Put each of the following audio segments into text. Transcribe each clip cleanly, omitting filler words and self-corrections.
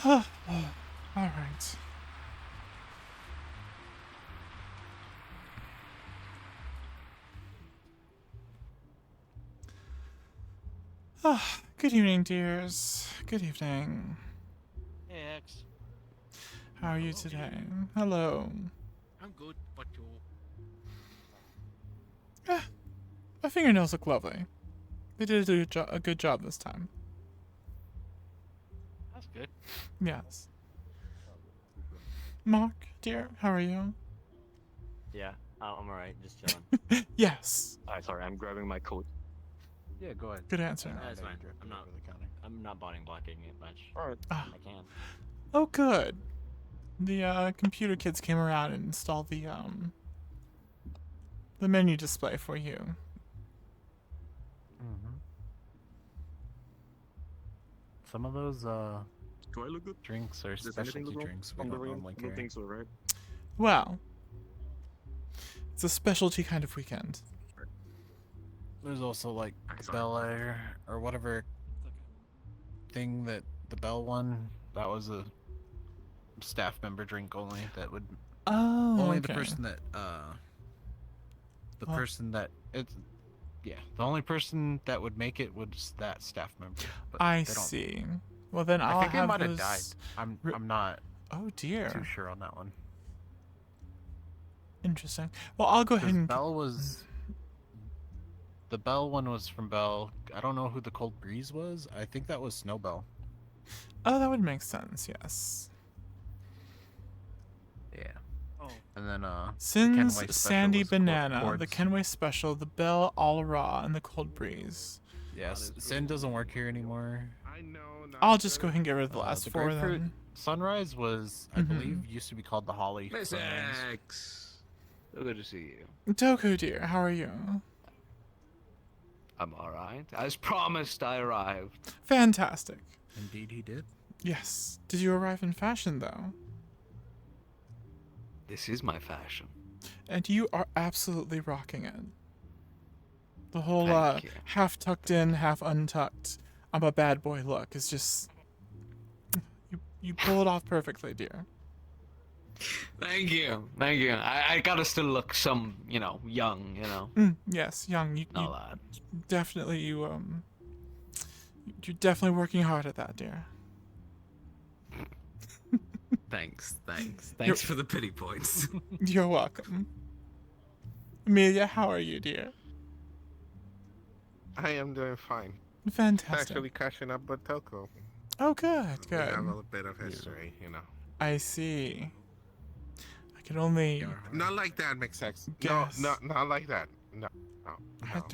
All right. Good evening, dears. Good evening. Hey, X. How are you Hello. today? Hello. I'm good, but you. My fingernails look lovely. They did a good job this time. That's good. Yes. Mark, dear, how are you? Yeah, I'm alright, just chilling. Yes. Sorry, I'm grabbing my coat. Yeah, go ahead. Good answer. That's fine. I'm not body blocking it much. Alright. Ah. I can. Oh, good. The computer kids came around and installed the menu display for you. Mm-hmm. Some of those Do I look good? drinks are Does anything specialty look wrong drinks we on the don't ring? normally I don't carry. think so, right? Well, it's a specialty kind of weekend. There's also like Sorry. Bel Air or whatever thing that the Bell one. That was a staff member drink only. That would Oh, the person that the Well- person that it's the only person that would make it was that staff member. But I they don't- see. Well, then I'll I think have it might have those- died. I'm not Oh dear. too sure on that one. Interesting. Well, I'll go ahead and. Bell was the Bell one was from Bell. I don't know who the Cold Breeze was. I think that was Snowbell. Oh, that would make sense. Yes. Yeah. Oh. And then Sin's Kenway special Sandy was Banana, Quartz. the Kenway Special, the Bell All Raw, and the Cold Breeze. Yes, Sin doesn't work here anymore. I know. I'll just go ahead and get rid of the last the four grapefruit then. Sunrise was, I Mhm. believe, used to be called the Holly. Miss Sunrise. X. So good to see you. Doku, dear, how are you? I'm alright. As promised, I arrived. Fantastic. Indeed, he did. Yes. Did you arrive in fashion, though? This is my fashion. And you are absolutely rocking it. The whole Thank you. half tucked in, half untucked, I'm a bad boy look is just. You pull it off perfectly, dear. Thank you. Thank you. I gotta still look some, young, Yes, young. You all that. definitely you're definitely working hard at that, dear. Thanks. Thanks for the pity points. You're welcome. Amelia, how are you, dear? I am doing fine. Fantastic. Actually catching up with Toko. Oh, good, We have good. a bit of history, I see. I can only. Not like that, MixX. Guess. No, not like that. No.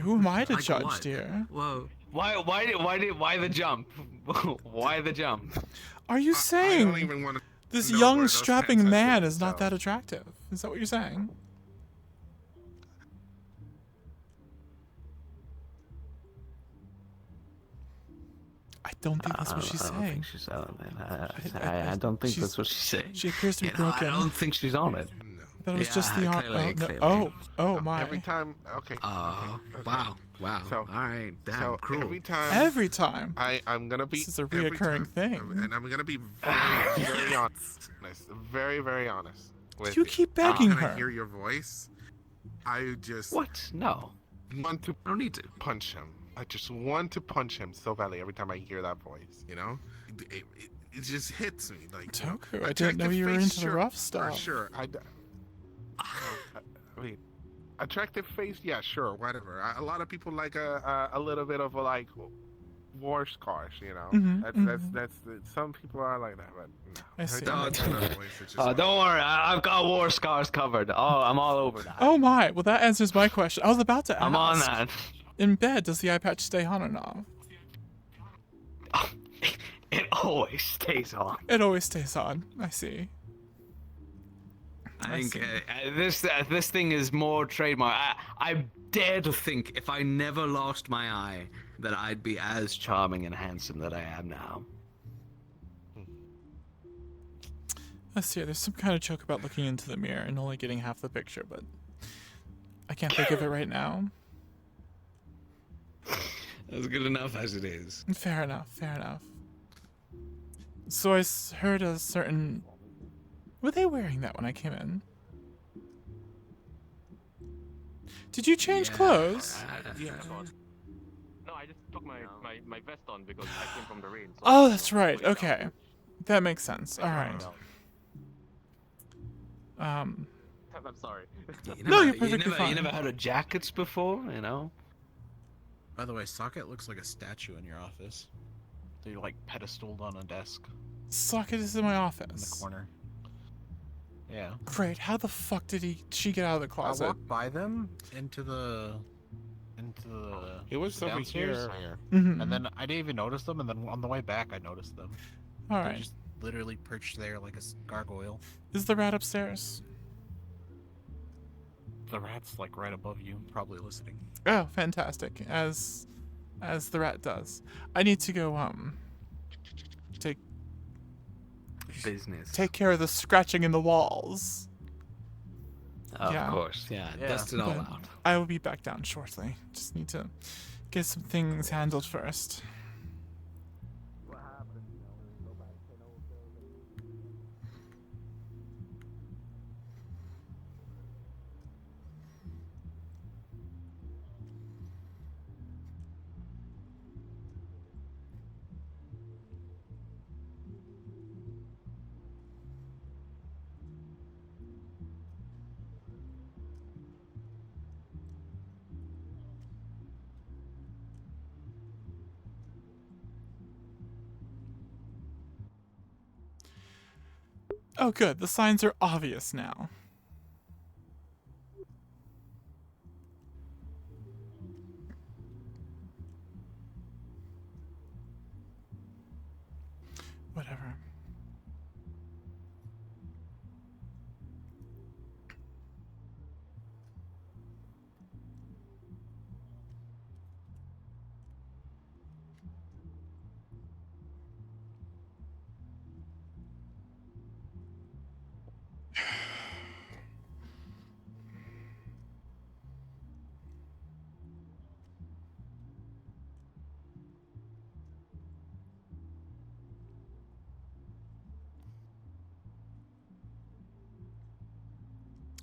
Who am I to Like judge, what? dear? Whoa. Why the jump? Why the jump? Are you I don't saying even want to. this know young, where those strapping pants are man going, is not so- that attractive? Is that what you're saying? I don't think that's what she's I don't saying. think she's on it. I- I don't think she's- that's what she's saying. She appears to be I broken. don't think she's on it. No. That was just the Yeah, arm. clearly, Oh, no. clearly. Oh my. Every time. Okay. Oh, okay. wow. So- All right, damn, So cruel. every time. Every time. I'm gonna be. This is a every reoccurring time- thing. And I'm gonna be very, very honest. Very, very honest. With You keep begging When I her. hear your voice, I just What? No, want to I don't need to. punch him. I just want to punch him so badly every time I hear that voice. It just hits me like. Toku, I didn't know you were into the rough stuff. Sure, I mean, attractive face, yeah, sure, whatever. A lot of people like a little bit of like war scars, Mhm, That's some people are like that, but no. I see. Every time I hear that voice, it's just like- Don't worry, I've got war scars covered. Oh, I'm all over that. Oh my, well that answers my question. I was about to ask. I'm on that. In bed, does the eye patch stay on or off? It always stays on. It always stays on. I see. I I think see. this thing is more trademark. I dare to think if I never lost my eye that I'd be as charming and handsome that I am now. Let's see. There's some kind of joke about looking into the mirror and only getting half the picture, but I can't think of it right now. That's good enough as it is. Fair enough. Fair enough. So heard a certain... Were they wearing that when I came in? Did you change clothes? No, I just took my vest on because I came from the rain. So Oh, that's right. Okay. That makes sense. All right. I'm sorry. No, you're perfectly You fine. never heard of jackets before, you know? By the way, Socket looks like a statue in your office. They're like pedestaled on a desk Socket is in my in the office. corner. Yeah. Great. How the fuck did she get out of the I closet? walked by them into the It was the over downstairs, here. Mm-hmm. and then I didn't even notice them. And then on the way back, I noticed them. All They right. just literally perched there like a gargoyle. Is the rat upstairs? The rat's like right above you, probably listening. Oh, fantastic. As the rat does. I need to go Business. take care of the scratching in the walls. Of Yeah. course, yeah. Yeah. Dust it all But out. I will be back down shortly. Just need to get some things handled first. Oh, good. The signs are obvious now. Whatever.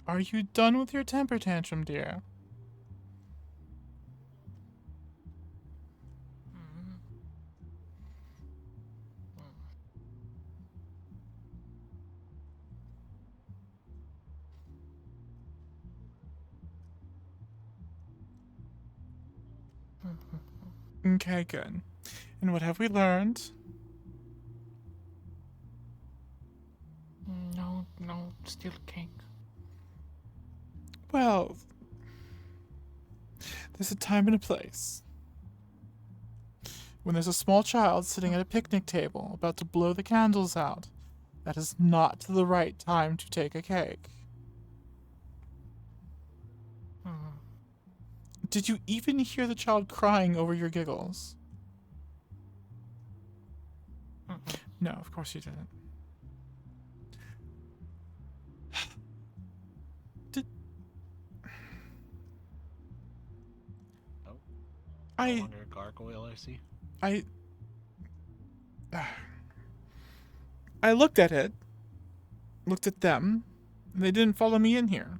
Are you done with your temper tantrum, dear? Okay, good. And what have we learned? No, still king. Well, there's a time and a place. When there's a small child sitting at a picnic table about to blow the candles out, that is not the right time to take a cake. Did you even hear the child crying over your giggles? No, of course you didn't. Did No I longer a gargoyle, I see. I looked at it, looked at them, and they didn't follow me in here.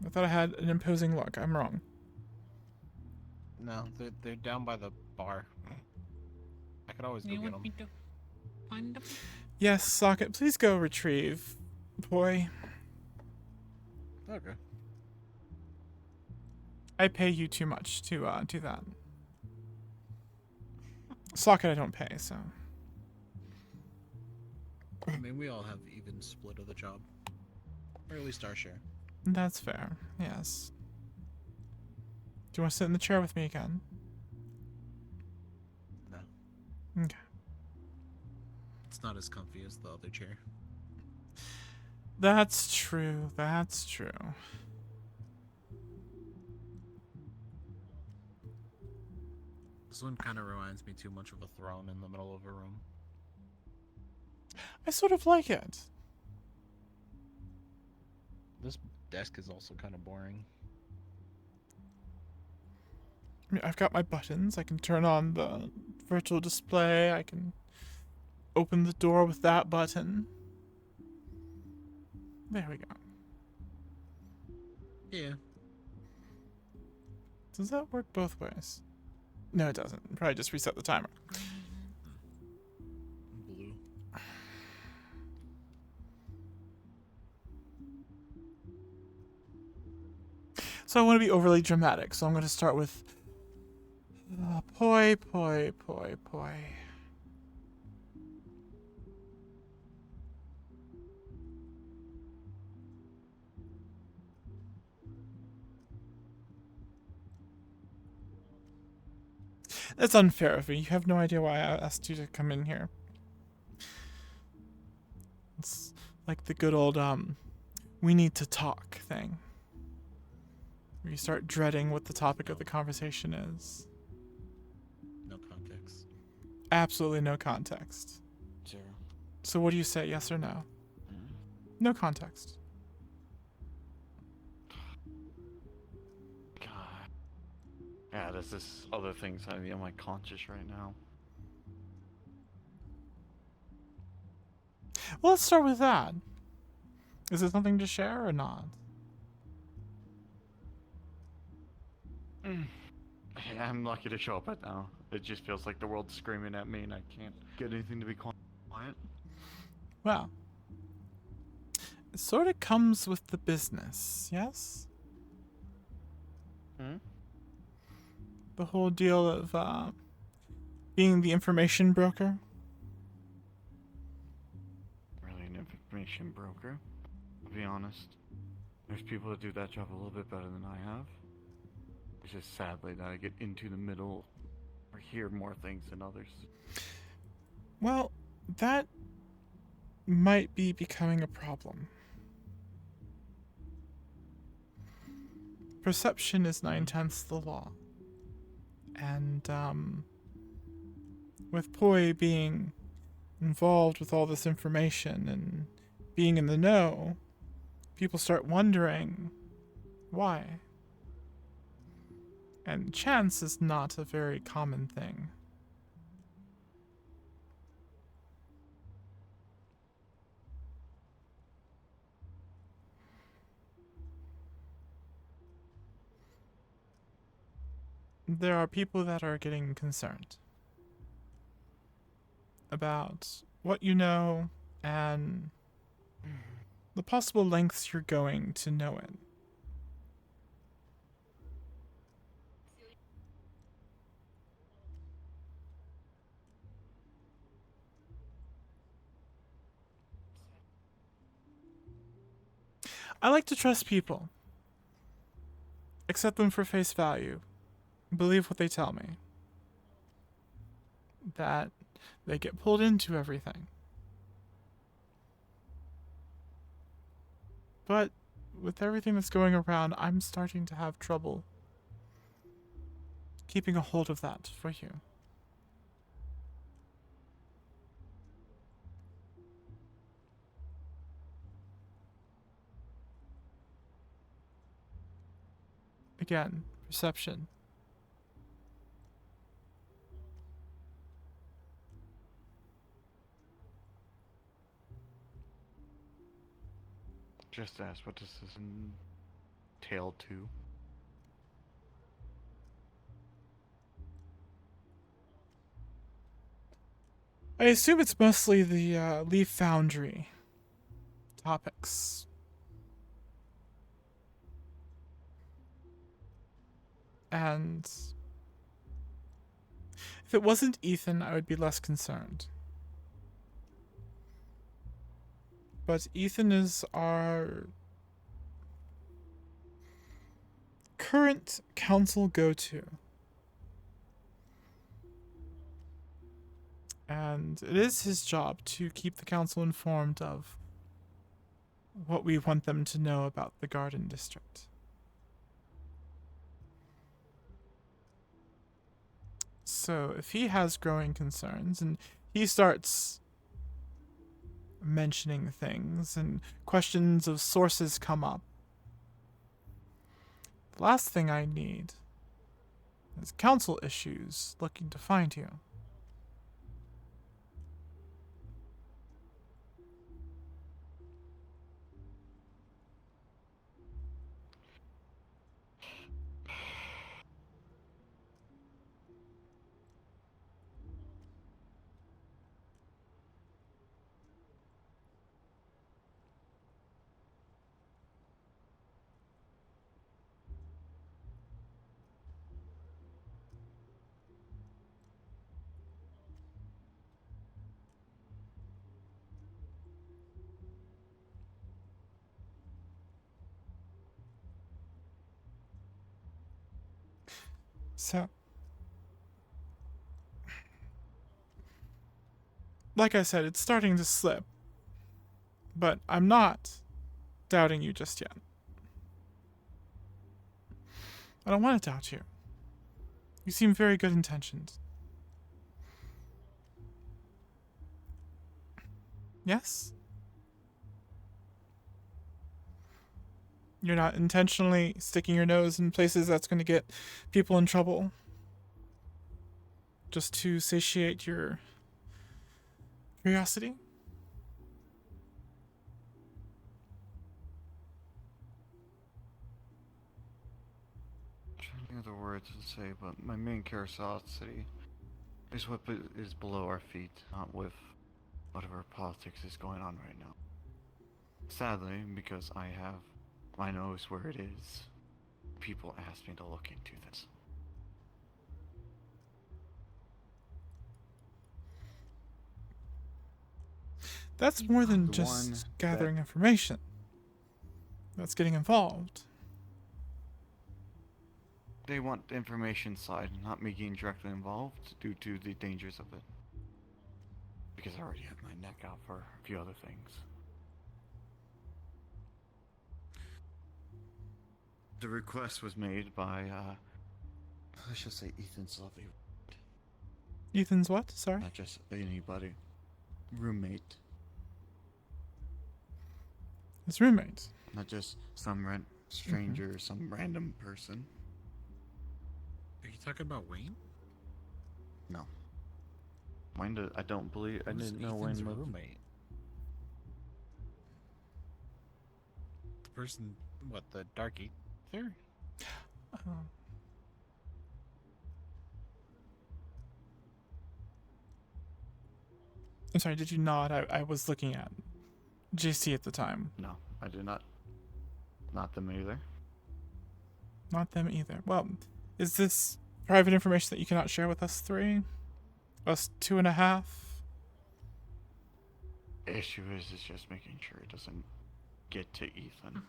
I thought I had an imposing look. I'm wrong. No, they're down by the bar. I could always go You get want them. me to find them? Yes, Socket, please go retrieve. Boy, Okay. I pay you too much to do that. Socket I don't pay, so. I mean, we all have even split of the job, or at least our share. That's fair, yes. Do you want to sit in the chair with me again? No. Okay. It's not as comfy as the other chair. That's true, that's true. This one kind of reminds me too much of a throne in the middle of a room. I sort of like it. This desk is also kind of boring. I mean, I've got my buttons. I can turn on the virtual display. I can open the door with that button. There we go. Yeah. Does that work both ways? No, it doesn't. Probably just reset the timer. Blue. So I want to be overly dramatic, so I'm going to start with poi, poi, poi, poi. That's unfair of me. You have no idea why I asked you to come in here. It's like the good old, we need to talk thing. Where you start dreading what the topic of the conversation is. No context. Absolutely no context. Zero. So what do you say, yes or no? No context. God. Yeah, there's this other things on my conscious right now. Well, let's start with that. Is it something to share or not? Yeah, I'm lucky to show up right now. It just feels like the world's screaming at me and I can't get anything to be quiet. Well, it sort of comes with the business, yes? The whole deal of being the information broker. Really an information broker? I'll be honest. There's people that do that job a little bit better than I have. It's just sadly that I get into the middle or hear more things than others. Well, that might be becoming a problem. Perception is 9/10 the law. And, with Poi being involved with all this information and being in the know, people start wondering why. And chance is not a very common thing. There are people that are getting concerned about what you know and the possible lengths you're going to know it. I like to trust people. Accept them for face value. Believe what they tell me. That they get pulled into everything. But with everything that's going around, I'm starting to have trouble keeping a hold of that for you. Again, perception. Just ask, what does this entail to? I assume it's mostly the Leaf Foundry topics. And if it wasn't Ethan, I would be less concerned. But Ethan is our current council go-to. And it is his job to keep the council informed of what we want them to know about the Garden District. So if he has growing concerns and he starts mentioning things and questions of sources come up, the last thing I need is council issues looking to find you. So, like I said, it's starting to slip. But I'm not doubting you just yet. I don't want to doubt you. You seem very good intentioned. Yes? You're not intentionally sticking your nose in places that's going to get people in trouble just to satiate your curiosity? Trying to think of the words to say, but my main curiosity is what is below our feet, not with whatever politics is going on right now. Sadly, because I have my nose where it is, people ask me to look into this. That's more than The one just gathering information. That's getting involved. They want the information side, not me getting directly involved due to the dangers of it. Because I already have my neck out for a few other things. The request was made by, let's just say Ethan's lovely. Ethan's what? Sorry? Not just anybody. Roommate. His roommate. Not just some stranger, some random person. Are you talking about Wayne? No. Wayne, I don't believe, I Who's didn't know Ethan's Wayne lived. roommate? The person, what, the Dark Ether? I'm sorry, did you nod? I was looking at JC at the time. No, I did not. Not them either. Not them either. Well, is this private information that you cannot share with us three? Us 2.5? Issue is just making sure it doesn't get to Ethan.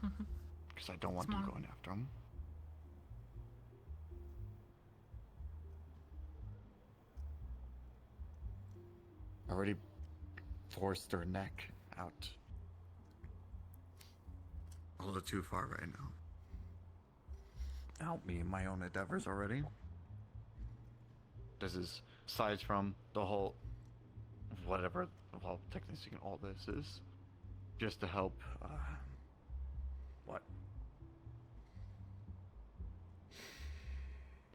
Because I don't want them Smart. going after him. Already forced her neck out a little too far right now. Help me in my own endeavors already. This is aside from the whole whatever technically all this is, just to help what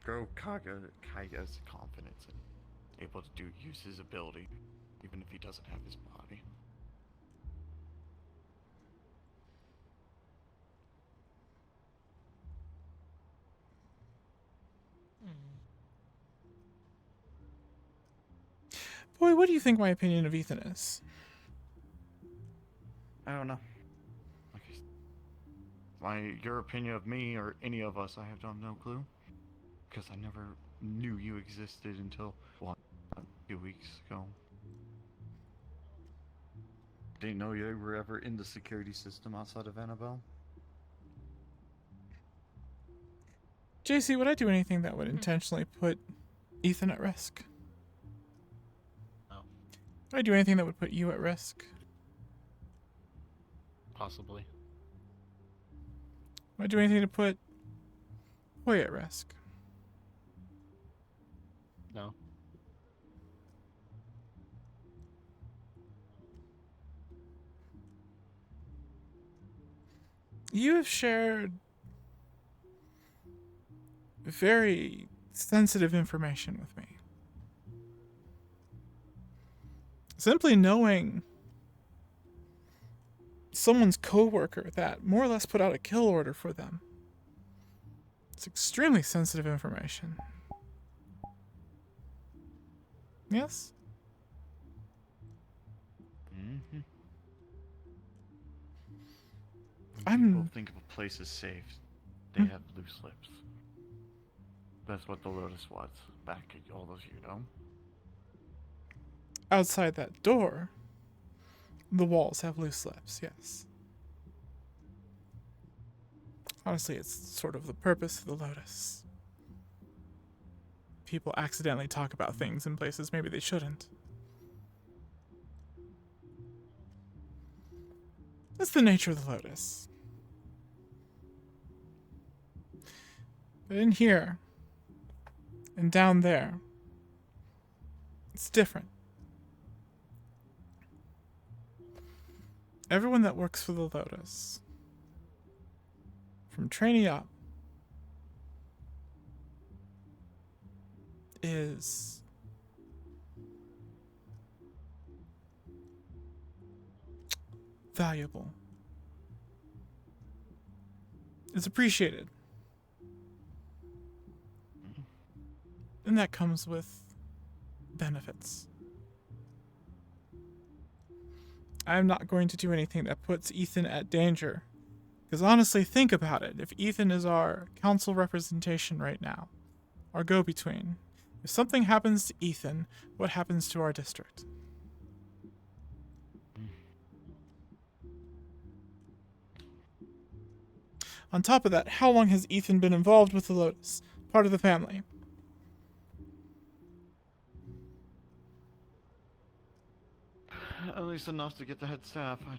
grow Kaiga's confidence and able to use his ability, even if he doesn't have his body. Boy, what do you think my opinion of Ethan is? I don't know. Your opinion of me or any of us, I have no clue. Because I never knew you existed until, a few weeks ago. Didn't know you were ever in the security system outside of Annabelle. JC, would I do anything that would intentionally put Ethan at risk? No. Would I do anything that would put you at risk? Possibly. Would I do anything to put Hoy at risk? No. You have shared very sensitive information with me. Simply knowing someone's coworker that more or less put out a kill order for them. It's extremely sensitive information. Yes? Mm-hmm. I'm- People think of a place as safe, they have loose lips. That's what the Lotus was back all those years ago. Outside that door, the walls have loose lips, yes. Honestly, it's sort of the purpose of the Lotus. people accidentally talk about things in places maybe they shouldn't. That's the nature of the Lotus. But in here, and down there, it's different. Everyone that works for the Lotus, from trainee up, is valuable. It's appreciated. And that comes with benefits. I'm not going to do anything that puts Ethan at danger. Because honestly, think about it. If Ethan is our council representation right now, our go-between, if something happens to Ethan, what happens to our district? On top of that, how long has Ethan been involved with the Lotus? Part of the family. At least enough to get the head staff. I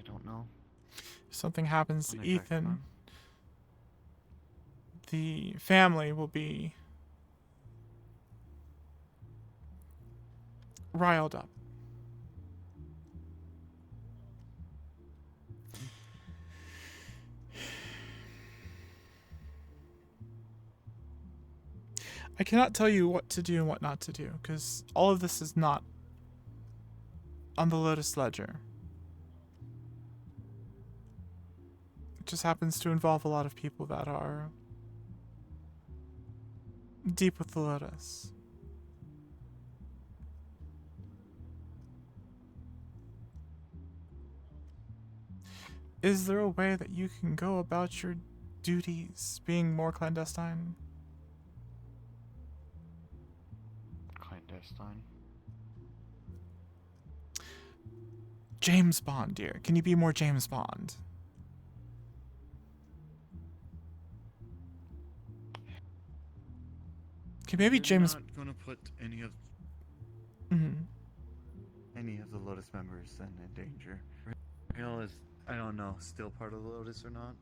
don't know. If something happens to On the exact Ethan, time. the family will be riled up. I cannot tell you what to do and what not to do, because all of this is not on the Lotus Ledger. It just happens to involve a lot of people that are deep with the Lotus. Is there a way that you can go about your duties being more clandestine? Clandestine. James Bond, dear. Can you be more James Bond? Okay, maybe We're James. not gonna put any of Mhm. the Lotus members in danger. Rail is, I don't know, still part of the Lotus or not.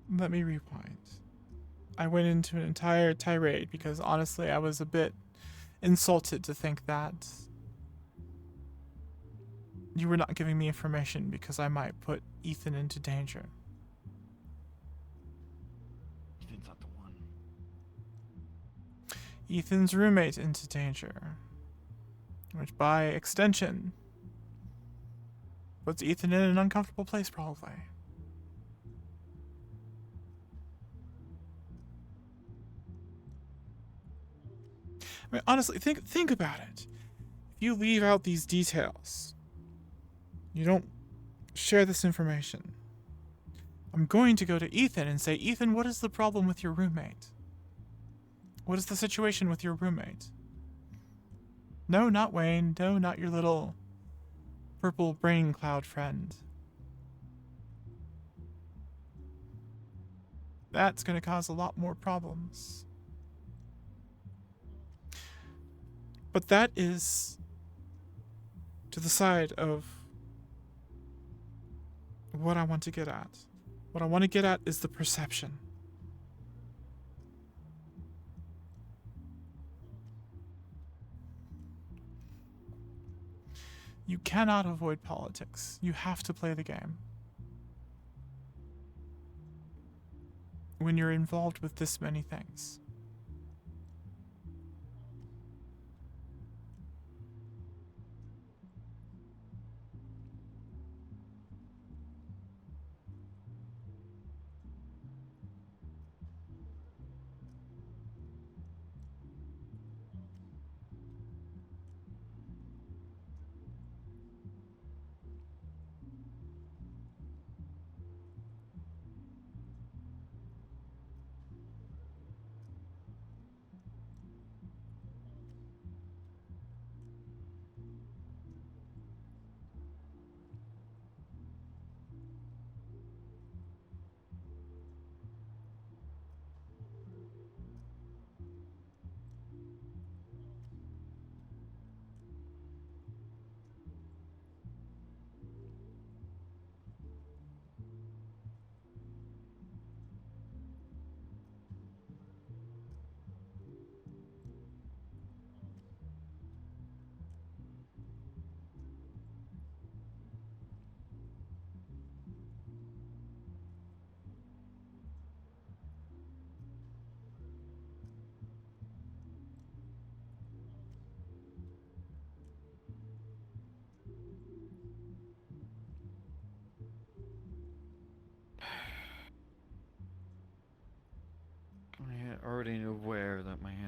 Let me rewind. I went into an entire tirade because honestly I was a bit insulted to think that you were not giving me information because I might put Ethan into danger. Ethan's not the one. Ethan's roommate into danger. Which by extension puts Ethan in an uncomfortable place probably. I mean, honestly, think about it. If you leave out these details, you don't share this information, I'm going to go to Ethan and say, Ethan, what is the problem with your roommate? What is the situation with your roommate? No, not Wayne. No, not your little purple brain cloud friend. That's going to cause a lot more problems. But that is to the side of what I want to get at. What I want to get at is the perception. You cannot avoid politics. You have to play the game. When you're involved with this many things.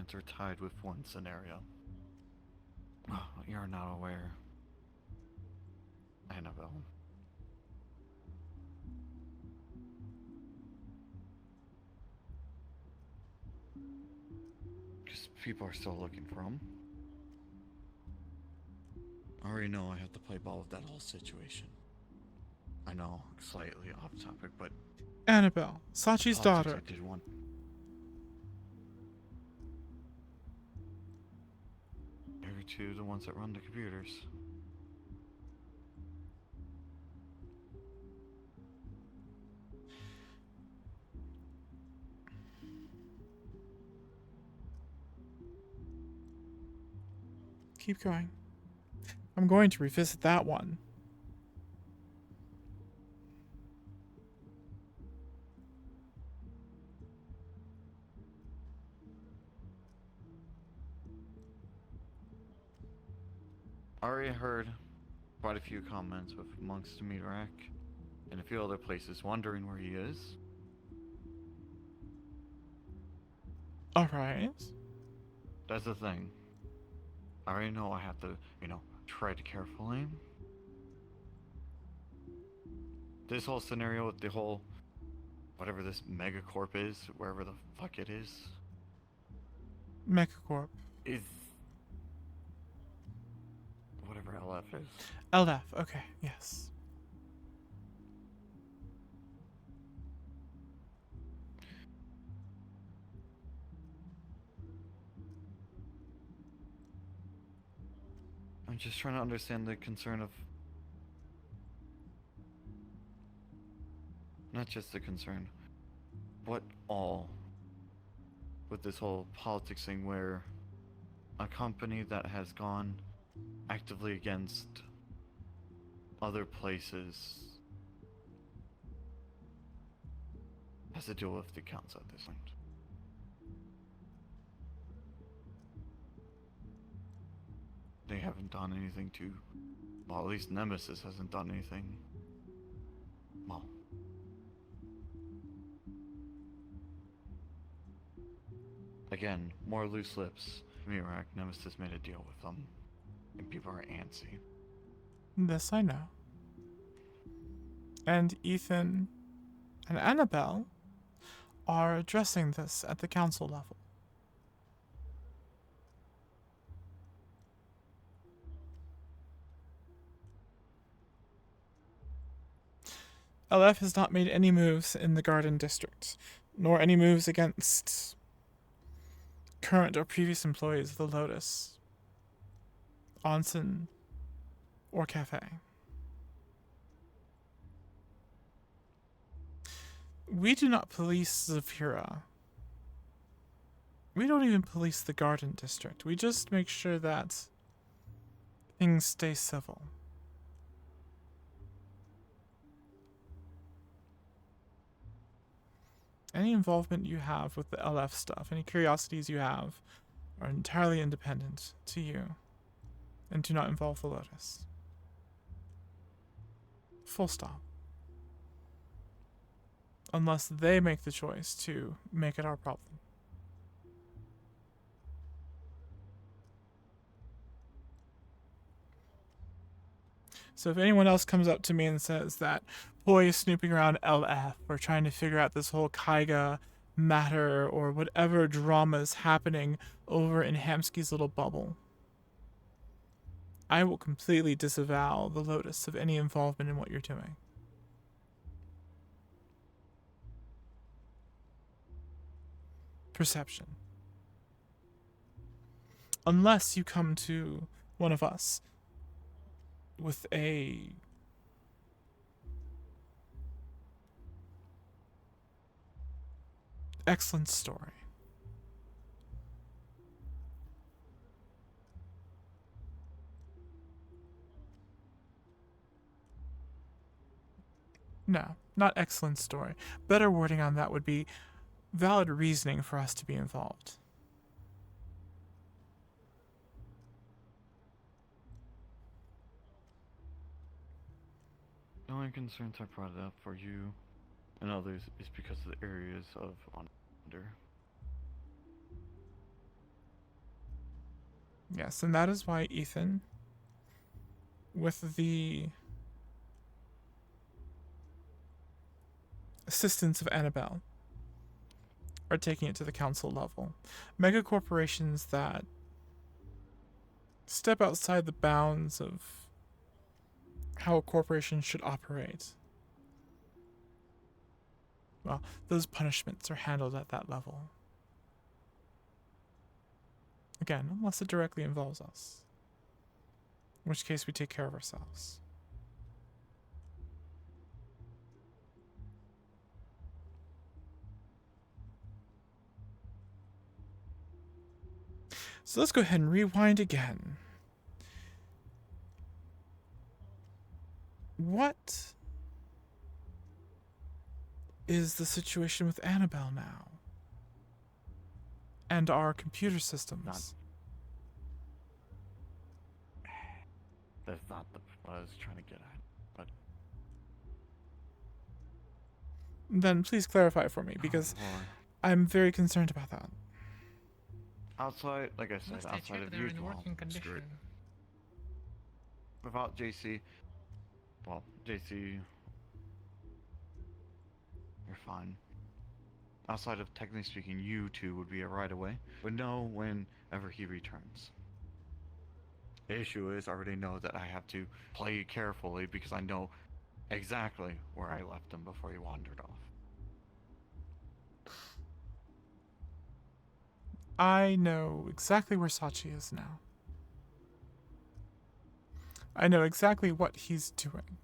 hands are tied with one scenario. You're not aware, Annabelle. Because people are still looking for him. I already know I have to play ball with that whole situation. I know, slightly off topic, but Annabelle, Sachi's politics daughter. I did want. You're two the ones that run the computers. Keep going. I'm going to revisit that one. I already heard quite a few comments with amongst the Metarak and a few other places wondering where he is. Alright. That's the thing. I already know I have to, tread carefully. This whole scenario with the whole, whatever this megacorp is, wherever the fuck it is Mechacorp. whatever LF is. LF, okay, yes. I'm just trying to understand the concern of... Not just the concern, but all with this whole politics thing where a company that has gone actively against other places has to deal with the council at this point. They haven't done anything to... Well, at least Nemesis hasn't done anything. Well. Again, more loose lips. Mirak, Nemesis made a deal with them. And people are antsy. This I know. And Ethan and Annabelle are addressing this at the council level. LF has not made any moves in the Garden District, nor any moves against current or previous employees of the Lotus, Onsen, or Cafe. We do not police Zafira. We don't even police the Garden District. We just make sure that things stay civil. Any involvement you have with the LF stuff, any curiosities you have, are entirely independent to you and do not involve the Lotus. Full stop. Unless they make the choice to make it our problem. So if anyone else comes up to me and says that Poi is snooping around LF or trying to figure out this whole Kaiga matter or whatever drama is happening over in Hamsky's little bubble, I will completely disavow the Lotus of any involvement in what you're doing. Perception. Unless you come to one of us with a excellent story. No, not excellent story. Better wording on that would be valid reasoning for us to be involved. The only concerns I brought up for you and others is because of the areas of wonder. Yes, and that is why Ethan, with the assistance of Annabelle, are taking it to the council level. Mega corporations that step outside the bounds of how a corporation should operate. Well, those punishments are handled at that level. Again, unless it directly involves us. In which case we take care of ourselves. So let's go ahead and rewind again. What is the situation with Annabelle now? And our computer systems? That's not what I was trying to get at. But Then please clarify for me, because Lord. I'm very concerned about that. Outside, like I said, Unless they outside check of they're in usual, working condition. without JC, well, JC, you're fine. Outside of technically speaking, you two would be a right away. Would know whenever he returns. The issue is, I already know that I have to play carefully because I know exactly where I left him before he wandered off. I know exactly where Sachi is now. I know exactly what he's doing.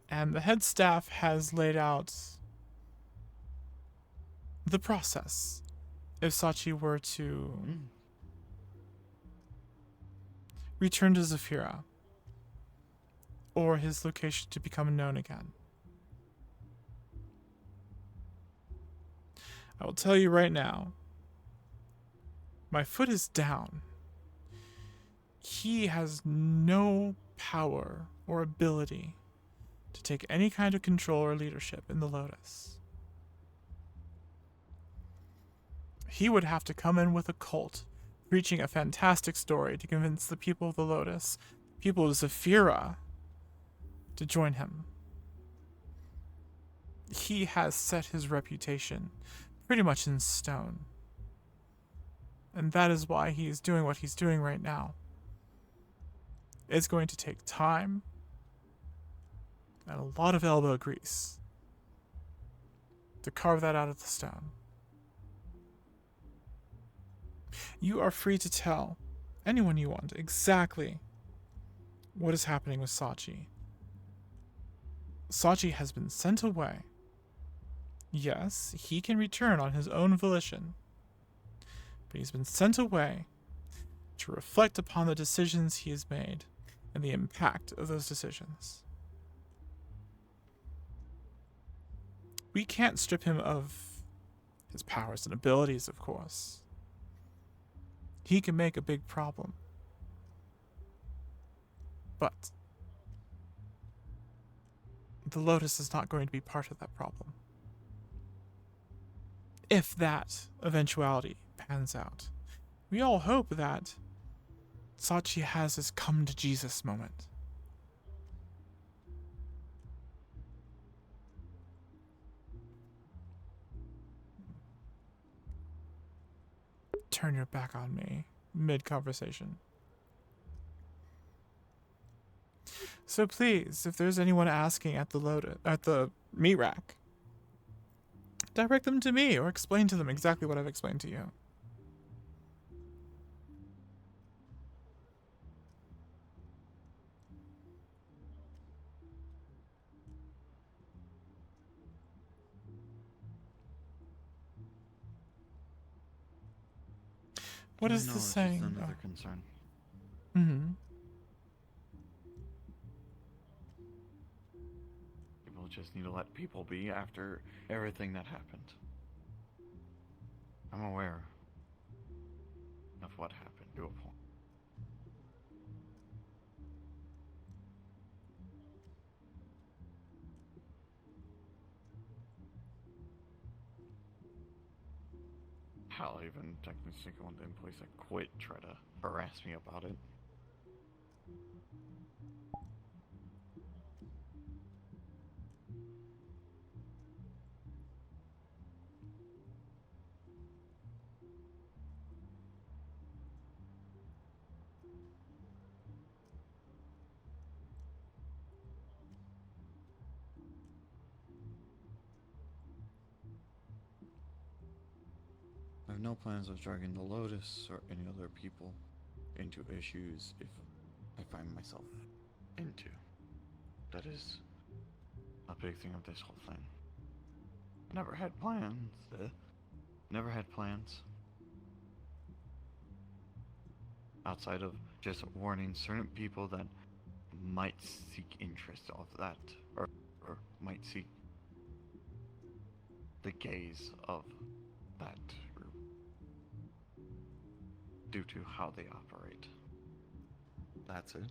And the head staff has laid out the process if Sachi were to return to Zafira, or his location to become known again. I will tell you right now, my foot is down. He has no power or ability to take any kind of control or leadership in the Lotus. He would have to come in with a cult, preaching a fantastic story to convince the people of the Lotus, people of Zafira, to join him. He has set his reputation pretty much in stone. And that is why he is doing what he's doing right now. It's going to take time and a lot of elbow grease to carve that out of the stone. You are free to tell anyone you want exactly what is happening with Sachi. Sachi has been sent away. Yes, he can return on his own volition, but he's been sent away to reflect upon the decisions he has made and the impact of those decisions. We can't strip him of his powers and abilities, of course. He can make a big problem. But the Lotus is not going to be part of that problem. If that eventuality pans out. We all hope that Sachi has his come to Jesus moment. Turn your back on me mid-conversation. So please, if there's anyone asking at the meat rack, direct them to me or explain to them exactly what I've explained to you. What is No, this it's saying? just another concern. Mm-hmm. People just need to let people be after everything that happened. I'm aware of what happened to a point. Hell, even technically one of the employees that quit try to harass me about it. I have no plans of dragging the Lotus or any other people into issues if I find myself into. That is a big thing of this whole thing. Never had plans. Never had plans. Outside of just warning certain people that might seek interest of that, or might seek the gaze of that group due to how they operate. That's it.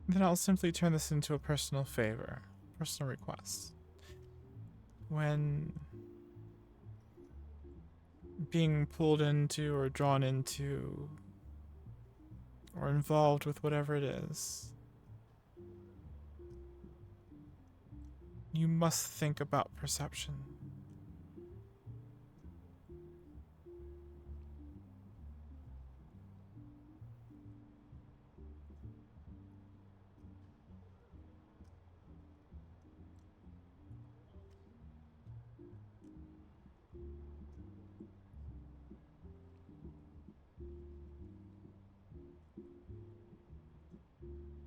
Then I'll simply turn this into a personal favor, personal request. When being pulled into or drawn into or involved with whatever it is, you must think about perception.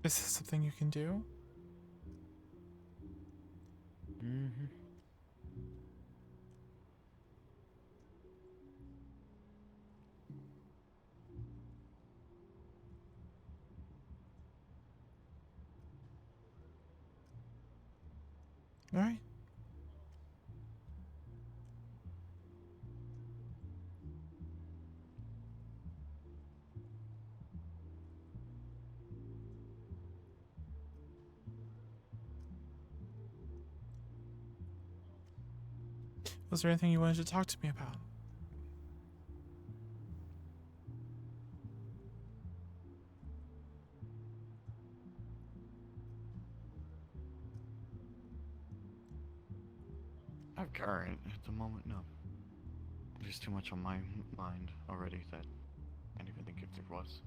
Is this something you can do? Mm-hmm. All right. Was there anything you wanted to talk to me about? I've current at the moment, no. There's too much on my mind already that I can't even think if there was.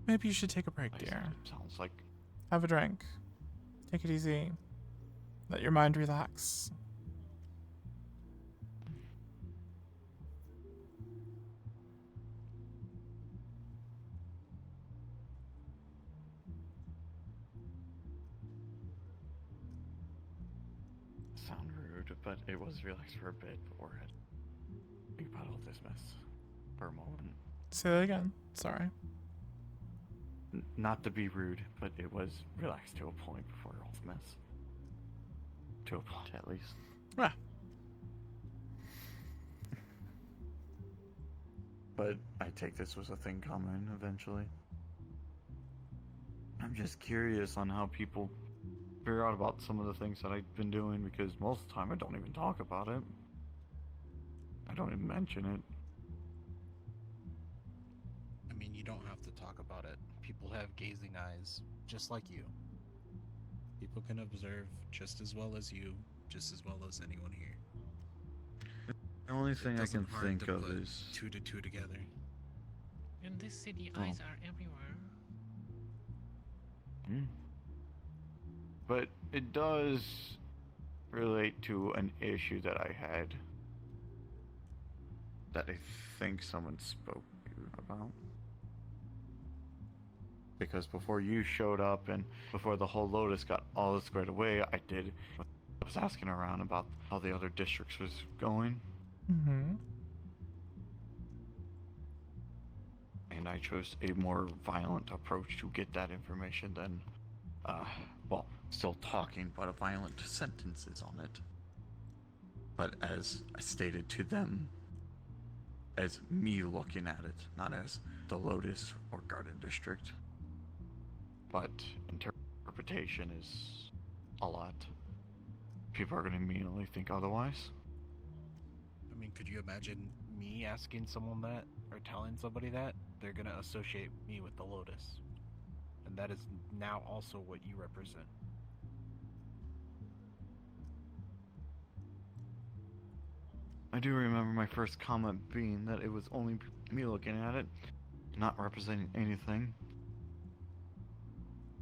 Maybe you should take a break, Like, dear. it sounds like Have a drink. Take it easy. Let your mind relax. sound rude, but it was relaxed for a bit before I had to think about all this mess for a moment. Say that again. Sorry. Not to be rude, but it was relaxed to a point before all the mess. To a point, at least. Ah. But I take this was a thing coming eventually. I'm just curious on how people figure out about some of the things that I've been doing, because most of the time I don't even talk about it. I don't even mention it. I mean, you don't have to talk about it. People have gazing eyes, just like you. People can observe just as well as you, just as well as anyone here. The only It thing I doesn't can hard think to of put is 2 to 2 together. In this city, Oh. eyes are everywhere. But it does relate to an issue that I had that I think someone spoke to you about. Because before you showed up and before the whole Lotus got all squared away, I was asking around about how the other districts was going. Mm-hmm. And I chose a more violent approach to get that information than, well, still talking, but a violent sentences on it. But as I stated to them, as me looking at it, not as the Lotus or Garden District. But interpretation is a lot. People are going to immediately think otherwise. I mean, could you imagine me asking someone that or telling somebody that? They're gonna associate me with the Lotus. And that is now also what you represent. I do remember my first comment being that it was only me looking at it, not representing anything.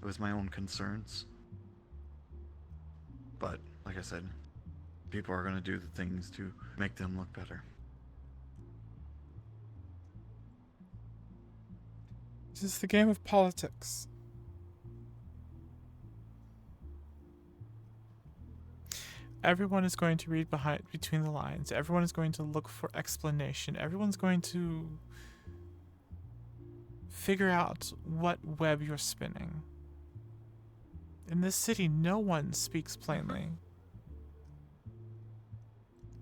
It was my own concerns. But, like I said, people are going to do the things to make them look better. This is the game of politics. Everyone is going to read between the lines. Everyone is going to look for explanation. Everyone's going to figure out what web you're spinning. In this city, no one speaks plainly.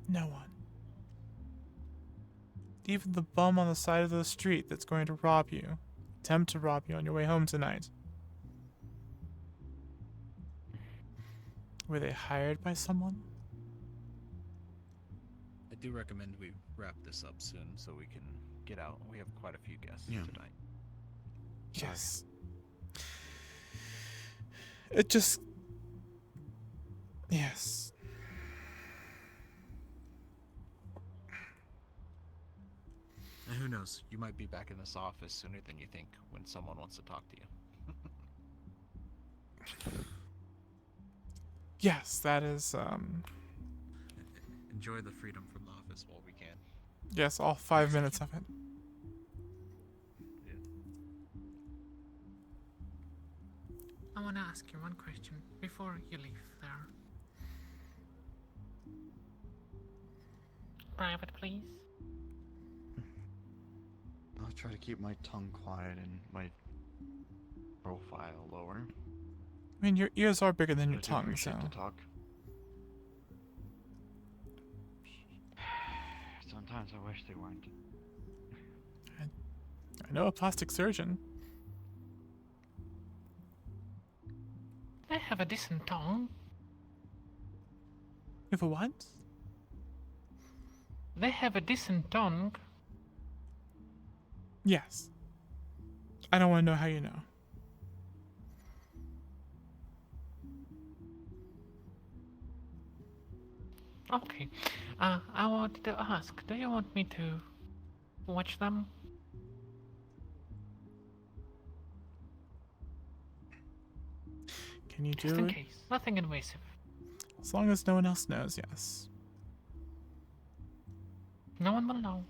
No one. Even the bum on the side of the street that's going to rob you, attempt to rob you on your way home tonight. Were they hired by someone? I do recommend we wrap this up soon so we can Get out. We have quite a few guests Yeah. tonight. Yes. It just... Yes. And who knows? You might be back in this office sooner than you think when someone wants to talk to you. Yes, that is, enjoy the freedom from the office while we can. yes, all 5 minutes of it. I want to ask you one question before you leave there. Private, please. I'll try to keep my tongue quiet and my profile lower. I mean, your ears are bigger than I your do tongue, appreciate so... to talk. Sometimes I wish they weren't. I know a plastic surgeon. They have a decent tongue. You have a what? They have a decent tongue. Yes. I don't want to know how you know. Okay. I wanted to ask, do you want me to watch them? Can you Just do in it? case. Nothing invasive. As long as no one else knows, yes. No one will know.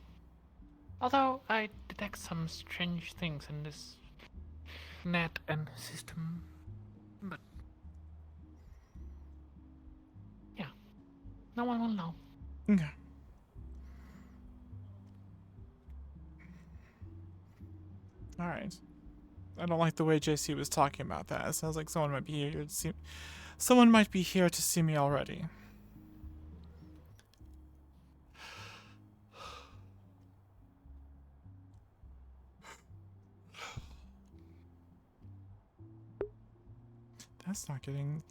Although I detect some strange things in this net and system. But yeah. No one will know. Okay. Alright. I don't like the way JC was talking about that. It sounds like someone might be here to see... Someone might be here to see me already. That's not getting...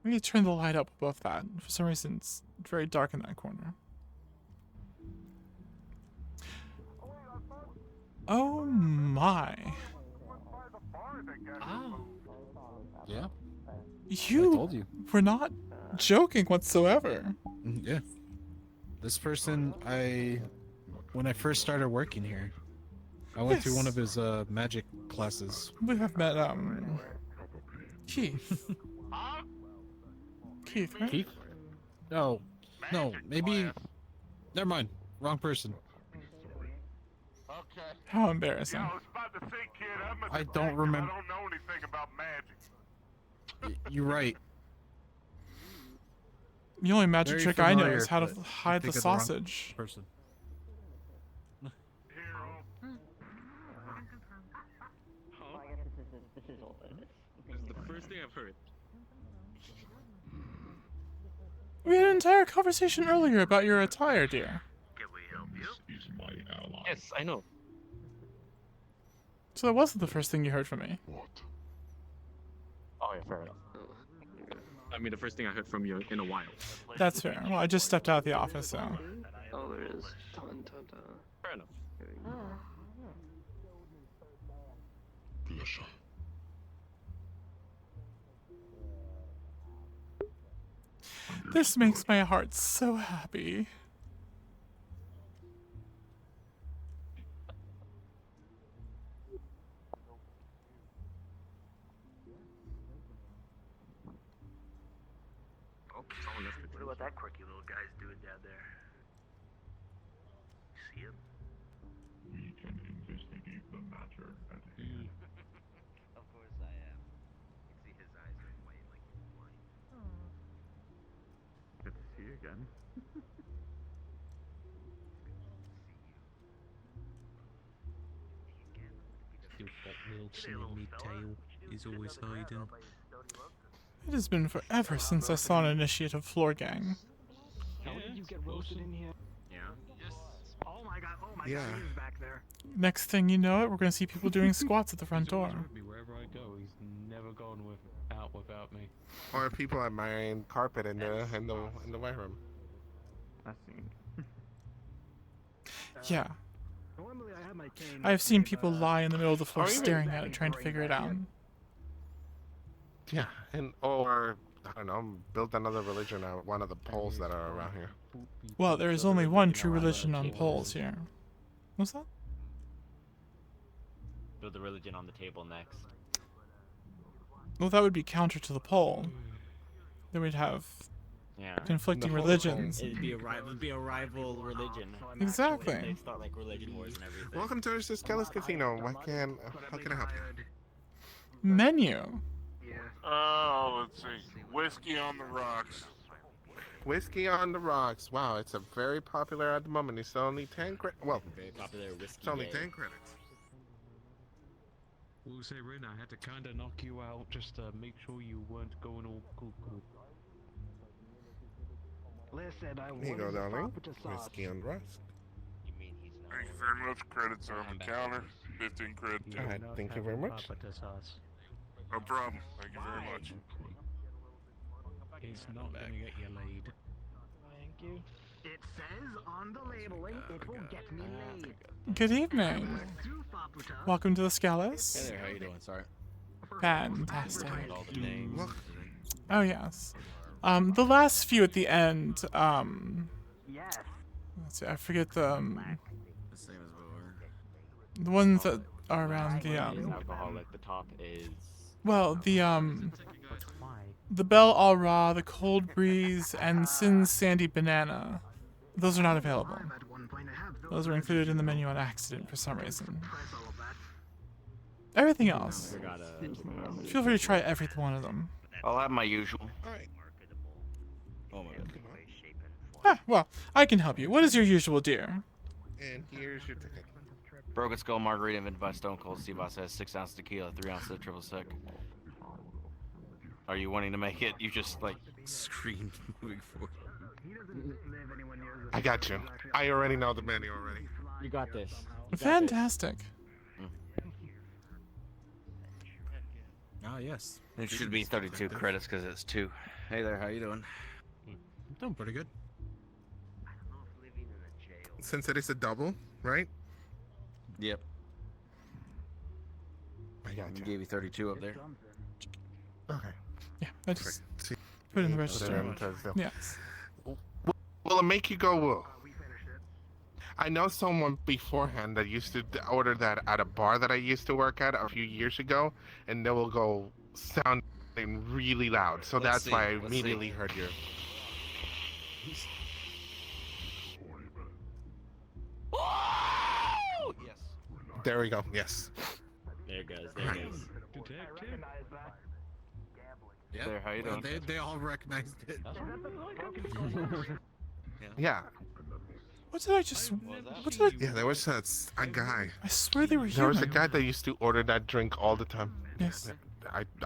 I need to turn the light up above that. For some reason, it's very dark in that corner. Oh my. Oh. Yeah, You I told you. were not joking whatsoever. Yeah. This person, when I first started working here, I went to one of his magic classes. We have met, Keith. Keith, right? Keith? No, maybe. Never mind. Wrong person. Okay. How embarrassing. Yeah, I was about to say, kid, I must I have don't taken- remember- I don't know anything about magic. You're right. The only magic Very trick I know familiar, is how to but hide the think of the wrong sausage. Person. Here, This is the first thing I've heard. We had an entire conversation earlier about your attire, dear. Yes, I know. So that wasn't the first thing you heard from me. Oh yeah, fair enough. I mean, the first thing I heard from you in a while. That's fair. Well, I just stepped out of the office, so. Oh, there it is. Dun, dun, dun. Fair enough. This makes my heart so happy. What about that quirky little guy's doing down there? See him? We can investigate the matter at hand. Of course I am. You can see his eyes are white like he's blind. Good to see you again. Still that Wilson in mid-tail is always hiding. It has been forever since I saw an initiative floor gang. How did you get roasted in here? Yeah. Oh my god, Yeah. god, he's back there. Next thing you know it, we're gonna see people doing squats at the front door. He's always with me wherever I go. He's never gone out without me. Or people admiring carpet in the white room. That's seen. Yeah. Normally I have my cane. I have seen people lie in the middle of the floor Or even- staring at it, trying to figure it out. Yeah, or I don't know, build another religion out of one of the poles that are around here. Well, there is only one true religion on poles here. What's that? Build the religion on the table next. Well, that would be counter to the pole. Then we'd have Yeah. conflicting The whole religions. It'd be a rival religion. Exactly. They start like religion wars and everything. Welcome to Skellis Casino. How can I help you? Menu. Oh, let's see. Whiskey on the rocks. Whiskey on the rocks. Wow, it's a very popular at the moment. It's only 10 credits. Well, Very popular whiskey. it's only day. 10 credits. We'll say, Rin, I had to kind of knock you out just to make sure you weren't going all cuckoo. Listen, I Here you go, darling. Whiskey on the rocks. You mean he's not? Thank you very much. Credits are on the counter. 15 credits. Alright, thank you very much. No problem. Thank you very much. He's not gonna get you laid. Thank you. It says on the labeling it will get me laid. Good evening. Welcome to the Skellis. Hey there, how you doing? Sorry. Fantastic. All the names. Oh yes. The last few at the end. Yes. Let's see. I forget the The same as before. the ones that are around the Alcoholic. The top is. Well, the Bell All Raw, the Cold Breeze, and Sin's Sandy Banana. Those are not available. Those were included in the menu on accident for some reason. Everything else, feel free to try every one of them. I'll have my usual. Alright. Oh my god. Ah, well, I can help you. What is your usual, dear? And here's your ticket. Broken Skull Margarita invented by Stone Cold Steve Austin has 6 ounces tequila, 3 ounces of triple sec. Are you wanting to make it? You just like screamed moving forward. I got you. I already know the menu already. You got this. Fantastic. Ah, yes. It should be 32 credits because it's 2. Hey there, how you doing? I'm doing pretty good. Since it is a double, right? Yep. I got you. Gave you 32 up there. Okay. Yeah, I just See, put it in the put it register. in the- Yes. Will it make you go woo? I know someone beforehand that used to order that at a bar that I used to work at a few years ago, and they will go sounding really loud. So Let's that's see, why I let's immediately see. heard you. Yes. There we go. Yes. There it goes. There it goes. Detective? There, how you doing? They all recognized it. Yeah. What did I just? What did I? Yeah. There was a guy. I swear they were There was a human. guy that used to order that drink all the time. Yes.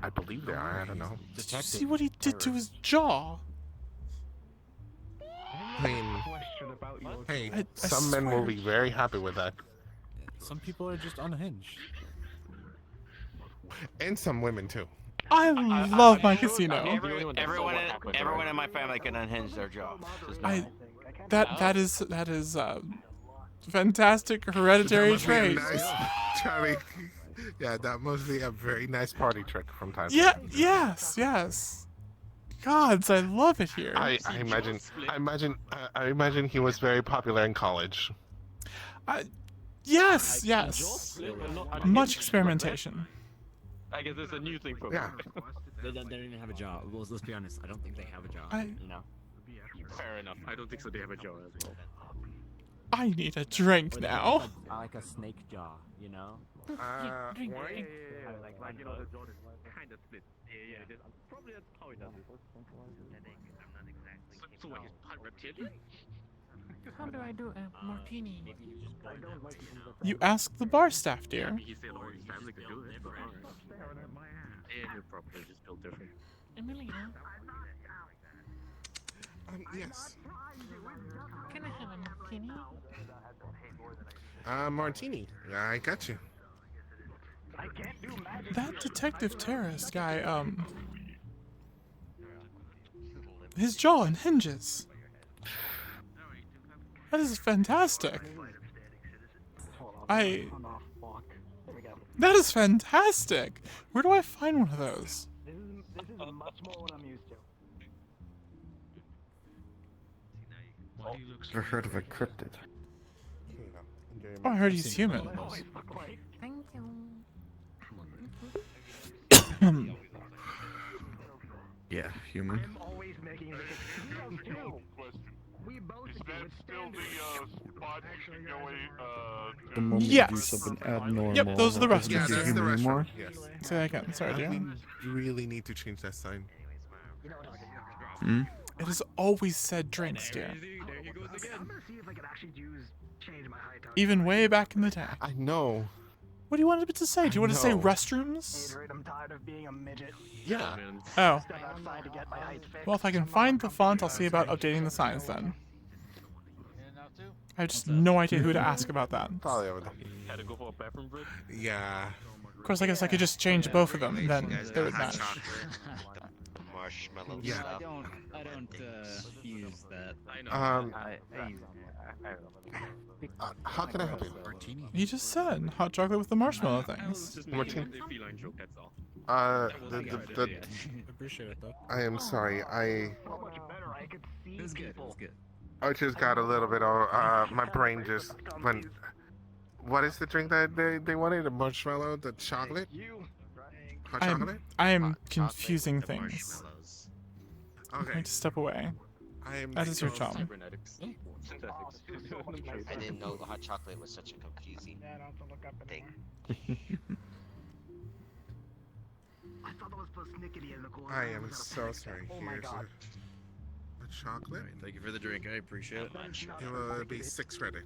I believe they are. I don't know. Did you see what he did to his jaw? I mean, Question about your hey, I some men will swear. be very happy with that, Some people are just unhinged. and some women too. I love my casino. Everyone in my family can unhinge their jaw. Just know. That is fantastic hereditary That must be a trait. nice, Charlie. Yeah, that must be a very nice party trick from time to Yeah, time. yes. Gods, I love it here. I imagine he was very popular in college. Yes. Much experimentation. I guess it's a new thing for me. Yeah. They don't even have a jaw. Well, let's be honest. I don't think they have a jaw. You know. Fair enough. I don't think so. They have a jaw as well. I need a drink now. Like a snake jaw, you know. Drink. Like you know, the jaw is kind of split. Yeah. Probably that's how it does it. So what? He's part reptilian? How do I do a martini? You ask the bar staff, Yeah, I dear. mean, he said all his family could do it. But alright. And you're probably just built different. Emilio, Yes. can I have a martini? Martini. Yeah, I got you. That detective terrorist guy, his jaw unhinges. That is fantastic. That is fantastic. Where do I find one of those? This is much more what I'm used to. Ever heard of a cryptid? Oh, I heard he's human. Thank you. Yeah, human. I'm always making this excuse too. We both The moment Yes. you do something abnormal. Yep, those are the doesn't restrooms, make you dear. human anymore. Yes. Say that again. Sorry, dear. We really need to change that sign. Hmm? It has always said drinks, dear. I'm gonna see if I can actually change my high touch. Even way back in the day. I know. What do you want it to say? Do you want to say No. restrooms? Adrian, I'm tired of being a midget. Yeah. Oh. Step outside to get my height fixed. Well, if I can find the font, I'll see about updating the signs then. I have just no idea who to ask about that. Probably over there. Had to go for a bathroom break? Yeah. Of course, I guess I could just change both of them, and then they would match. The marshmallow Yeah. stuff. I don't use that. I know. How can I help you? Martini. He just said hot chocolate with the marshmallow things. Just Martini. making a feline joke, that's all. Appreciate it though. I am sorry. So much better. I could see It was good. It people. was good. I just got a little bit of my brain just went. What is the drink that they wanted? The marshmallow, the chocolate, hot chocolate. I am confusing things. I'm Okay. going to step away. I am. That is your so- job. Cybernetics. Synthetics. I didn't know the hot chocolate was such a confusing thing. I thought that was persnickety in the corner. I am so sorry. Oh my Here's god. a chocolate. Thank you for the drink. I appreciate it. It will be 6 ready.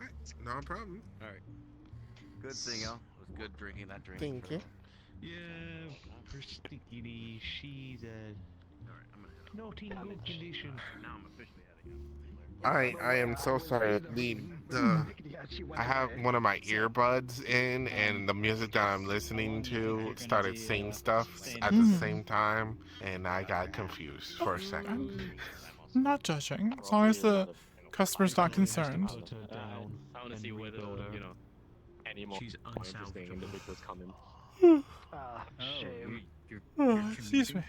Alright, no problem. All right. Good thing, yo. It was good drinking that drink. Thank you. Yeah, persnickety, she's not in good condition. Now I'm officially I am so sorry. I have one of my earbuds in, and the music that I'm listening to started saying stuff at the same time, and I got confused for a second. I'm not judging, as long as the customer's not concerned. I want to see whether, you know, any more She's interesting individuals come in. Shame. Excuse me.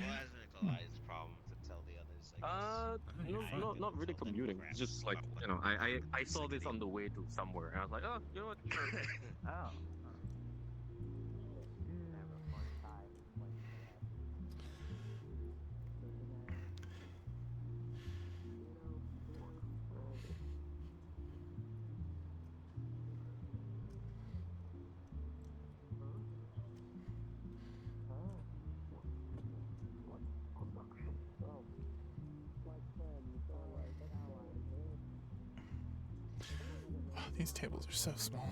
Not really commuting. It's just like, you know, I saw this on the way to somewhere, and I was like, oh, you know what? Oh. Oh, these tables are so small.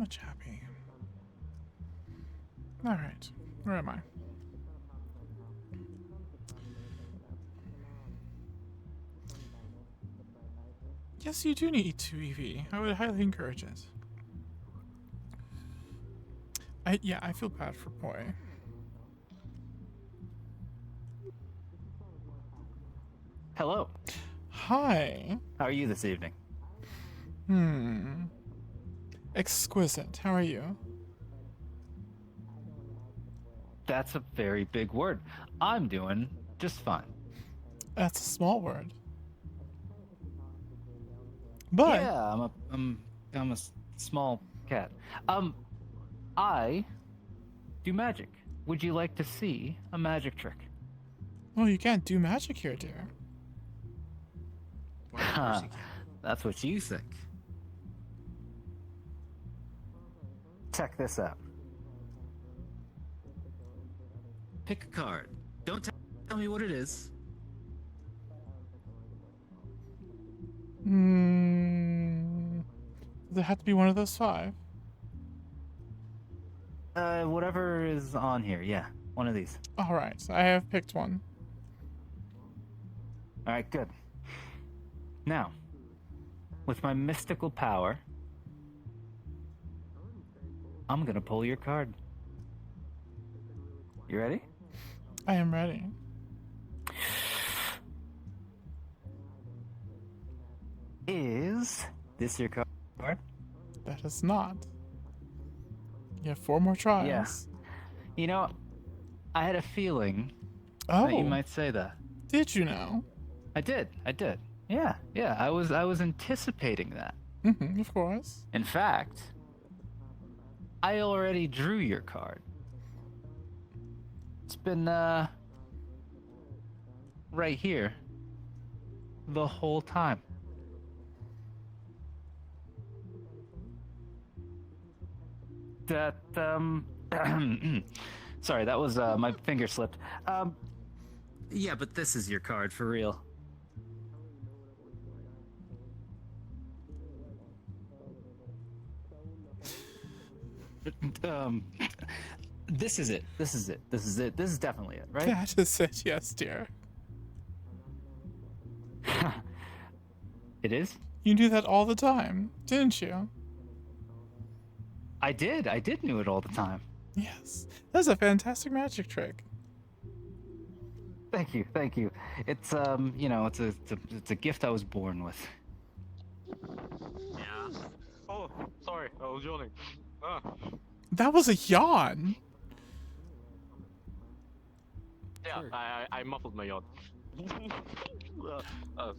much happy. Alright, where am I? Yes, you do need to EV. I would highly encourage it. I feel bad for Boy. Hello. Hi. How are you this evening? Exquisite. How are you? That's a very big word. I'm doing just fine. That's a small word. But yeah, I'm a small cat. I do magic. Would you like to see a magic trick? well, you can't do magic here, dear. That's what you think. Check this out. Pick a card. Don't tell me what it is. Does it have to be one of those 5? Whatever is on here. Yeah, one of these. All right, I have picked one. All right, good. Now, with my mystical power, I'm gonna pull your card. You ready? I am ready. Is this your card? That is not. You have 4 more tries. Yeah. You know, I had a feeling Oh. that you might say that. Did you know? I did. Yeah. I was anticipating that. Of course. In fact, I already drew your card. It's been right here the whole time. That sorry, that was my finger slipped. Yeah, but this is your card for real. This is it. This is definitely it, right? That is it, yes, dear. It is? You do that all the time, didn't you? I did do it all the time. Yes. That's a fantastic magic trick. Thank you. It's you know, it's a gift I was born with. Yeah. Oh, sorry, I was yawning. That was a yawn. Yeah, I muffled my yawn.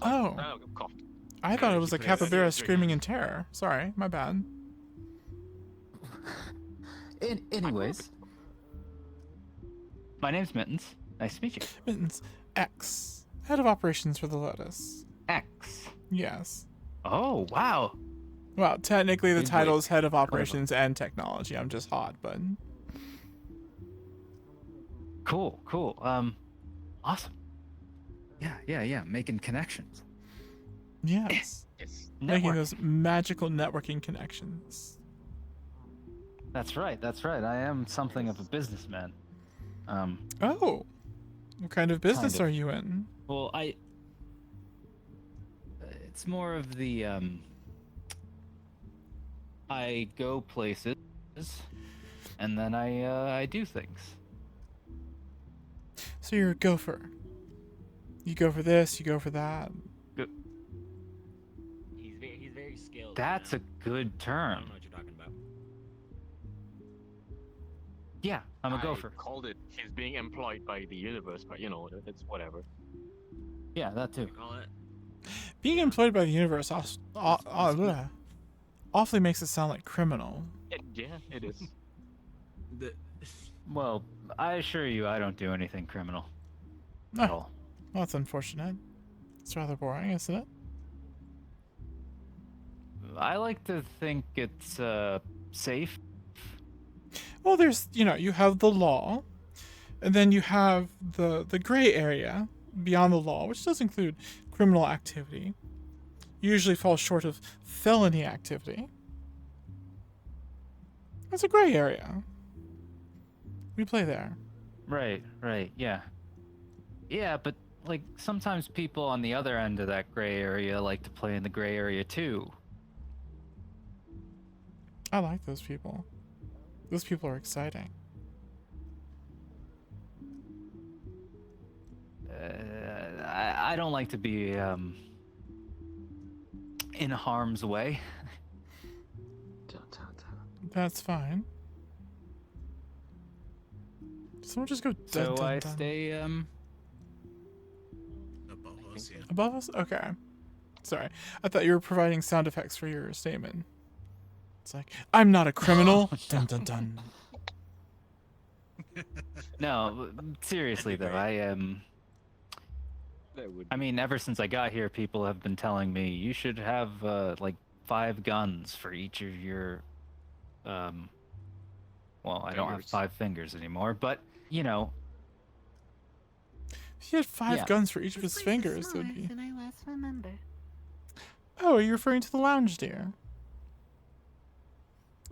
Oh. Coughed. I thought it was a capybara screaming in terror. Sorry, my bad. Anyways, my name's Mittens. Nice to meet you. Mittens, X. Head of operations for the Lotus. X. Yes. Oh, wow. Well, technically the Big title break. is head of operations and technology. I'm just hot, but... Cool. Awesome. Yeah. Making connections. Yes. Making those magical networking connections. That's right. I am something of a businessman. Oh. What kind of business are you in? Well, it's more of the, I go places, and then I do things. So you're a gopher. You go for this, you go for that. He's very skilled. That's a good I term. don't know what you're talking about. Yeah, I'm a gopher. I called it. He's being employed by the universe, but you know, it's whatever. Yeah, that too. Call it. Being employed by the universe awfully makes it sound like criminal. Yeah, it is. Well, I assure you, I don't do anything criminal at all. Well, that's unfortunate. It's rather boring, isn't it? I like to think it's safe. Well, there's, you have the law, and then you have the gray area beyond the law, which does include criminal activity. Usually falls short of felony activity. That's a gray area. We play there. Right, yeah. Yeah, but like sometimes people on the other end of that gray area like to play in the gray area too. I like those people. Those people are exciting. I don't like to be in harm's way. That's fine. Someone just go dun, So dun, I dun. stay Above us, yeah. Above us? Okay. Sorry. I thought you were providing sound effects for your statement. It's like, I'm not a criminal. Dun dun dun. No, seriously though, I am. I mean, ever since I got here, people have been telling me you should have like 5 guns for each of your. Well, I don't have 5 fingers anymore, but you know. If he had 5 Yeah. guns for each of his fingers, it would be. Than I last remember. Oh, are you referring to the lounge, dear?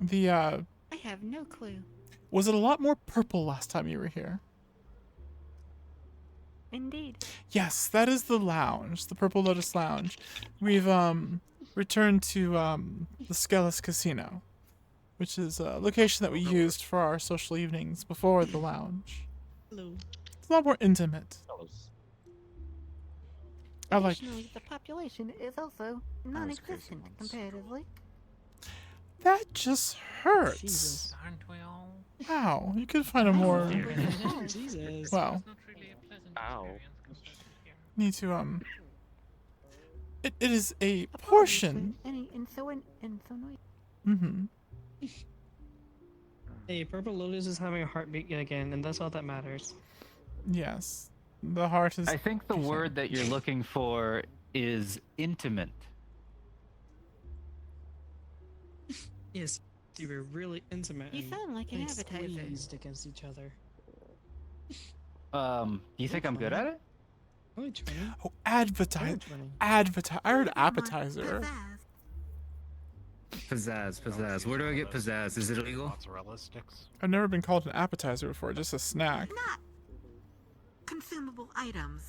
The I have no clue. was it a lot more purple last time you were here? Indeed. Yes, that is the lounge, the Purple Lotus Lounge. We've returned to the Skelis Casino, which is a location that we used for our social evenings before the lounge. Hello. It's a lot more intimate. I like. Additionally, the population is also non-existent comparatively. That just hurts. Jesus, aren't we all? Wow, you could find a more. Jesus. Wow. Ow. Need to It is a portion. And so noisy. Mm-hmm. Hey, Purple Lotus is having a heartbeat again, and that's all that matters. Yes, the heart is. I think the word that you're looking for is intimate. Yes, you were really intimate. You and sound like an they appetizer. squeezed against each other. Do you think I'm good at it? Only 20. Oh, advertise. Advertise. I heard appetizer. Pizzazz. Where do I get pizzazz? Is it illegal? Mozzarella sticks. I've never been called an appetizer before, just a snack. Not consumable items.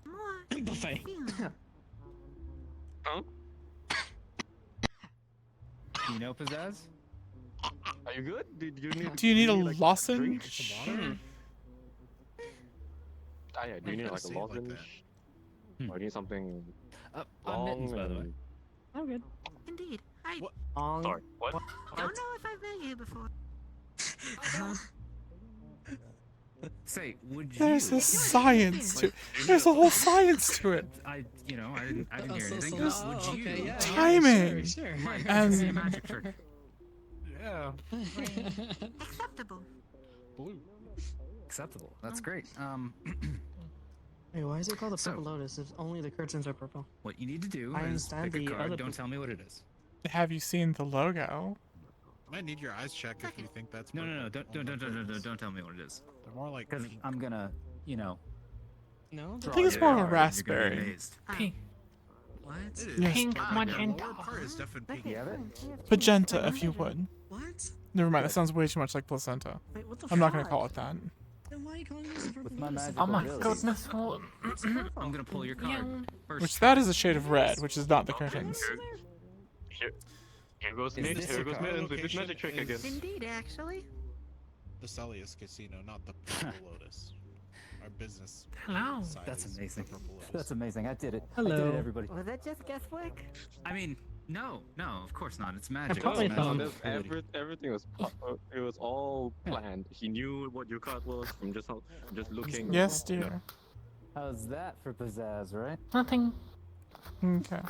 More Buffet. Huh? You know pizzazz? Are you good? Do you need a like, lozenge? Ah, yeah. Do you need like a lozenge? Or do you need something I'm mittens, by the way. and- I'm good. Indeed. I Sorry, what? don't know if I've met you before. Say, would you? There's a science to. There's a whole science to it. I didn't hear anything. Would you? Okay, yeah, Timing. Sure. And- Say a magic trick. Yeah. Acceptable. Acceptable. That's great. Wait, why is it called the So- Purple Lotus if only the curtains are purple? What you need to do I is understand pick a the card. other Don't pl- tell me what it is. Have you seen the logo? Might need your eyes checked if you think that's. No. purple. Don't tell me what it is. They're more like. Because I'm gonna, you know. No? I think it's more of a You're gonna be raspberry. amazed. Pink, What? Yes. pink, The magenta. lower part is definitely pink. You have it? Magenta, if you would. What? Never mind. That sounds way too much like placenta. Wait, what the I'm not gonna fuck? call it that. Then why are you calling this the Purple With my Lotus? magic Oh my abilities. goodness, well, I'm gonna pull your card. First Which that is a shade of red, which is not the Okay, curtains. Here goes Is Nate, this here your goes card Mittens with his location magic trick again. is- Indeed, actually. The Celius Casino, not the Purple Lotus. Our business. Hello. side That's is amazing. the Purple Lotus. That's amazing. I did it. I did Hello. it, everybody. Was that just guesswork? I mean, no, of course not. It's magic. probably It's thought- magic. Everything was it was all planned. He knew what your card was from just looking. Yes, dear. How's that for pizzazz, right? Nothing. Okay.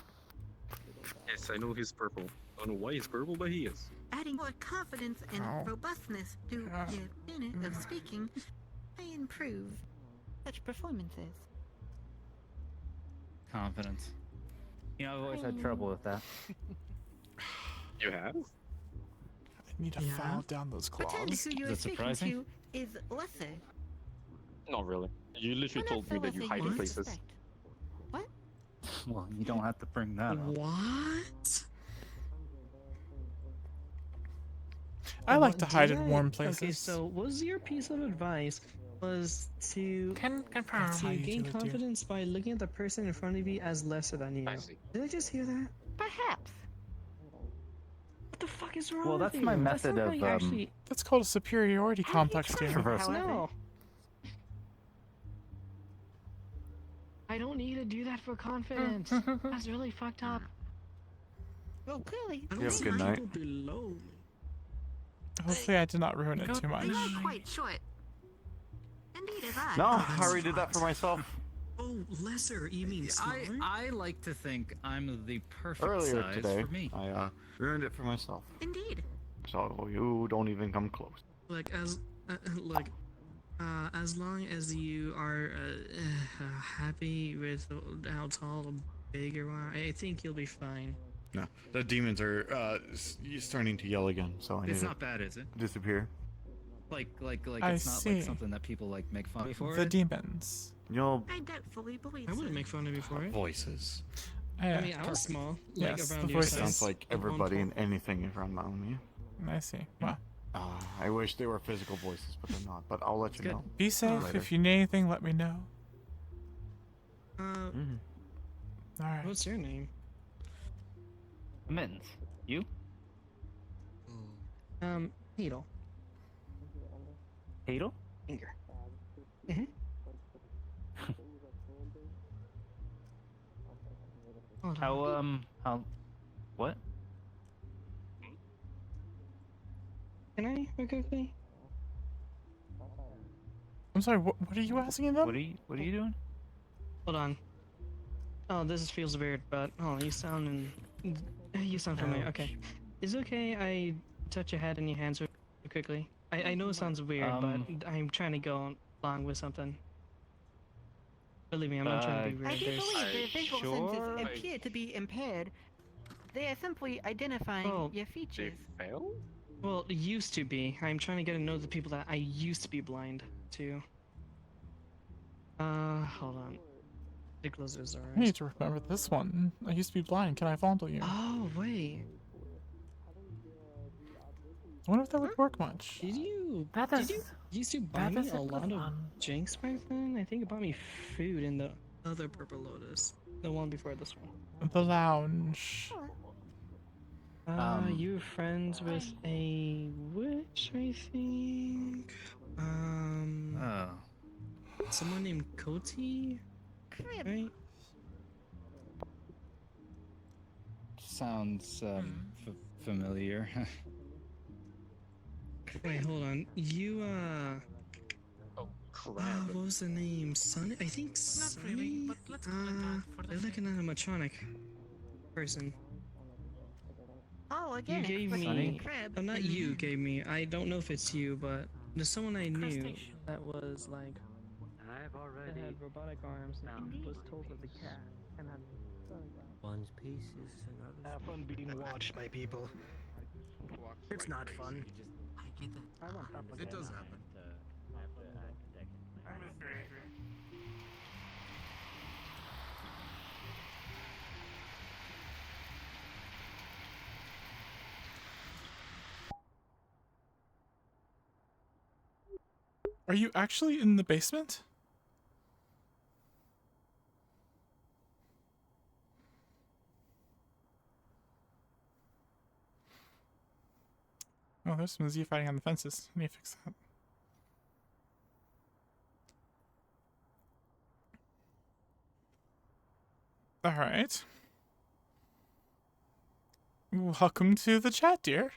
Yes, I know he's purple. I don't know why he's purple, but he is. Adding more confidence and Ow. robustness to your minute of speaking may improve such performances. Confidence. You know, I've always had trouble with that. You have? I need to Yeah. file down those Pretend claws. who you're that speaking surprising? to is lesser. Not really. You literally Well, not told me so that you lesser hide in you'd places. suspect. What? Well, you don't have to bring that up. What? I like to What hide did in I- warm places. Okay, so was your piece of advice was to confirm. That's how you gain do it, dear. confidence by looking at the person in front of you as lesser than you? Did I just hear that? Perhaps. What the fuck is wrong Well, with that's you? my That's method not how of you actually. That's called a superiority complex, dear. traversing. No. I don't need to do that for confidence. That's really fucked up. Well, clearly, You have a good night. Below me. Hopefully I did not ruin it too much. They are quite short. Indeed, as I. No, I already did that for myself. Oh, lesser. You mean smaller? I like to think I'm the perfect Earlier size today, for me. I ruined it for myself. Indeed. So you don't even come close. Like as long as you are happy with how tall or big you are, I think you'll be fine. No, the demons are starting to yell again. So I need It's to not bad, is it? disappear. Like I it's not see. like something that people like make fun of for. The demons. You'll I doubtfully believe I so. wouldn't make fun of you for it. voices. I mean, I was small. Like Yes, around the your voices. size. Sounds like everybody and anything around me. I see. Well, I wish they were physical voices, but they're not. But I'll let you know. be safe. Later. If you need anything, let me know. Uh, All right. what's your name? Mittens. You? Needle. Hadel? Finger. Mm-hmm. How what? Can I real quickly? I'm sorry. What are you asking them? What are you doing? Hold on. Oh, this feels weird, but you sound familiar. Okay, is it okay I touch your head and your hands real quickly? I know it sounds weird, but I'm trying to go along with something. Believe me, I'm not trying to be I weird. do believe their visual sure? senses appear to be impaired. They are simply identifying your features. Fail? Well, it used to be. I'm trying to get to know the people that I used to be blind to. Hold on. They close his I eyes. need to remember this one. I used to be blind. Can I fondle you? Oh, wait. I wonder if that would work much. Did you used to buy that me is a a lot good of one. Jinx back then? I think you bought me food in the other Purple Lotus. The one before this one. The lounge. You were friends with a witch, I think? Oh. Someone named Koti? Right? Sounds familiar. Wait, hold on. You, Oh, crap. what was the name? Sunny? I think Sunny? really, but let's call it that for the they're looking at a Matronic person. Oh, You again, gave explicitly me, crab. not you gave me, I don't know if it's you, but there's someone I knew Crustacean. that was like, I've that already had robotic arms and was told as a cat and had one's piece is another. Have fun being watched by people. It's not fun. It does happen. Are you actually in the basement? Oh, there's some Z fighting on the fences. I need to fix that. Alright. Welcome to the chat, dear.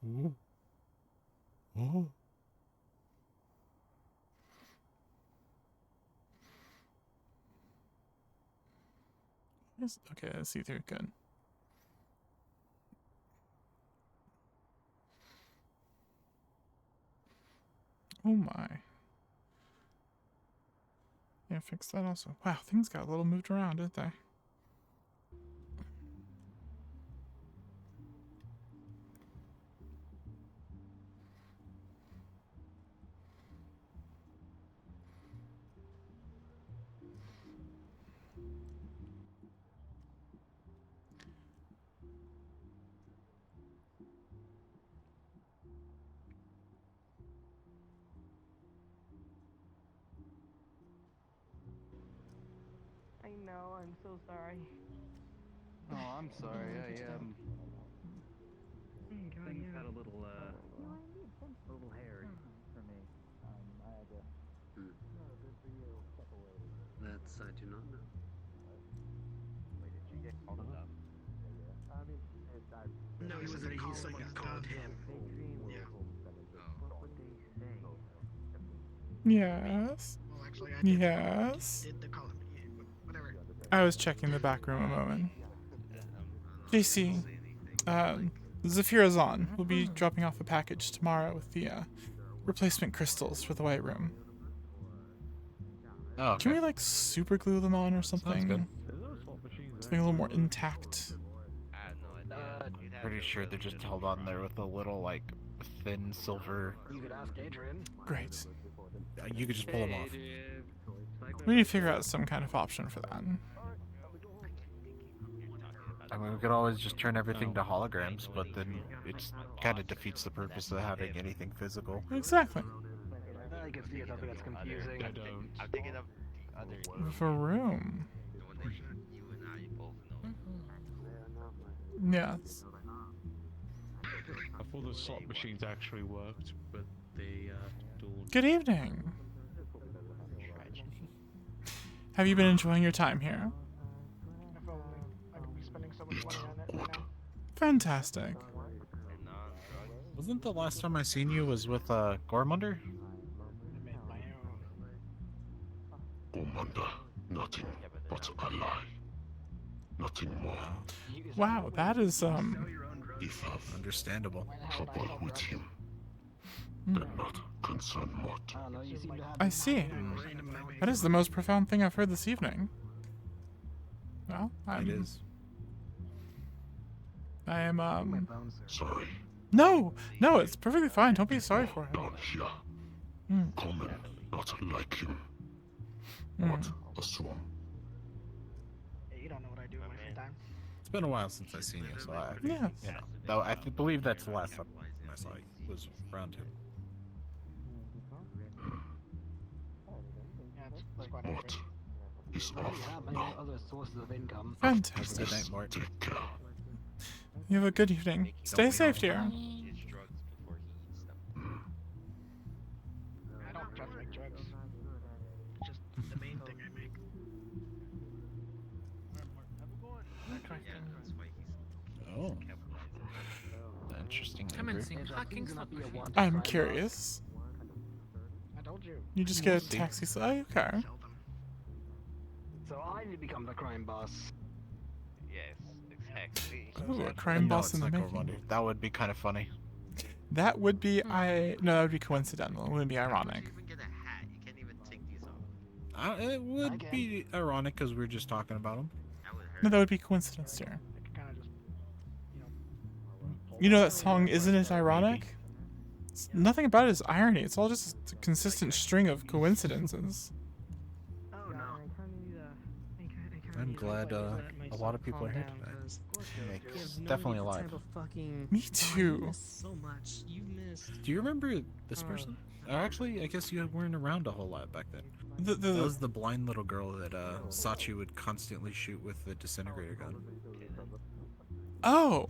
Ooh. Oh. Okay, let's see through. Good. Oh my. Yeah, fix that also. Wow, things got a little moved around, didn't they? know. I'm so sorry. Oh, I'm sorry. Things got a little hairy for me. I had to. No, good for you. Step away. That's I do not know. Wait, did you get called up? I mean, No, he wasn't. Someone called him. Yeah. Yes. Well, actually, I did. Yes. Did the call him? Yeah, whatever. I was checking the back room a moment. JC, Zafira's on. We'll be dropping off a package tomorrow with the replacement crystals for the White Room. Oh, okay. Can we like super glue them on or something? good. Something a little more intact. Pretty sure they're just held on there with a little like thin silver. You could ask Adrian. Great. You could just pull them off. We need to figure out some kind of option for that. I mean, we could always just turn everything to holograms, but then it kind of defeats the purpose of having anything physical. Exactly. I can see something that's confusing. I'm thinking of the other For room. the one that you and I both know. Yes. I thought the slot machines actually worked, but they don't. Good evening. Have you been enjoying your time here? If only I could be spending so much money on it right now. Fantastic. Wasn't the last time I seen you was with Gormunder? Gormunder, nothing but a lie. Nothing more. Wow, that is If I've understandable trouble with him, then not concerned much. I see. That is the most profound thing I've heard this evening. Well, it is. I am Sorry. No, it's perfectly fine. Don't be sorry for it. Down here. Common, not like him. What a swamp. Hey, you don't know what I do in my free time. It's been a while since I've seen you, so Yes. you know, though I believe that's the last time I saw you was around him. Yeah, it's quite What accurate. is Well, off you have many other sources of income. Fantastic. Good night, Mort. Take care. You have a good evening. Stay safe, dear. I don't try to make drugs. It's just the main thing I make. Oh. Interesting. Come and Andrew. see hacking slot machine. I'm curious. I told you. You just get a taxi. Oh, okay. So I need to become the crime boss. Yes, exactly. Ooh, a crime No, boss it's in the not making. Gormunder. That would be kind of funny. That would be that would be coincidental. It wouldn't be ironic. You even get a hat. You can't even take these off. It would be ironic because we were just talking about him. That would hurt. No, that would be coincidence, dear. I could kind of just, You know that song, Isn't It Ironic? Nothing about it is irony. It's all just a consistent string of coincidences. Oh no. I'm glad a lot of people are here today. Makes definitely alive. Me too. So much. You missed. Do you remember this person? Actually, I guess you weren't around a whole lot back then. That was the blind little girl that Sachi would constantly shoot with the disintegrator gun. Oh,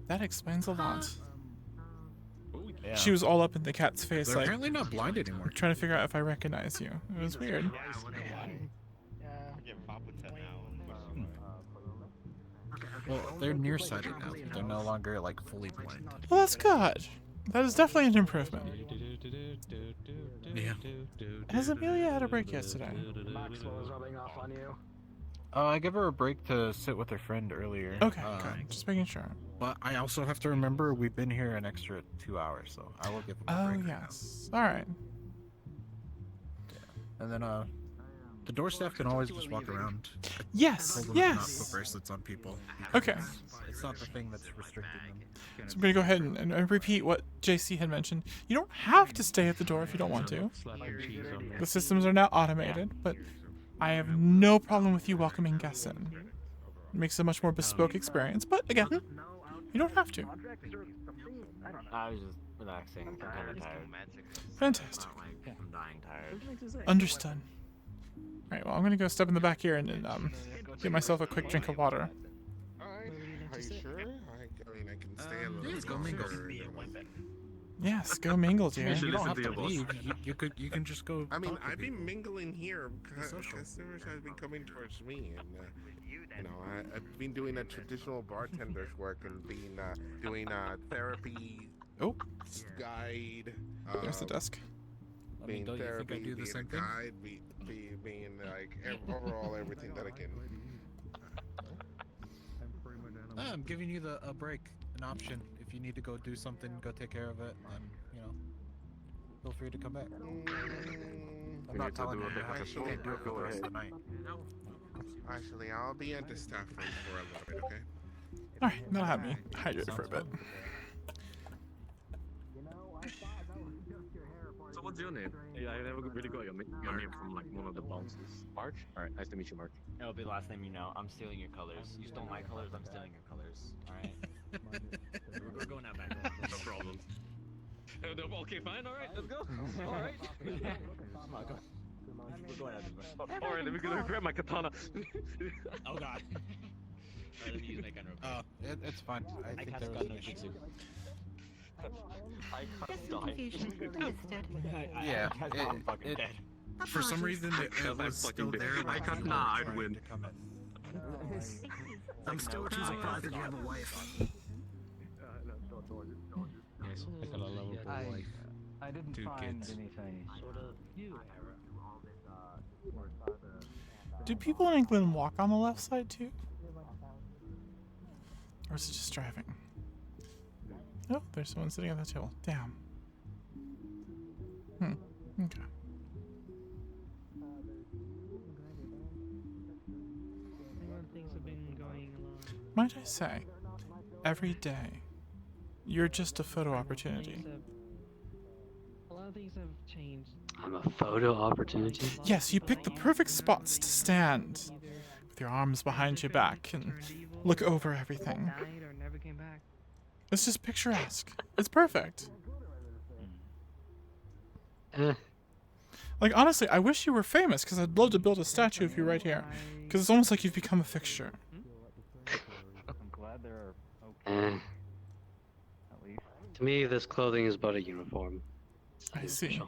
that explains a lot. Yeah. She was all up in the cat's face, They're like apparently not blind anymore. trying to figure out if I recognize you. It was weird. Well, they're nearsighted now. They're no longer like fully blind. Well, that's good. That is definitely an improvement. Yeah. Has Amelia had a break yesterday? Maxwell is rubbing off on you. I gave her a break to sit with her friend earlier. Okay, okay. Just making sure. But I also have to remember we've been here an extra 2 hours, so I will give them a Oh, break. yes. All right. And then the door staff can always just walk around. Yes, Told them to not yes. put bracelets on people. Okay. It's not the thing that's restricting them. So I'm going to go ahead and repeat what JC had mentioned. You don't have to stay at the door if you don't want to. The systems are now automated, but I have no problem with you welcoming guests in. It makes a much more bespoke experience, but again, you don't have to. I was just relaxing. I'm kind of tired. Fantastic. I'm dying tired. Understood. Alright, well, I'm gonna go step in the back here and get myself a quick drink of water. Alright, are you sure? I mean, I can stay a little Let's go longer. mingle. Yes, go mingle, dear. You don't have to leave. You can just go. I mean, talk to I've been people. mingling here. social. Customers have been coming towards me, and you know, I've been doing a traditional bartender's work and being doing therapy. Oh, guide. There's the desk. I mean, don't you think I do the being same a thing? guide, being like overall everything that I can. I'm giving you a break, an option. If you need to go do something, go take care of it, and you know, feel free to come back. I'm not telling you you have to do it for the rest of the night. Actually, I'll be at the staff room for a little bit, okay? Alright, that'll have me hydrated for a bit. So what's your name? Yeah, I never really got your name from like one of the bounces. Mark? Alright, nice to meet you, Mark. It'll be the last name you know. I'm stealing your colors. You stole my colors, I'm stealing your colors. Alright? We're going out back. No problem. Okay, fine, alright, let's go. Alright. Come on, go. We're going out. Alright, let me go grab my katana. Oh god. Alright, let me use my gun real quick. It's fine. I think cast there gun was an no issue. jutsu. I Just can't die. confusion. Understood. Yeah, I'm fucking dead. for some reason it was still there. I but can't. people Nah, I'd tried win. to come in. I'm still too surprised that you have a wife. Yes, I got a lovable wife. I didn't 2 find kids. anything. Do people in England walk on the left side too? Or is it just driving? Oh, there's someone sitting at the table. Damn. Okay. Things have been going along. Might I say, every day, you're just a photo opportunity. A lot of things have changed. I'm a photo opportunity? Yes, you pick the perfect spots to stand, with your arms behind your back and look over everything. Died or never came back. It's just picturesque. It's perfect. Like, honestly, I wish you were famous, because I'd love to build a statue of you right here. Because it's almost like you've become a fixture. I'm glad there are. Eh. At least. To me, this clothing is but a uniform. I see.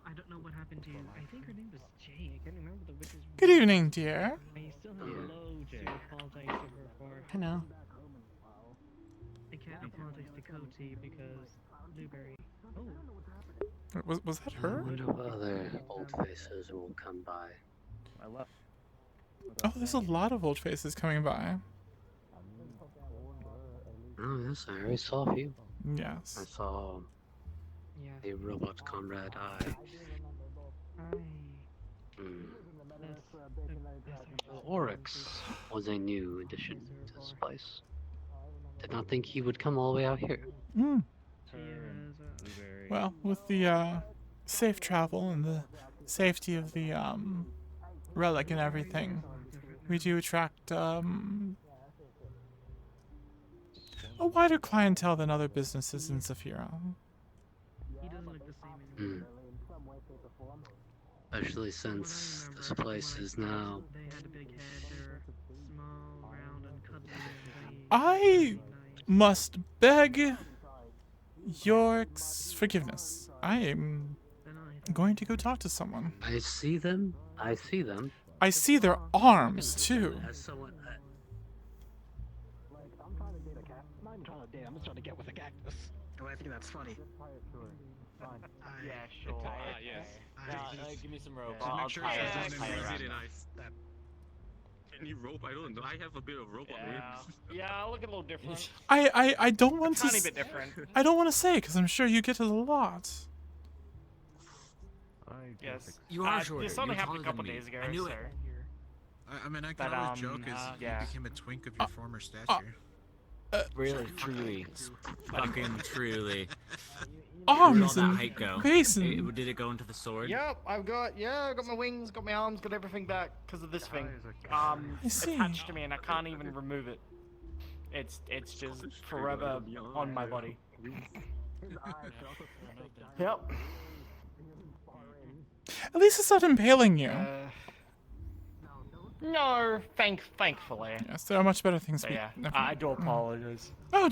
I don't know what happened to you. I think her name was Jay. I can't remember the witch's Good evening, dear. I still have loads to apologize to her for. I know. I can't apologize to Coty because Blueberry. Oh. Was that her? I wonder what other old faces will come by. I left. Oh, there's a lot of old faces coming by. Oh, yes, I already saw a few. Yes. I saw a robot comrade eye. Oryx was a new addition to this place. Did not think he would come all the way out here. Well, with the safe travel and the safety of the relic and everything, we do attract a wider clientele than other businesses in Zafira. He doesn't look the same anymore. Especially since this place is now. They had a big head. They're small, round, and cuddly. I must beg your forgiveness. I am going to go talk to someone. I see them. I see them. I see their arms too. As someone, I'm trying to date a cat. I'm not even trying to date. I'm just trying to get with a cactus. Oh, I think that's funny. Yeah, sure. Yes. Give me some rope. Just make sure it says his name right. Really nice. Any rope? I don't know. I have a bit of rope on me. Yeah, I'll look a little different. I don't want to. Tiny bit different. I don't want to say because I'm sure you get it a lot. Yes. You are shorter. This only You're happened a taller couple than me. days ago. I knew so. it. I mean, I can But, always joke as yeah. you became a twink of your former stature. Really, truly. Fucking truly. Arms Where did all and that height go? face and Did it go into the sword? Yep, I got my wings, got my arms, got everything back because of this thing. I see. Attached to me, and I can't even remove it. It's just forever on my body. Yep. At least it's not impaling you. No, thankfully. Yes, there are much better things. But yeah, I do apologize. Oh,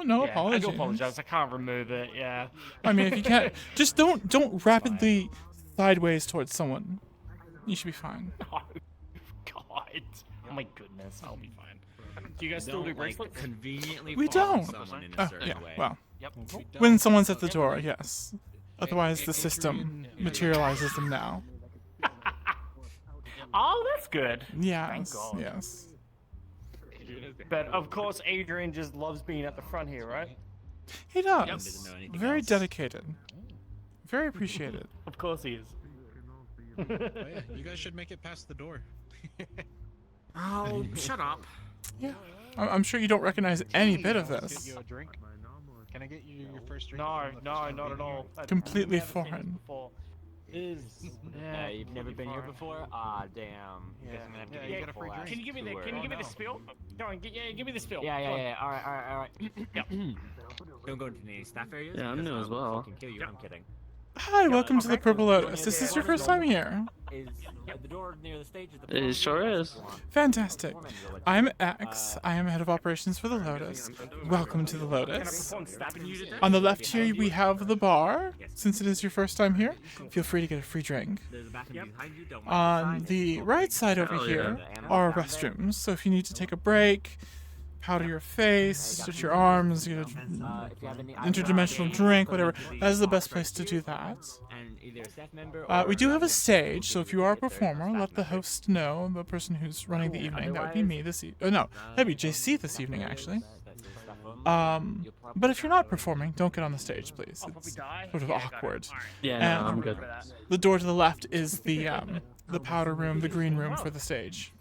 no Yeah, apologies. I do apologize. I can't remove it. Yeah. I mean, if you can't, just don't rapidly sideways towards someone. You should be fine. Oh, God. Oh my goodness, I'll be fine. Do you guys still do bracelets? Conveniently We follow don't. someone in a certain Yeah, way. well, Yep. when someone's at the door, yes. Otherwise, the system materializes them now. Oh, that's good. Yes, Thank God. yes. But of course, Adrian just loves being at the front here, right? He does. Doesn't know anything Very else. dedicated. Very appreciated. Of course he is. Oh, yeah, you guys should make it past the door. Oh, shut up. Yeah. I'm sure you don't recognize any bit of Get this. you a drink. Can I get you your first drink? No, not at all. Completely I've never seen this foreign. before. Yeah, you've never been here before? Ah, damn. Guess I'm gonna have to give you a full ass Can you give me the tour. Can you give me the spill? Go on, give me the spill. Yeah, Go on. Alright. Yep. Don't go into any staff areas. Yeah, I'm because new I'll as well. fucking kill you. I'm kidding. Hi, welcome to the Purple Lotus. This is your first time here. Is the door near the stage? Is the It sure is. Fantastic. I'm X. I am head of operations for the Lotus. Welcome to the Lotus. On the left here, we have the bar. Since it is your first time here, feel free to get a free drink. There's a bathroom behind you. Don't On mind the right side over here are restrooms. So if you need to take a break, powder your face, stretch your arms, get an interdimensional drink, whatever, that is the best place to do that. And either a staff member We do have a stage, so if you are a performer, let the host know, the person who's running the evening. That would be me this evening. Oh, no, that'd be JC this evening, actually. But if you're not performing, don't get on the stage, please. It's sort of awkward. Yeah, And no, I'm good. the door to the left is the powder room, the green room for the stage.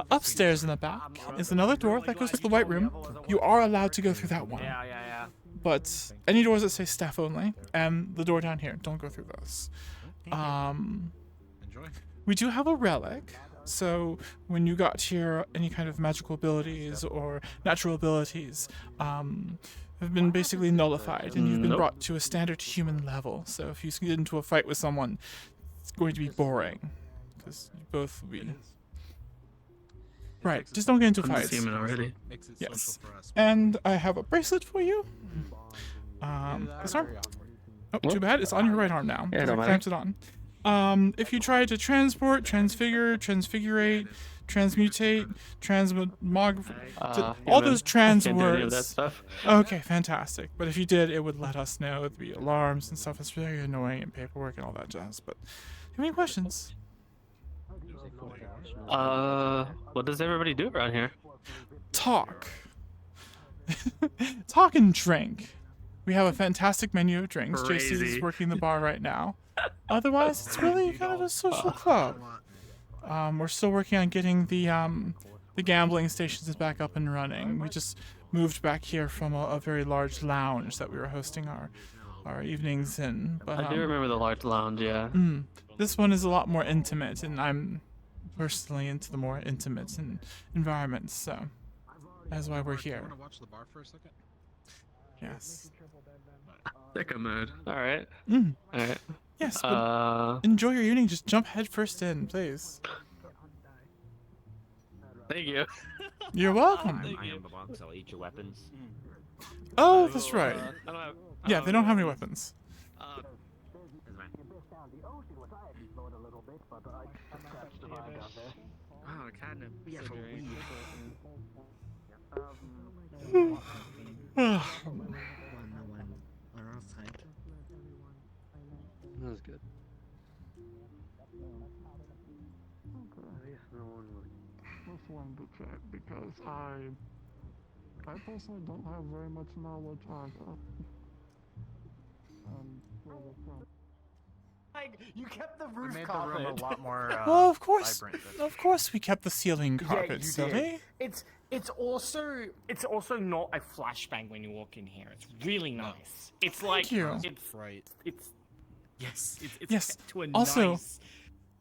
Upstairs in the back is another door that goes to the white room. You are allowed to go through that one. Yeah. But any doors that say staff only, and the door down here, don't go through those. Enjoy. We do have a relic, so when you got here, any kind of magical abilities or natural abilities have been basically nullified, and you've been brought to a standard human level. So if you get into a fight with someone, it's going to be boring, because you both will be... Right, just don't get into fights. Human already. Yes. And I have a bracelet for you. This arm? Oh, too bad. It's on your right arm now. Yeah, I don't clamped it on. If you try to transport, transfigure, transfigurate, transmutate, all those trans can't do any of words. that stuff. Okay, fantastic. But if you did, it would let us know. It'd be alarms and stuff. It's very annoying and paperwork and all that jazz. But have any questions? What does everybody do around here? Talk. Talk and drink. We have a fantastic menu of drinks. JC is Crazy. working the bar right now. Otherwise, it's really kind of a social club. We're still working on getting the gambling stations back up and running. We just moved back here from a very large lounge that we were hosting our evenings in. But, I do remember the large lounge, yeah. This one is a lot more intimate, and I'm personally into the more intimate environments, so that's why we're here. Want to watch the bar for a second? Yes. Sicko mood. Alright. Alright. Yes, but enjoy your evening. Just jump head first in, please. Thank you. You're welcome. I am Babonk, so I'll eat your weapons. Oh, that's right. I don't have, Yeah, they don't have any weapons. Oh, kind of. Yeah, for weed. That was good. This one to check because I personally don't have very much knowledge on Like, you kept the We roof made the room carpet. a lot more Well, of course, vibrant. of course, we kept the ceiling Yeah, carpet, you silly. did. It's also not a flashbang when you walk in here. It's really nice. It's Thank like you. it's right. It's Yes. set to a Also, nice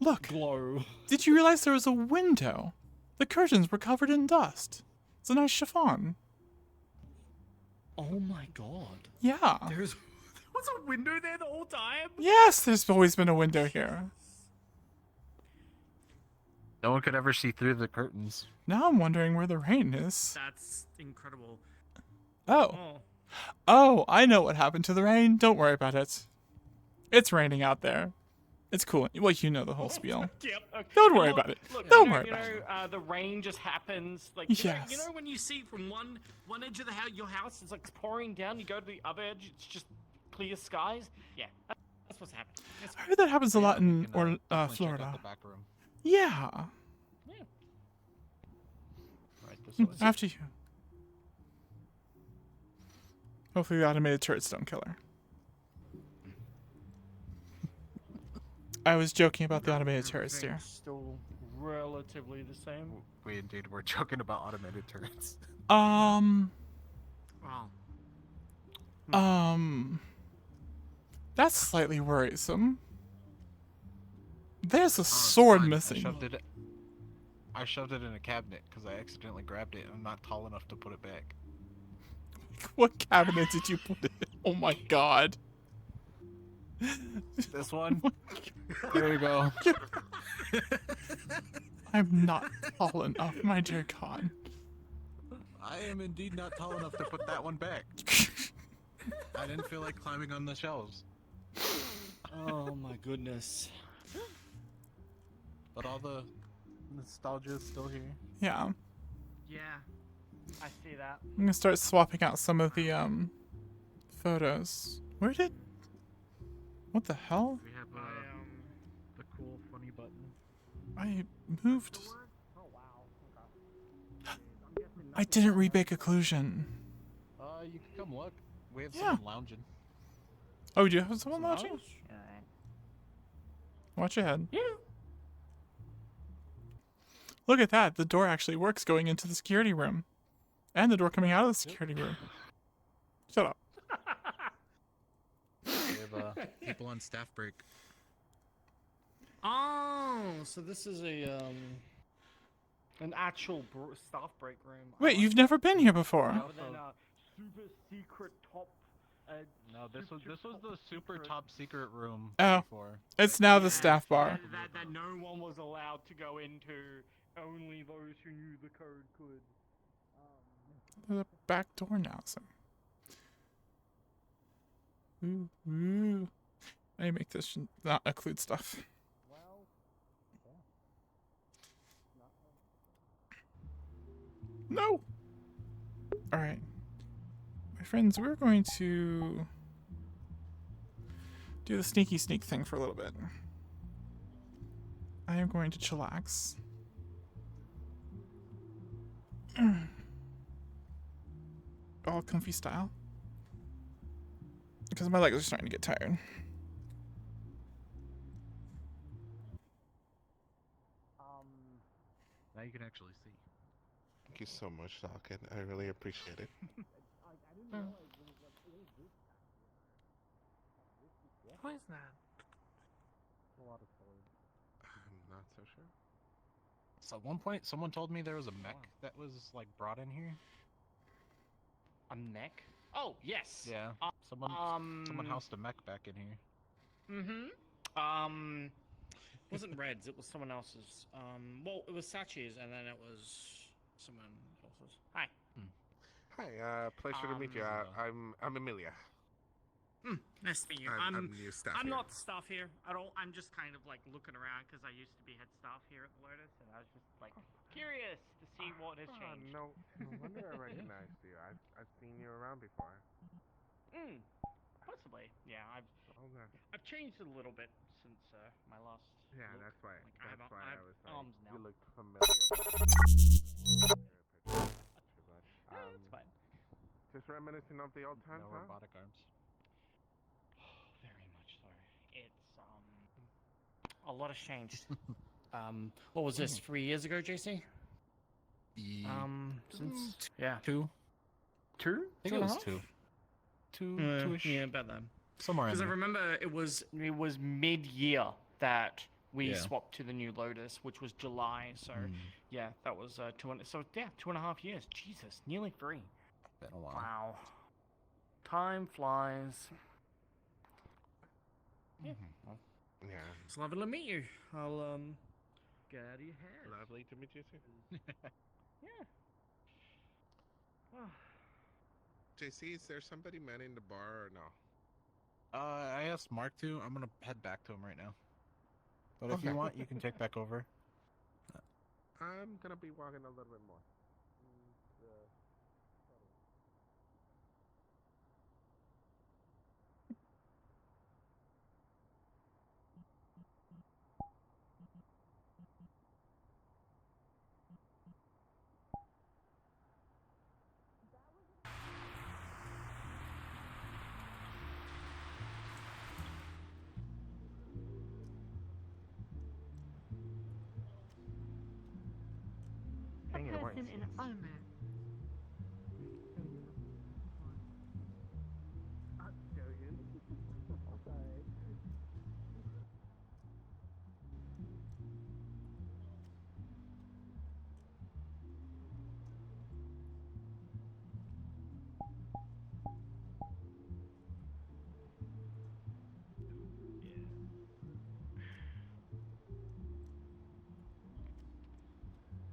look. glow. Did you realize there was a window? The curtains were covered in dust. It's a nice chiffon. Oh my god. Yeah. There was a window there the whole time? Yes, there's always been a window here. No one could ever see through the curtains. Now I'm wondering where the rain is. That's incredible. Oh. Oh, I know what happened to the rain. Don't worry about it. It's raining out there. It's cool. Well, you know the whole spiel. Yep. Okay. Don't And worry look- about it. Look, Don't you know, worry you about know, it. the rain just happens. Like Yes. you know when you see from one edge of the house, your house is like pouring down. You go to the other edge, it's just clear skies. Yeah, that's what's happening. That's I heard that happens a lot in definitely check out Florida. the back room. Yeah. Right this way. After you. Hopefully the automated turrets don't kill her. I was joking about the automated turrets, dear. Still relatively the same. We indeed were joking about automated turrets. Wow. That's slightly worrisome. There's a sword missing. I shoved it in a cabinet because I accidentally grabbed it and I'm not tall enough to put it back. What cabinet did you put it in? Oh my god. This one? There you go. I'm not tall enough, my dear God. I am indeed not tall enough to put that one back. I didn't feel like climbing on the shelves. Oh my goodness. But all the nostalgia is still here. Yeah. Yeah, I see that. I'm gonna start swapping out some of the photos. Where did? What the hell? We have the cool funny button. I moved. I didn't rebake occlusion. You can come look. We have Yeah. someone lounging. Oh, do you have someone watching? Watch your head. Yeah. Look at that. The door actually works going into the security room. And the door coming out of the security room. Shut up. We have people on staff break. Oh, so this is an actual staff break room. Wait, you've never been here before. Other than a super secret top. No, this was the super top secret room Oh, before. it's now the staff bar. That no one was allowed to go into. Only those who knew the code could. There's a back door now, so. Ooh, ooh. I need to make this not occlude stuff. No! Alright. My friends, we're going to do the sneaky sneak thing for a little bit. I am going to chillax. All comfy style. Because my legs are starting to get tired. Now you can actually see. Thank you so much, Socket. I really appreciate it. What is that? A lot of storage. I'm not so sure. So at one point, someone told me there was a mech that was like brought in here. A mech? Oh yes. Yeah. Someone housed a mech back in here. It wasn't Red's. It was someone else's. Well, it was Sachi's, and then it was someone else's. Hi. Hi, pleasure to meet you. I'm Amelia. Nice to meet you. I'm new staff I'm here. not staff here at all. I'm just kind of like looking around because I used to be head staff here at the Lotus, and I was just like curious to see what has changed. No wonder I recognized you. I've seen you around before. Possibly. Yeah, I've changed a little bit since my last. Yeah, look. that's why. Like, That's why I was like, arms now. you look familiar. That's fine. Just reminiscing of the old times, No huh? robotic arms. Very much so. It's a lot has changed. What was this? 3 years ago, JC? Since Two? Two? I think it was two. Two-ish. Yeah, about that. Somewhere in Because I there. remember it was mid-year that we Yeah. swapped to the new Lotus, which was July. So yeah, that was 2.5 years. Jesus, nearly 3. Been a while. Wow. Time flies. Yeah. Well, Yeah. it's lovely to meet you. I'll get out of your hair. Lovely to meet you too. Yeah. Oh. JC, is there somebody manning the bar or no? I asked Mark to. I'm gonna head back to him right now. But if you Okay. want, you can take back over. I'm gonna be walking a little bit more. A person in armor.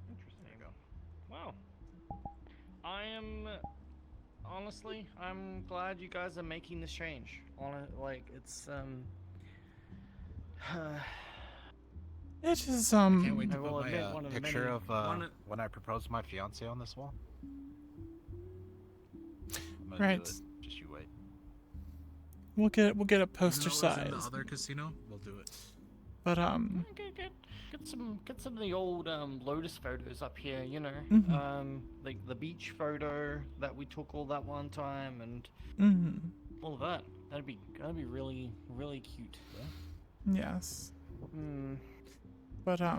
Interesting. Wow. I am honestly, I'm glad you guys are making this change. Like it's It is I can't wait to I will put my admit one of the picture many- of when I proposed to my fiance on this wall. I'm gonna Right. do it. Just you wait. We'll get a Even poster though it was in the size. other casino, we'll do it. But Get some of the old Lotus photos up here, you know. Mhm. Like the beach photo that we took all that one time and Mhm. all of that. That'd be really cute. Yes. Hmm. But as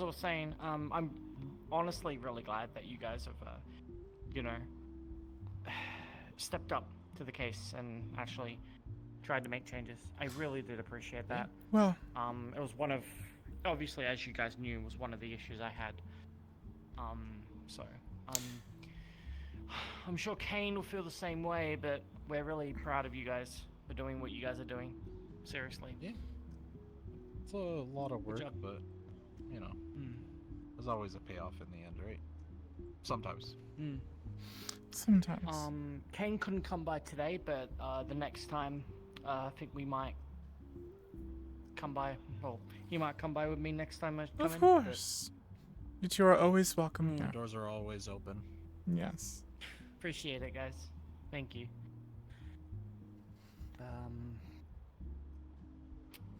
I was saying, I'm honestly really glad that you guys have, you know, stepped up to the case and actually tried to make changes. I really did appreciate that. Well, it was one of, obviously, as you guys knew, was one of the issues I had. So, I'm sure Kane will feel the same way, but we're really proud of you guys for doing what you guys are doing. Seriously. Yeah. It's a lot of work, job. but you know, there's always a payoff in the end, right? Sometimes. Sometimes. Kane couldn't come by today, but the next time, I think we might come by. Well, he might come by with me next time I come Of in, course. But you are always welcome The here. doors are always open. Yes. Appreciate it, guys. Thank you.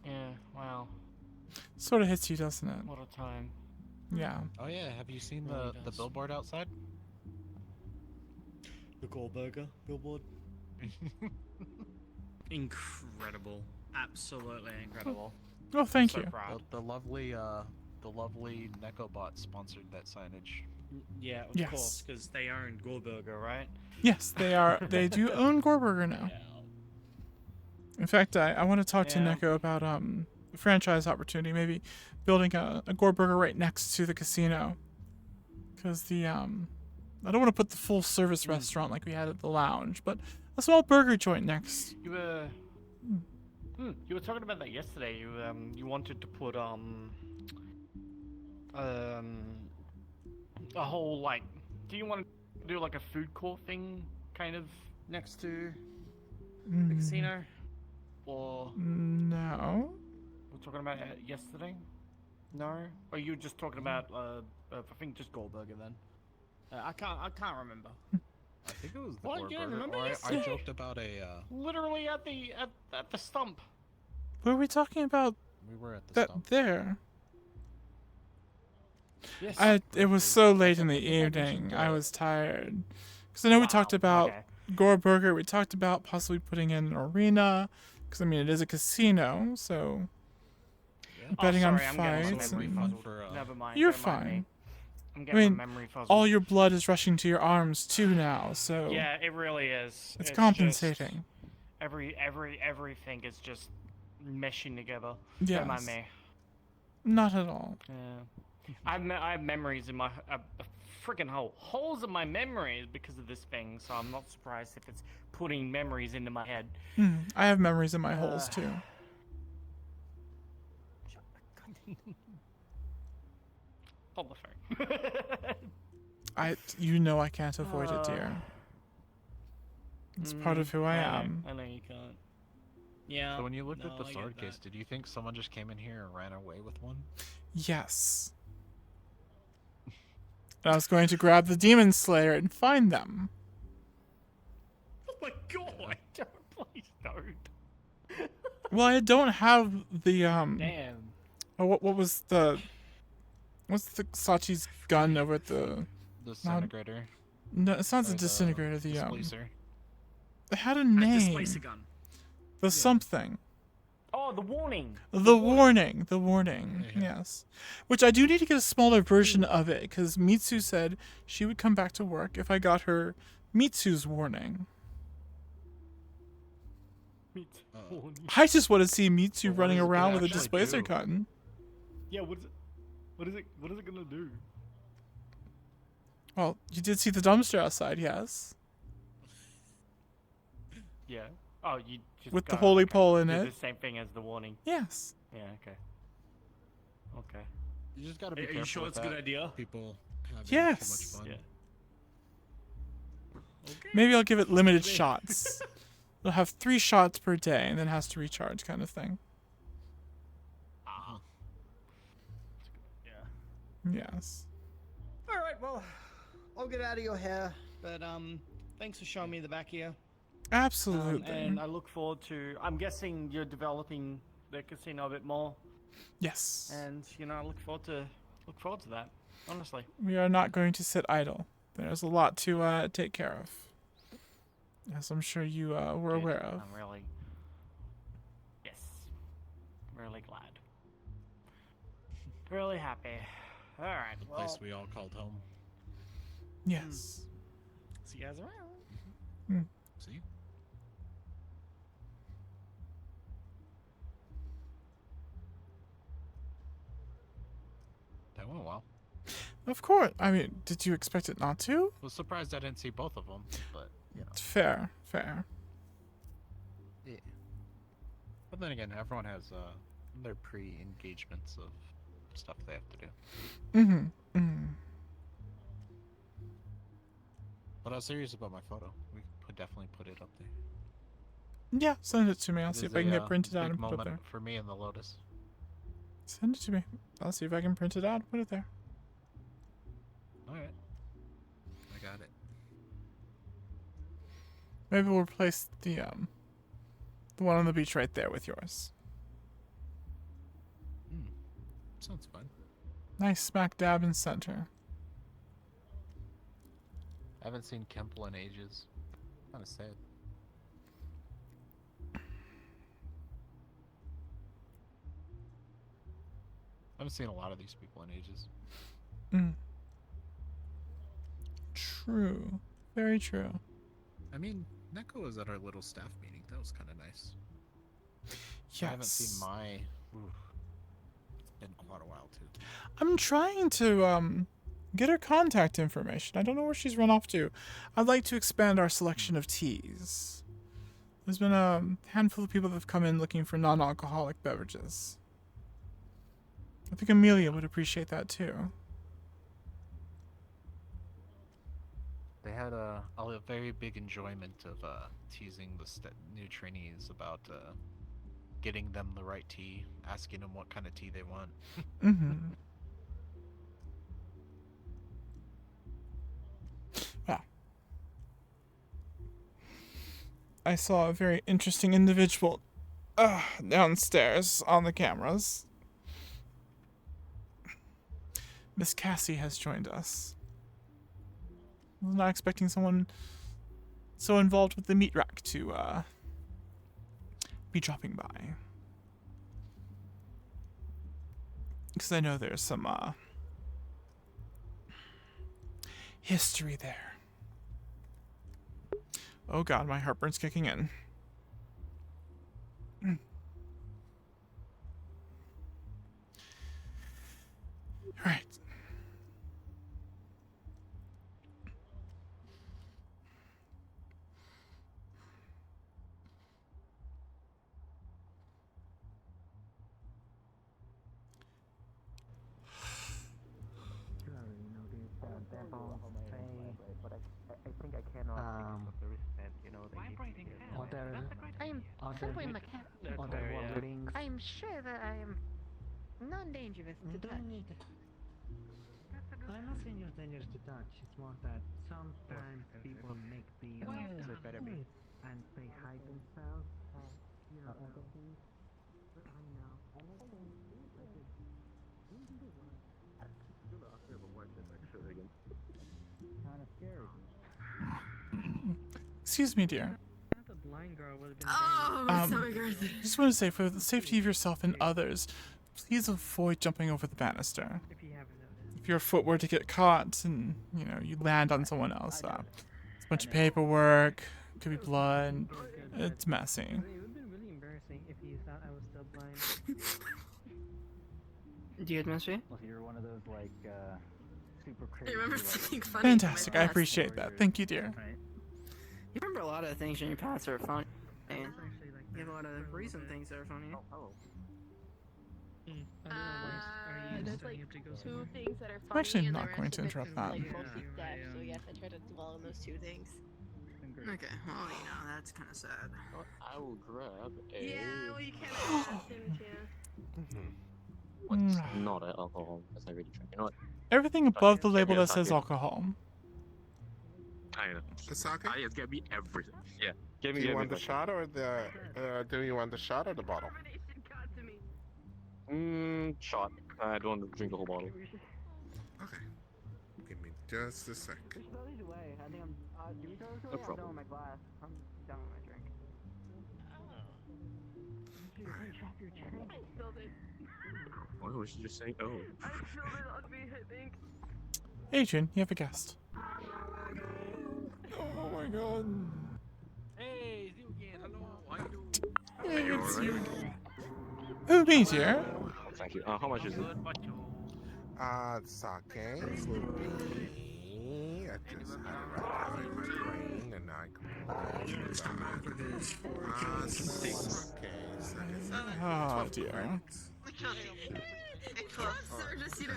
Yeah, wow. Sort of hits you, doesn't it? What a time. Yeah. Oh yeah, have you seen Really the does. billboard outside? The Goldberger billboard. Incredible. Absolutely incredible. Well, thank So you. proud. The lovely Necobot sponsored that signage. Yeah, of Yes. course, because they own Goldberger, right? Yes, they are. They do own Gorburger now. In fact, I want to talk to Yeah. Neko about a franchise opportunity, maybe building a Gorburger right next to the casino. Because the I don't want to put the full service restaurant like we had at the lounge, but a small burger joint next. You were you were talking about that yesterday. You wanted to put a whole like, do you want to do like a food court thing kind of next to the casino, or No. we're talking about it yesterday? No, or you were just talking about I think just Goldberger then. I can't remember. I think it was the What? You don't Gorburger, remember or I yesterday? joked about a Literally at the stump. Were we talking about we were at the that stump. there? Yes. It was so late in the evening. I was tired. Because I know we talked about Gorburger. We talked about possibly putting in an arena. Because, I mean, it is a casino, so... Betting sorry, on I'm getting fights. my memory and- fuzzled. Never mind. You're don't mind me. fine. I'm I getting mean, my memory fuzzled. all your blood is rushing to your arms, too, now, so... Yeah, it really is. It's just compensating. everything is just meshing together. Yes. Don't mind me. Not at all. Yeah. I have memories in my freaking holes in my memories because of this thing. So I'm not surprised if it's putting memories into my head. I have memories in my holes too. Hold the phone. You know I can't avoid it, dear. It's part of who I am. I know you can't. Yeah. So when you looked at no, the I sword get that. case, did you think someone just came in here and ran away with one? Yes. And I was going to grab the Demon Slayer and find them. Oh my god! Please don't. Well, I don't have the Damn. Oh, what was the? What's the Sachi's gun over at the? Disintegrator. No, it's not Or the disintegrator. The displacer. It had a name. Displacer gun. The something. Oh, the warning. The warning. The warning. Yes. Which I do need to get a smaller version of it because Mitsu said she would come back to work if I got her Mitsu's warning. I just want to see Mitsu running around with a displacer gun. Yeah, what is it gonna do? Well, you did see the dumpster outside, yes. Yeah. Oh, you just With the go, holy okay. pole in Do it. the same thing as the warning. Yes. Yeah. Okay. Okay. You just gotta be Are careful you sure with it's a good that. idea? People having Yes. too much fun. Yeah. Maybe I'll give it limited shots. It'll have 3 shots per day and then has to recharge kind of thing. Yeah. Yes. All right, well, I'll get out of your hair, but thanks for showing me the back here. Absolutely. And I look forward to. I'm guessing you're developing the casino a bit more. Yes. And I look forward to that. Honestly. We are not going to sit idle. There's a lot to take care of. As I'm sure you were aware of. I'm really. Yes. Really glad. Really happy. All right. The place we all called home. Yes. See you guys around. See? That went well. Of course. I mean, did you expect it not to? I was surprised I didn't see both of them, but you know. Fair. Fair. Yeah. But then again, everyone has their pre-engagements of stuff they have to do. Mm-hmm. Mm-hmm. But I was serious about my photo. We could definitely put it up there. Yeah, send it to me. I'll It see is if I can a, get printed out big and put it moment there. for me and the Lotus. Send it to me. I'll see if I can print it out and put it there. Alright. I got it. Maybe we'll replace the one on the beach right there with yours. Sounds fun. Nice smack dab in center. I haven't seen Kemple in ages. Kinda sad. I haven't seen a lot of these people in ages. True. Very true. I mean, Neko was at our little staff meeting. That was kind of nice. Yes. I haven't seen my. Oof, it's been quite a while too. I'm trying to get her contact information. I don't know where she's run off to. I'd like to expand our selection of teas. There's been a handful of people that have come in looking for non-alcoholic beverages. I think Amelia would appreciate that too. They had a very big enjoyment of teasing the new trainees about getting them the right tea, asking them what kind of tea they want. Mm-hmm. Wow. I saw a very interesting individual downstairs on the cameras. Miss Cassie has joined us. I was not expecting someone so involved with the meat rack to be dropping by. Because I know there's some history there. Oh god, my heartburn's kicking in. Right. I am simply mechanical. I am sure that I am non-dangerous to touch. I'm not saying you're dangerous to touch. It's more that sometimes people make the and they hide themselves. You know, other things. But I know. I know some things like it. Kind of scary. Excuse me, dear. The blind girl would have been Oh, my stomach hurts. Just want to say, for the safety of yourself and others, please avoid jumping over the banister. If you haven't noticed. If your foot were to get caught and, you know, you land on someone else, it's a bunch of paperwork, could be blood, it's messy. It would have been really embarrassing if you thought I was still blind. Do you admit me? Well, you're one of those like super I crazy. remember something funny. Fantastic, I appreciate that. Thank you, dear. You remember a lot of things in your past that are funny. And you have a lot of recent things that are funny. Oh. There's like two things that are funny. I'm actually and the not rest going to of it interrupt is, that. Like, mostly deaf, so yes, I try to dwell on those two things. Okay, well, you know, that's kind of sad. I will grab a. Yeah, well, you can't ask him to. What's not alcohol? That's not really drinking. You know what? Everything above the Get label me a that says sake. alcohol. I know. The sake? Just get me everything. Yeah. Give me. Do you give me want the everything. shot or the? Do you want the shot or the bottle? Shot. I don't want to drink the whole bottle. Okay. Give me just a sec. No problem. my glass. I'm done with my drink. Why was you just saying? Oh. I filled it on me, I think. Adrian, you have a guest. Oh my god. Hey, it's you again. Hello. How you doing? Hey, You it's alright? you. Who, me, dear? Thank you. How much is it? Sake would be. I just had it right now in my brain, and I Oh dear. It clubs are just, you know.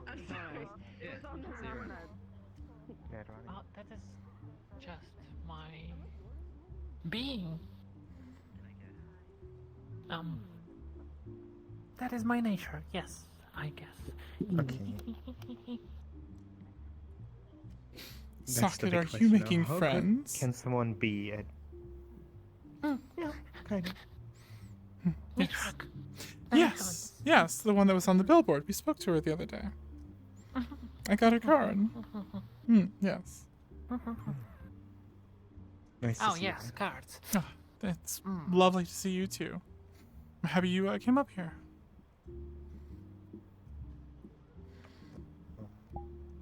I'm sorry. It was on the internet. Oh, that is just my being. That is my nature. Yes, I guess. Okay. Socket, are you making friends? Can someone be a Yeah. Kind of. Me Yes. truck. Yes. Yes, the one that was on the billboard. We spoke to her the other day. I got a card. Yes. Nice to Oh see yes, you. cards. Oh, it's lovely to see you too. I'm happy you came up here.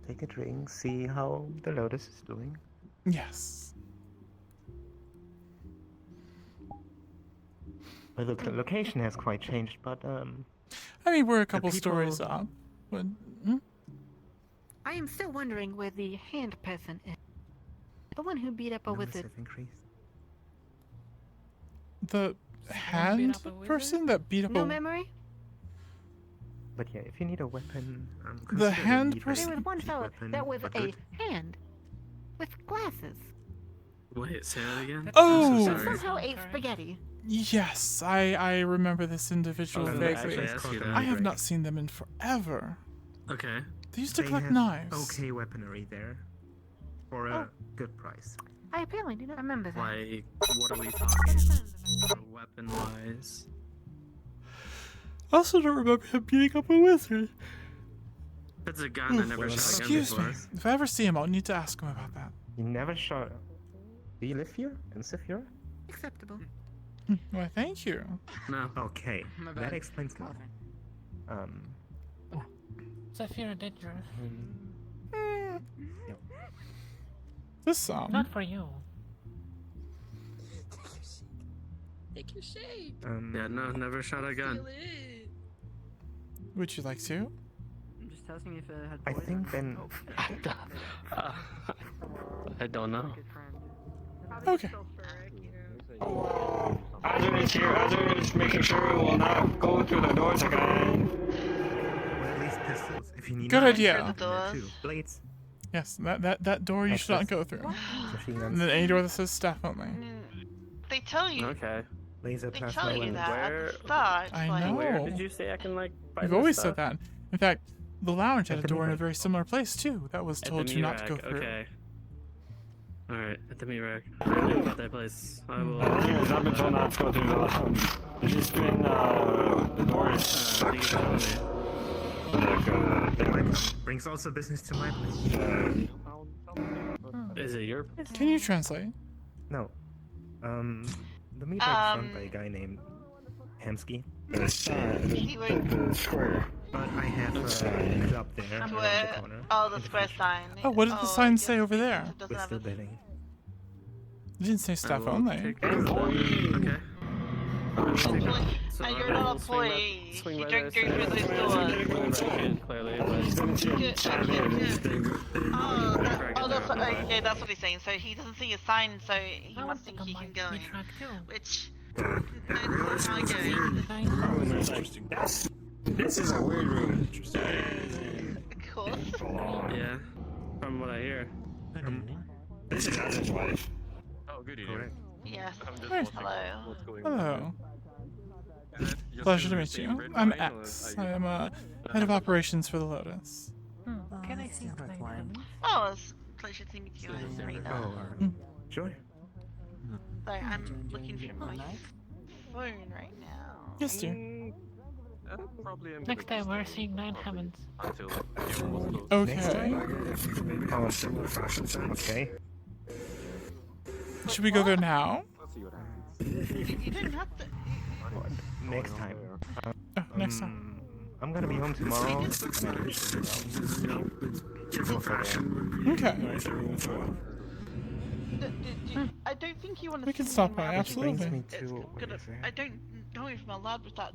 Take a drink, see how the Lotus is doing. Yes. Well, the location has quite changed, but I mean, we're a couple people- stories up. But, I am still wondering where the hand person is. The one who beat up a numbers wizard. have increased. the hand person that beat up No a... memory? But yeah, if you need a weapon, The consider hand meat person- There was one fella weapon, that was but a good. hand with glasses. Wait, say that again? Oh! That somehow ate spaghetti. Yes, I remember this individual Oh, vaguely. actually, I asked you that. I have not seen them in forever. Okay. They used to They collect have knives. Okay weaponry there, for a good price. I apparently do not remember that. Like, what are we talking? Weapon-wise? I also don't remember him beating up a wizard. That's a gun. I never shot a gun Excuse me. before. If I ever see him, I'll need to ask him about that. You never shot. Do you live here in Sephira? Acceptable. Why, thank you. No. Okay, My that bad. explains more. Zephyr dangerous. This song. Not for you. Take your shade. Yeah, no, never shot a gun. Feel it. Would you like to? I'm just asking if it had I poison. think then. I don't know. Okay. Others here, others making sure we will not go through the doors again. Or at least pistols, if you need. Good knives, idea. there too. Blades. Yes, that door you should not go through. Machine And guns. then any door that says staff only. They tell you. Okay. Laser They plasma tell you weapons. that at the start. I like, know. Where did you say I can like buy You've this always stuff? said that. In fact, the lounge had At a the door in a Mirag. very similar place too. That was At told the you not to go Mirag, through. Okay. Alright, at the Mirag. I don't know about that place. I will. Anyways, I've been told not to go through the lounge. It's just been, the doors. I think you told me. Brings also business to my place. Is it your place? Can you translate? No. The meeting's run by a guy named Hemsky. He would- The square. But I have a club there around the corner. Oh, the square sign. Oh, what did the sign say over there? It doesn't We're have still a... bidding. It didn't say staff will only. take this. Okay. So And I you're will not swing by- employee. swing You by don't there go as through soon those as- doors. Clearly, Oh, that's what he's saying. So he doesn't see a sign, so he must think he can go in. Which, that's how I go. This is a weird room. Of course. Yeah, from what I hear. This is Adam's wife. Oh, good evening. Yes. I'm just Hey. watching Hello. what's going on. Hello. Is it just Pleasure to the meet same you. red I'm line, or X. are I you- am head of operations for the Lotus. Can I see the line? Oh, it's a pleasure to meet you, Serena. Sure. Sorry, I'm looking for my phone right now. Yes, dear. Probably am Next time we're seeing 9 heavens. until everyone's closed. Okay. Oh, okay. Should we go there now? Let's see what happens. You don't have to. Next time. Oh, next time. I'm gonna be home tomorrow. Okay. I don't think you want to. We can stop by, absolutely. I don't know if I'm allowed with that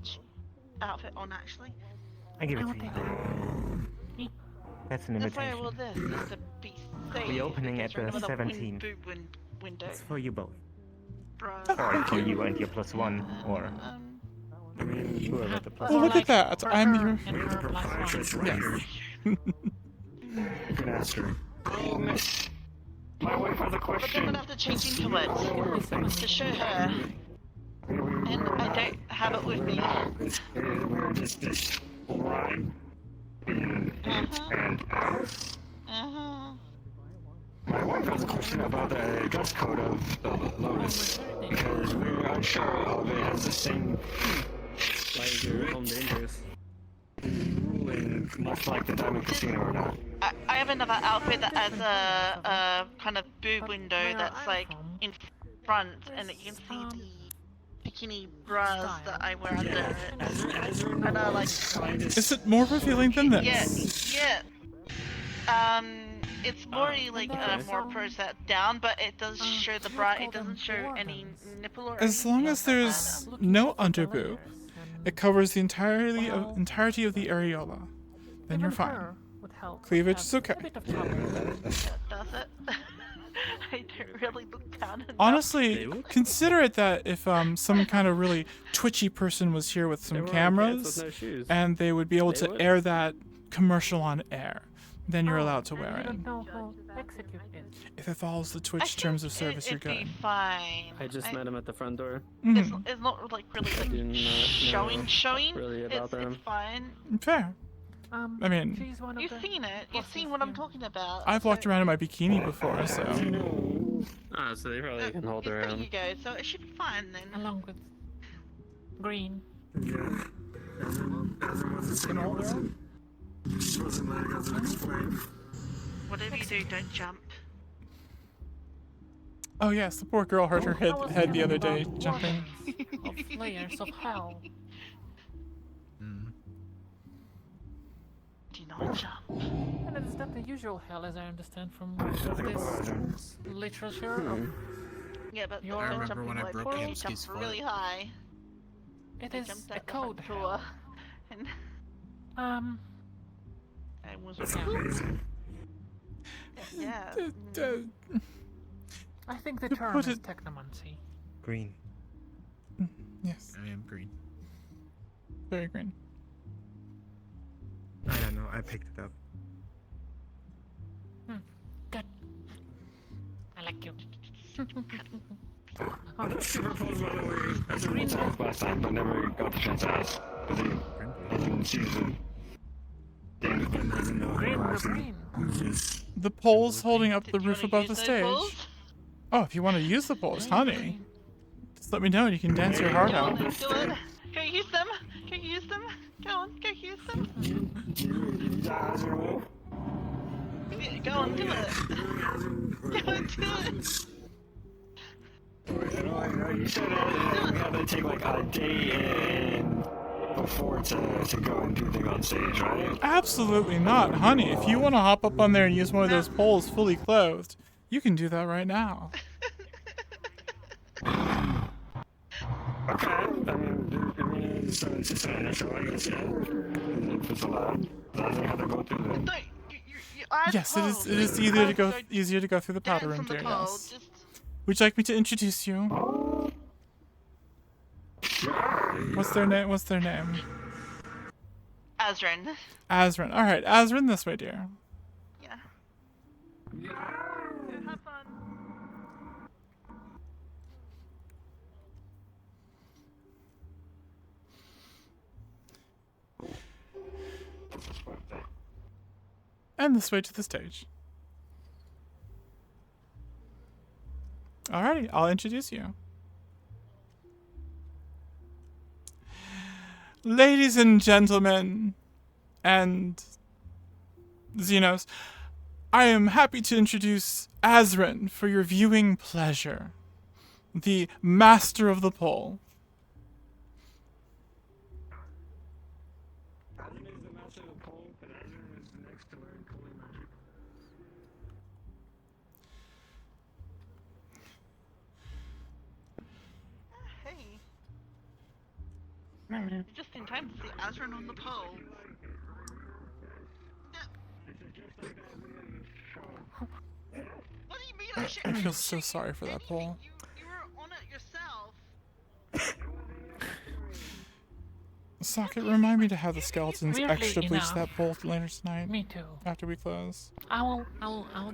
outfit on, actually. I give it to you. That's an That's why I invitation. wore this, just to be safe. Reopening at because the remember 17th. Window. It's for you both. Bruh. Or for you and your +1, or whoever the Oh, look at that. I'm your... Yes. You can ask her. Oh, miss. My wife has a But question. I'm gonna have to change into it to show her. And I don't have it with me. We're just this rhyme. And Alice. My wife has a question about the dress code of the Lotus. Because we're unsure of it has the same Why is your home dangerous? ruling, much like the Diamond Casino or not. I have another outfit that has a kind of boob window that's like in front, and you can see the bikini bras that I wear under it. And I like. Is it more revealing than this? Yeah. It's more like more processed down, but it does show the bra. It doesn't show any nipple or. As long as there's no underboob, it covers the entirety of the areola, then you're fine. Cleavage is okay. Does it? I don't really look down enough. Honestly, consider it that if some kind of really twitchy person was here with some cameras, and they would be able to air that commercial on air, then you're allowed to wear it. know how execute it. If it follows the Twitch terms of service, you're It'd be good. fine. I just met him at the front door. It's not like really I do not know showing. really about them. It's fine. Fair. I mean, You've seen it. You've seen what I'm talking about. I've walked around in my bikini before, so. Ah, so they probably can hold their There own. you go. So it should be fine then. Along with green. Whatever you do, don't jump. Oh yes, the poor girl hurt her head the other day jumping. Of layers of hell. Do not jump. And it's not the usual hell, as I understand from this literature. Yeah, but You're they're remember jumping when I like broke they Hemsky's jump really foot. high. It They is jumped a out the code front door, and I was yeah. I think the To term put is it- technomancy. Green. Yes. I am green. Very green. I don't know. I picked it up. Thank you. Super Pose, by the way, as a real talk last time, but never got the chance to ask. Because he doesn't see the things, but doesn't know how to actually use The pole's holding up the Did you roof wanna above use the those stage. poles? Oh, if you want to use the poles, honey, just let me know and you can dance your heart Go on, out. do it. Go use them. Go use them. Go on, go use them. Yeah, go on, do it. Go on, do it. You said we had to take like a day in before to go and do things on stage, right? Absolutely not, honey. If you want to hop up on there and use one of those poles fully clothed, you can do that right now. Okay, I mean, it's just an initial, I guess, yeah. If it's allowed, doesn't have to go through the... Yes, it is easier to go through the powder room, dear. Yes. Would you like me to introduce you? What's their name? What's their name? Azrin. Azrin. All right, Azrin, this way, dear. Yeah. Have fun. And this way to the stage. Alrighty, I'll introduce you. Ladies and gentlemen, and Xenos, I am happy to introduce Azrin for your viewing pleasure, the master of the pole. Hey. You're just in time to see Azrin on the pole. What do you mean I should? I feel so sorry for that pole. You were on it yourself. Socket, remind me to have the skeletons Weirdly extra bleach enough, that pole later tonight. Me too. After we close. I will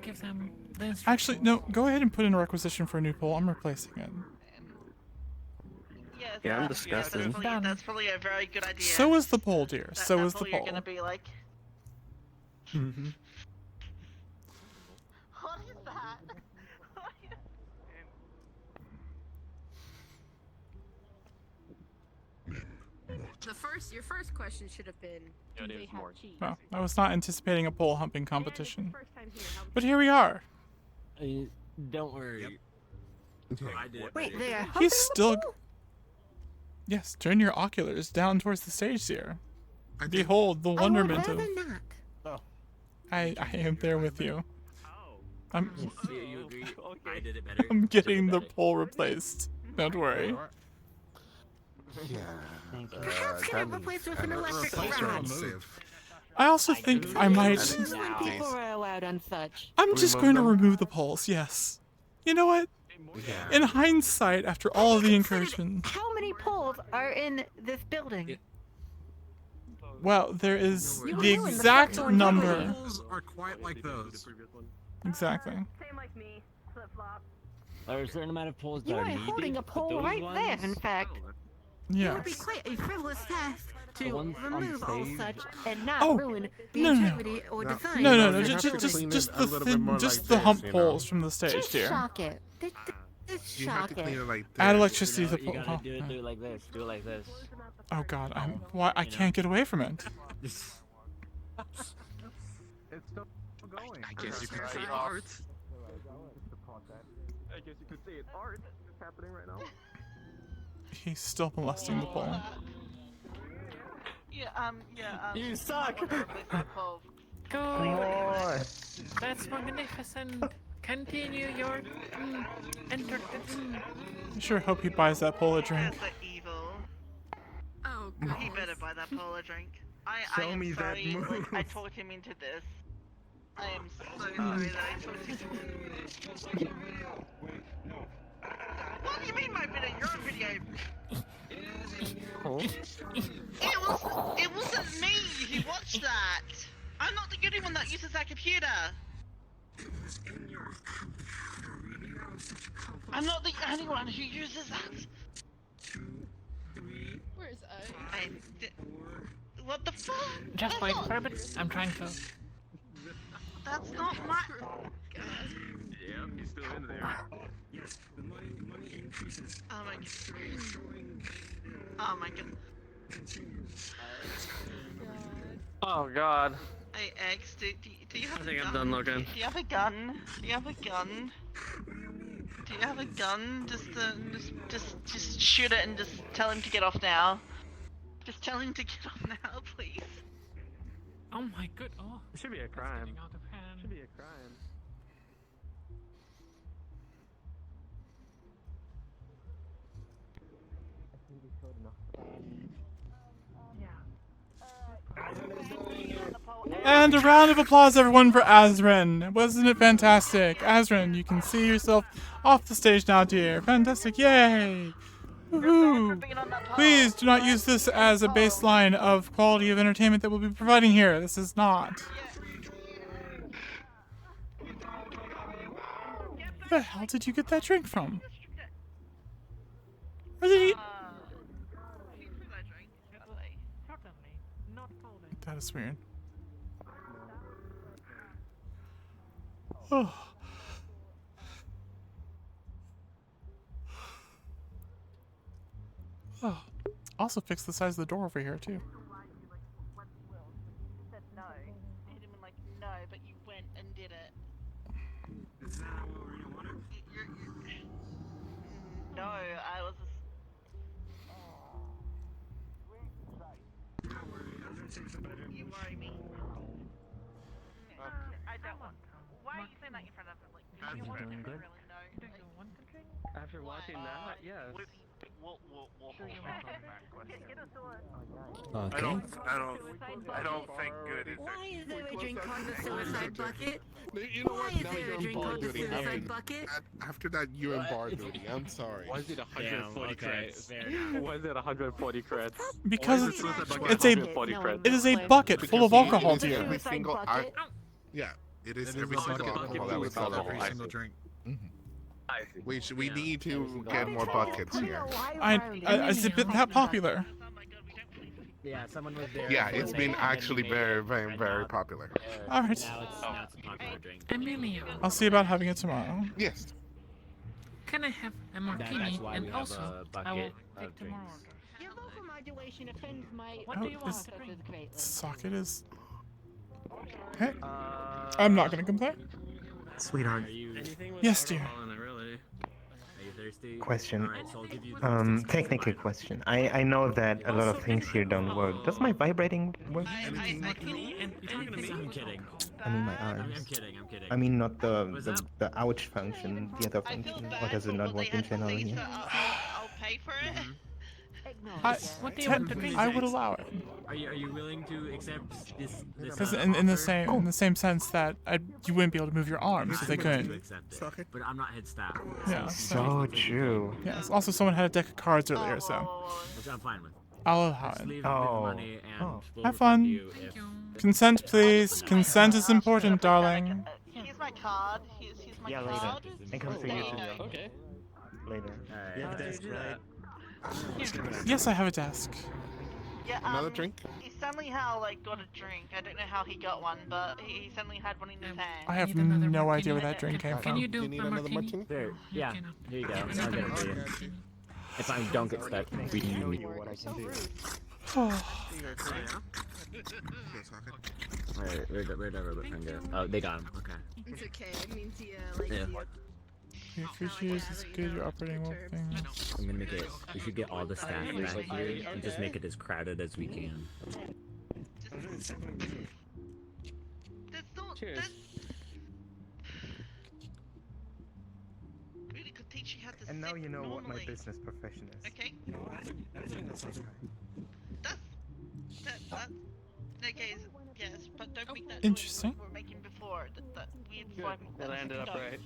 give them this. Actually, no, go ahead and put in a requisition for a new pole. I'm replacing it. Yeah, I'm disgusted. That's probably a very good idea. So is the pole, dear. So That's is the all you're pole. gonna be like. Mm-hmm. What is that? Your first question should have been, do they have cheese? Well, I was not anticipating a pole humping competition. But here we are. Don't worry. I did. Wait, they are He's still... Yes, turn your oculars down towards the stage, dear. Behold the wonderment of... I am there with you. I'm... You agree? I did it better. I'm getting the pole replaced. Don't worry. Yeah. Perhaps get it replaced with an electric rod. I also think I might... When people are allowed on such. I'm just going to remove the poles, yes. You know what? In hindsight, after all of the encouragement... How many poles are in this building? Well, there is You the were doing the exact front door number. Poles are quite like those. Exactly. There are a certain amount of poles You that are are needed. holding a but pole those right there, ones- in fact. Yes. It would be quite a frivolous task The to ones on remove all stage- such and not Oh, ruin the no, no. integrity or design. No, of the just building. the hump poles from the stage, Just dear. shock it. Just shock it. Add electricity to the You pole. gotta Oh, do it like this. Do it like this. oh God, I can't get away from it. It's still going. I guess you could say art. I guess you could say it's art. It's happening right now. He's still molesting the pole. You suck. Good. That's magnificent. Continue your entertainment. I sure hope he buys that pole a drink. That's evil. Oh, He better buy that pole a drink. I Show am me that sorry, like, move. I talked him into this. I am so sorry that I talked him into this. What do you mean my video? Your video. It wasn't me who watched that. I'm not the only one that uses that computer. I'm not the only one who uses that. Where's I? What the fuck? Just That's wait not- for a bit. I'm trying to. That's not my. Yeah, he's still in there. Oh my god. Oh my god. Oh god. Hey X, do you have I a think gun? I'm done looking. Do you have a gun? Do you have a gun? Do you have a gun? Just shoot it and just tell him to get off now. Just tell him to get off now, please. Oh my good. Oh. It should be a crime. Getting out of hand. Should be a crime. And a round of applause, everyone, for Azrin. Wasn't it fantastic? Azrin, you can see yourself off the stage now, dear. Fantastic, yay! Woohoo! Please do not use this as a baseline of quality of entertainment that we'll be providing here. This is not. Where the hell did you get that drink from? Where did you... That is weird. Oh. Oh. Also fix the size of the door over here too. Said no. Hit him like no, but you went and did it. No, I was. You worry me. I don't want. Why are you saying that in front of him? Like, do you want to really know? After watching that, yes. I don't think good is Why is there a drink on the suicide bucket? You know Why what? is Now there you're a in drink bar on the duty. suicide bucket? After that, you're in bar duty. I'm sorry. Why is it 140 credits? Why is it 140 credits? Because Why it's is it it's a 140 credits? it is a bucket full of alcohol, dear. Every single yeah, it is every single alcohol that we sell Every single drink. We need to get more buckets here. Has it been that popular? Yeah, someone was there. Yeah, it's been actually very, very, very popular. All right. Now it's a popular drink. Emilio, I'll see about having it tomorrow. Yes. can I have a martini? why we And have also, a I bucket will of take tomorrow. drinks. Your vocal modulation offends my. What do you want this to drink? socket is. Hey, I'm not gonna complain. Sweetheart. Yes, dear. Are you thirsty? Question. Alright, so I'll give you Technical question. I know that a lot of things here don't work. Does my vibrating work? I'm kidding. I mean my arms. I'm kidding. I mean not the ouch function, the other function. Or does it not work in general here? I'll pay for it. What do you want to drink? I would allow it. Are you willing to accept this? Because in the same sense that you wouldn't be able to move your arms if they To couldn't. accept it, but I'm not head staff. Yeah. So true. Yes. Also, someone had a deck of cards earlier, so Which I'm fine with. I'll allow Just it. leave the money and we'll Have refund fun. you if- Consent, please. Consent is important, darling. Here's my card. Here's my Yeah, later. card. And come see you too. Okay. Later. You have a desk, right? Yes, I have a desk. Yeah, Another drink? He suddenly got a drink. I don't know how he got one, but he suddenly had one in his hand. I have no idea where that drink came Can from. you do need a another martini? martini? There, yeah. Here you go. I'll get it for you. If I don't get stuck, we can do What I can do. Alright, where'd our robot friend go? Oh, they got him. Okay. It's okay. It means he likes Yeah. you. Your features is good. You're operating well things. I'm gonna make it. We should get all the staff back here and just make it as crowded as we can. Cheers. Really could teach you how to And now sit you know what my normally. business profession is. Okay. That. Okay, yes, but don't make that Interesting. noise we were making before. That weird swiping. That ended up right.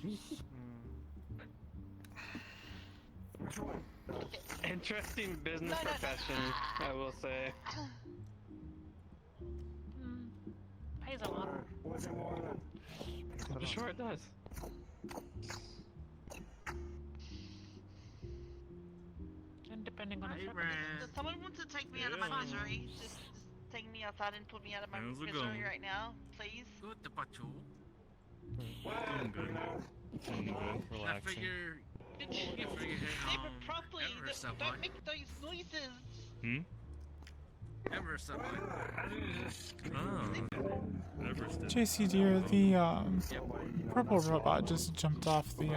Interesting business profession, I will say. Pays a lot. I'm sure it does. depending on the Does someone want to take me out of my misery? Just take me outside and put me out of my How's it misery going? right now, please. Good, the patrol. Doing good. Doing good. Relaxing. Say it properly. Don't make those noises. Hmm? Ever something. JC dear, the purple robot just jumped off the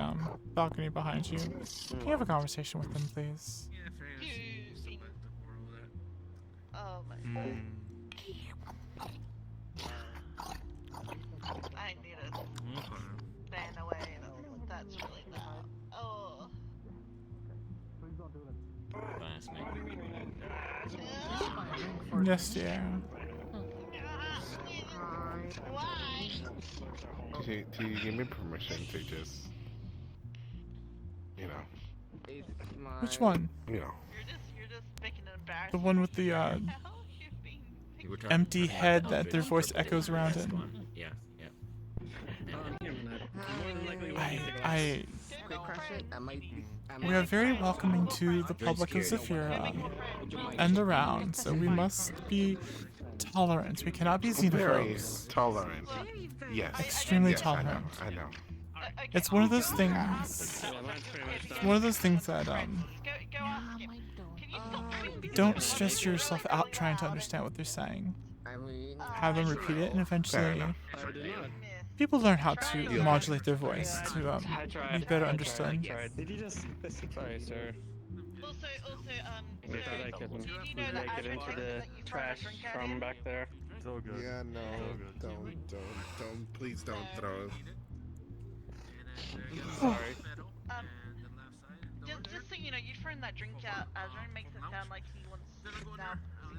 balcony behind you. Can you have a conversation with him, please? Oh my god. I need to stand away. That's really loud. Oh. Yes, dear. Why? Do you give me permission to just, you know? Which one? You know. You're just making an embarrassment. The one with the empty head that their voice echoes around it. Yeah, yeah. We are very welcoming to the public of Zafira and around, so we must be tolerant. We cannot be Very xenophobes. tolerant. Yes. Extremely Yes, tolerant. I know. It's one of those things. It's one of those things that don't stress yourself out trying to understand what they're saying. Have them repeat it, and eventually people learn how to modulate their voice to be better understood. Did you just... Sorry, sir. Also, I thought I could make it into the trash from back there. It's all good. Yeah, no, don't, please don't throw. Sorry. Just so you know, you throwing that drink out, Azrin makes it sound like he wants now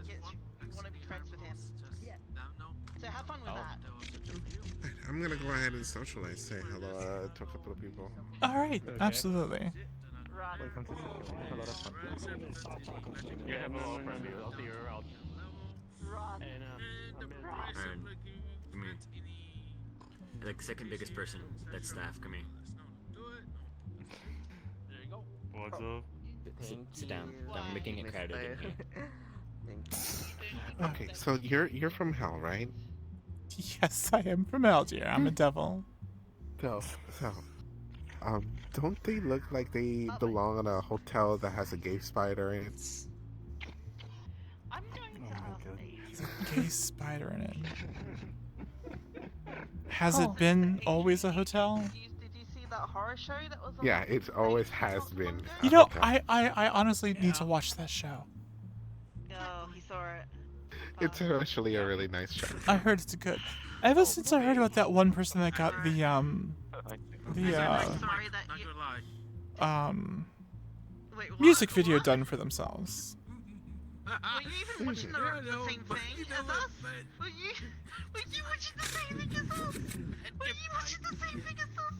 you want to be friends with him. Yeah. So have fun with that. I'm gonna go ahead and socialize, say hello to a couple of people. All right, absolutely. You have a lot of friends. I'll see you around. Come here. Like second biggest person. That's staff. Come here. What's up? Sit down. I'm making it crowded in here. Okay, so you're from hell, right? Yes, I am from Algier. I'm a devil. So, don't they look like they belong in a hotel that has a gay spider in it? I'm going to Gay spider in it. Has it been always a hotel? Did you see that horror show that was on? Yeah, it always has been. You know, I honestly need to watch that show. No, he saw it. It's actually a really nice show. I heard it's good. Ever since I heard about that one person that got the music video done for themselves. Were you even watching the same thing as us? Were you watching the same thing as us? Were you watching the same thing as us?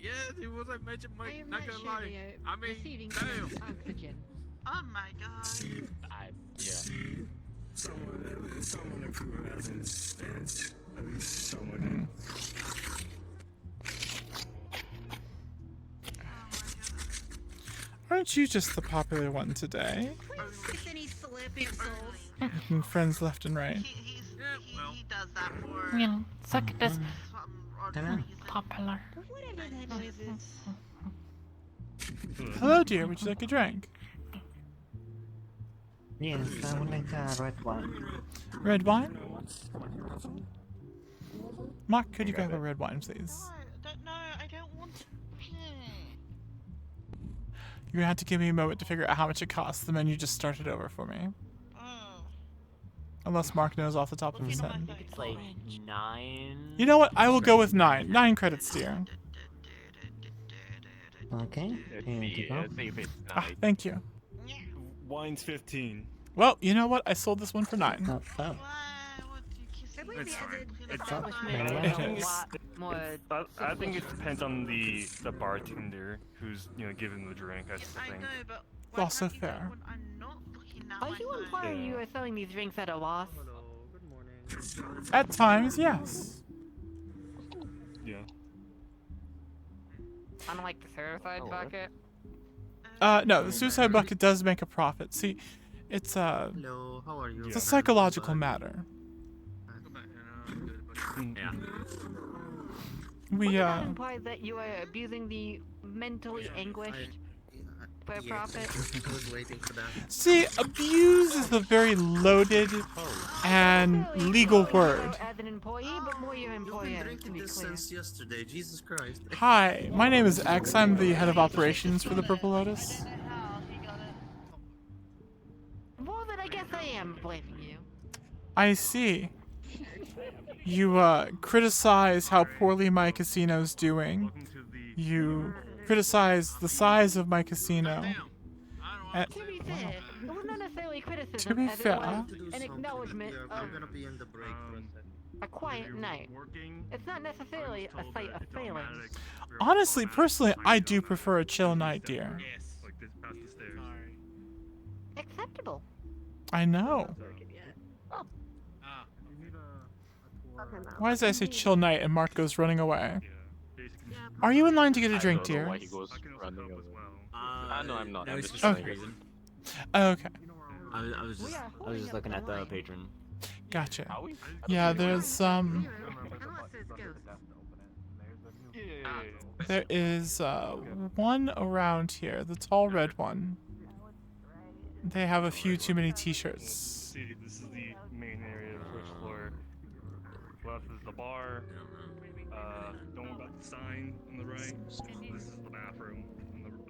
Yeah, it was. I mentioned I Mike. am Not not gonna sure lie. they I mean, receiving damn. oxygen. Oh my god. Yeah. Someone who hasn't spent at least someone. Aren't you just the popular one today? With any celebrity souls. Making friends left and right. He does that for. You know, suck this Hello. popular. Whatever that noise is. Hello, dear. Would you like a drink? Yes, I would like a red wine. Red wine? Mark, could you grab a red wine, please? No, I don't want to. You're gonna have to give me a moment to figure out how much it costs. The menu just started over for me. Unless Mark knows off the top of his head. It's like 9. You know what? I will go with 9. 9 credits, dear. Okay, here you go. Ah, thank you. Wine's 15. Well, you know what? I sold this one for 9. It's fine. It's It is. I think it depends on the bartender who's giving the drink. That's the thing. Also fair. Are you implying you are selling these drinks at a loss? At times, yes. Yeah. Unlike the certified bucket? No, the suicide bucket does make a profit. See, it's a Hello, how are you? it's a psychological matter. Yeah. We Wouldn't that imply that you are abusing the mentally anguished for profit? I was waiting for that. See, abuse is a very loaded and legal word. As an employee, but more your employer. You've been drinking this since yesterday. Jesus Christ. Hi, my name is X. I'm the head of operations for the Purple Lotus. Well, then I guess I am blaming you. I see. You criticize how poorly my casino's doing. You criticize the size of my casino. To be fair, it was not necessarily criticism. To be as fair, it was an acknowledgement of We're gonna be in the break for a second. a quiet night. It's not necessarily a site of failing. honestly, personally, I do prefer a chill night, dear. Acceptable. I know. Why does I say chill night and Mark goes running away? Are you in line to get a drink, dear? Why he goes running away. No, I'm not. No, I'm it's just just Okay. reason. Okay. I was just looking at the patron. Gotcha. Yeah, there's there is one around here, the tall red one. They have a few too many t-shirts. See, this is the main area of the first floor. Left is the bar. Don't worry about the sign on the right. This is the bathroom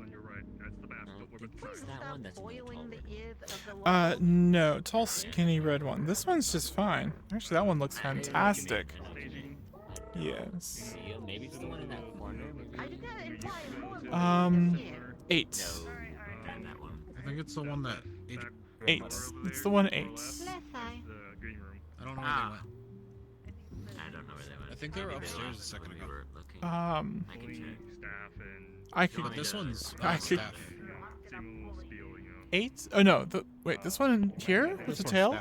on your right. That's the bathroom. Don't worry about the sign. That one that's Boiling the ears of the No, tall skinny red one. This one's just fine. Actually, that one looks fantastic. Yes. Maybe it's the one in that corner. Maybe. 8. That one. I think it's the one that. 8. It's the one 8. I don't know where they went. I don't know where they went. I think they were upstairs a second ago. I can check. I could. But this one's I could. staff. 8? Oh no. Wait, this one here with the tail?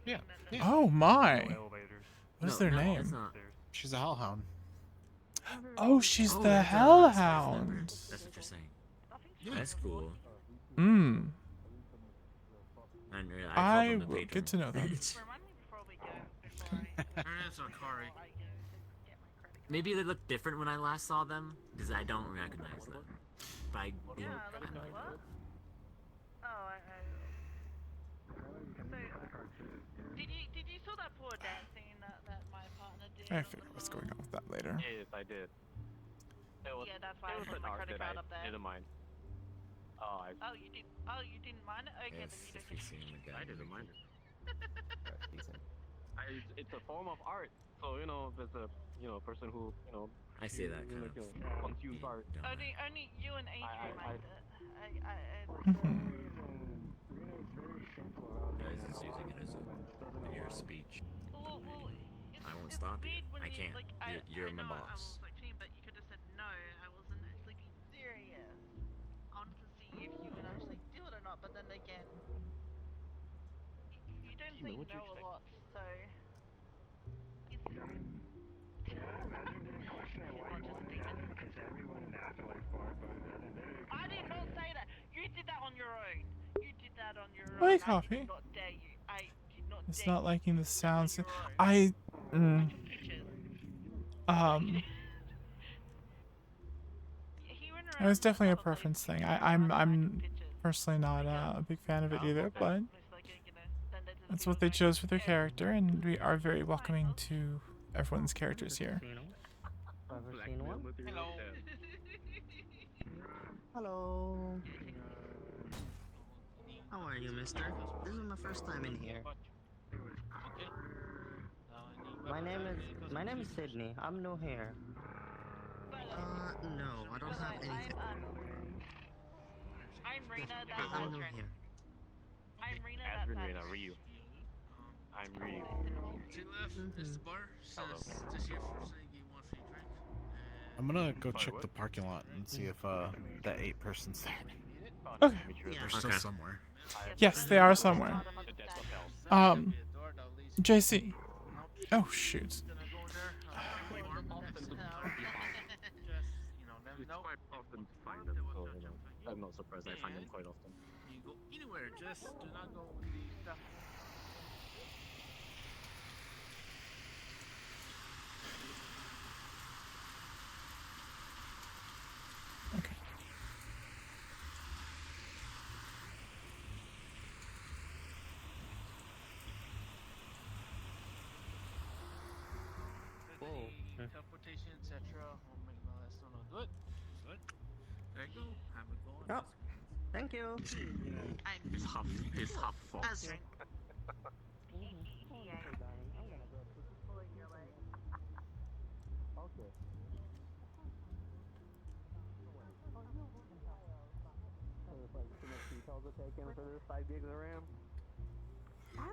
Yeah. Oh my. What is their No, name? it's not. She's a hellhound. Oh, she's Oh, the that's hellhound. That's what you're saying. That's cool. Hmm. I I will get to know them. Maybe they looked different when I last saw them, because I don't recognize them. But I think I might. Did you saw that poor dancing that my partner did? I figure what's going on with that later. Yes, I did. Yeah, that's why I put my credit card up there. Didn't mind. Oh, you did. Oh, you didn't mind it? Okay, then you don't. I didn't mind it. It's a form of art. So there's a person who I say that kind of consumes art. Only you and Adrian mind it. Guys is using it as a figure of speech. I won't stop you. I can't. You're my boss. But you could have said no. I wasn't actually being serious. I wanted to see if you would actually do it or not. But then again, you don't say no a lot, so. I did not say that. You did that on your own. You did that on your own. Hey, coffee. I did not dare you. I did not It's dare not you. liking the sounds. I. It was definitely a preference thing. I'm personally not a big fan of it either, but that's what they chose for their character, and we are very welcoming to everyone's characters here. Hello. How are you, mister? This is my first time in here. My name is Sydney. I'm new here. No, I don't have anything. I'm Rena, that's I'm new Adrian. here. I'm Rena, Adrian, that's Rena, Ryu. I'm Ryu. She left. This bar says just here for saying you want free drink. I'm gonna go check the parking lot and see if that 8 person's there. Okay. They're still somewhere. Yes, they are somewhere. JC. Oh shoot. I'm not surprised. I find them quite often. You go anywhere, just do not go in the stuff. Teleportation, etc. Will make no less no do it. Good. There you go. Have it going. Oh, thank you. His huff fox. Have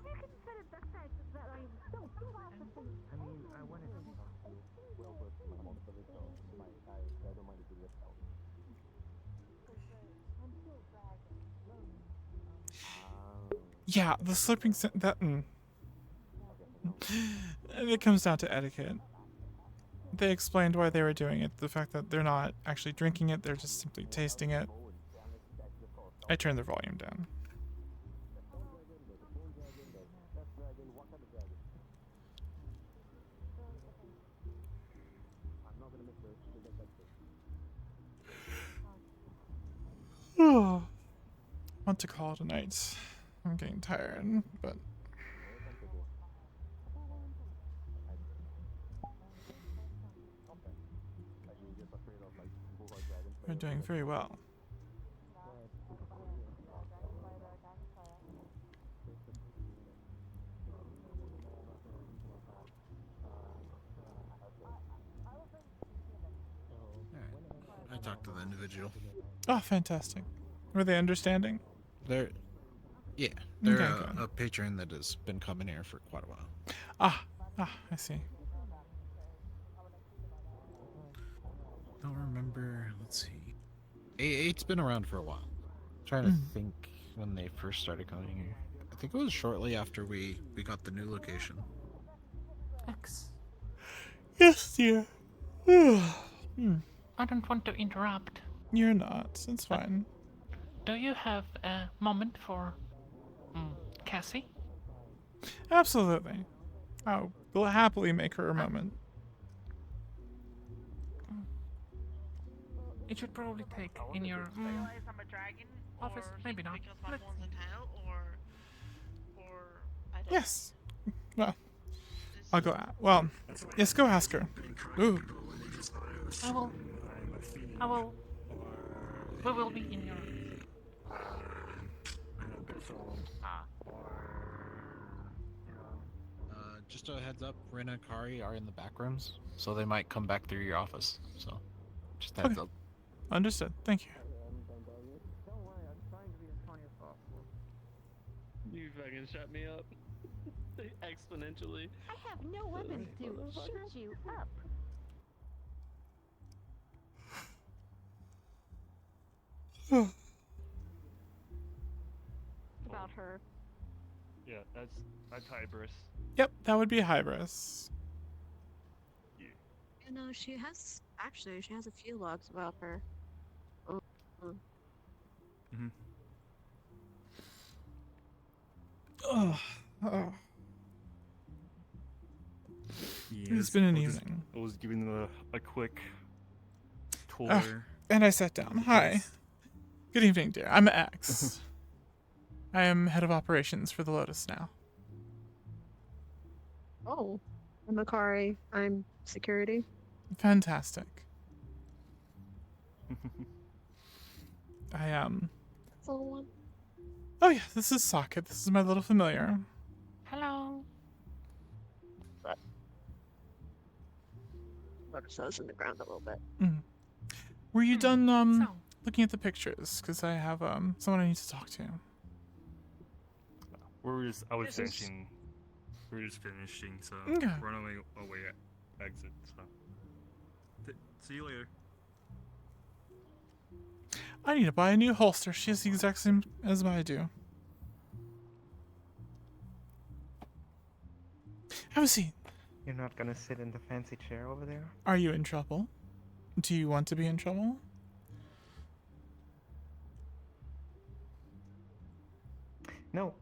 you considered the fact that I don't have the thing? I mean, I wanted to talk to you. Well versed in my amount of it, so I don't mind if you just help. Yeah, the slurping that. It comes down to etiquette. They explained why they were doing it. The fact that they're not actually drinking it, they're just simply tasting it. I turned the volume down. Want to call it a night. I'm getting tired, but we're doing very well. I talked to the individual. Oh, fantastic. Were they understanding? They're a patron that has been coming here for quite a while. Ah, I see. Don't remember. Let's see. Eight's been around for a while. Trying to think when they first started coming here. I think it was shortly after we got the new location. X. Yes, dear. I don't want to interrupt. You're not. It's fine. Do you have a moment for Cassie? Absolutely. I will happily make her a moment. It should probably take in your office. Maybe not. Yes. Well, I'll go. Well, yes. Go ask her. Ooh. I will. We will be in your. Just a heads up, Rina and Kari are in the back rooms, so they might come back through your office. So, just a heads up. Understood. Thank you. You fucking shut me up. Exponentially. I have no weapons to shoot you up. About her. Yeah, that's Hybris. Yep, that would be Hybris. You know, she has a few logs about her. Oh. It's been an evening. I was giving a quick tour. And I sat down. Hi. Good evening, dear. I'm X. I am head of operations for the Lotus now. Oh, I'm Akari. I'm security. Fantastic. I That's all one. Oh yeah, this is Socket. This is my little familiar. Hello. Notice I was in the ground a little bit. Were you done looking at the pictures? Because I have someone I need to talk to. I was finishing. We're just finishing, so Okay. we're on our way exit. So see you later. I need to buy a new holster. She has the exact same as I do. Have a seat. You're not gonna sit in the fancy chair over there? Are you in trouble? Do you want to be in trouble? No.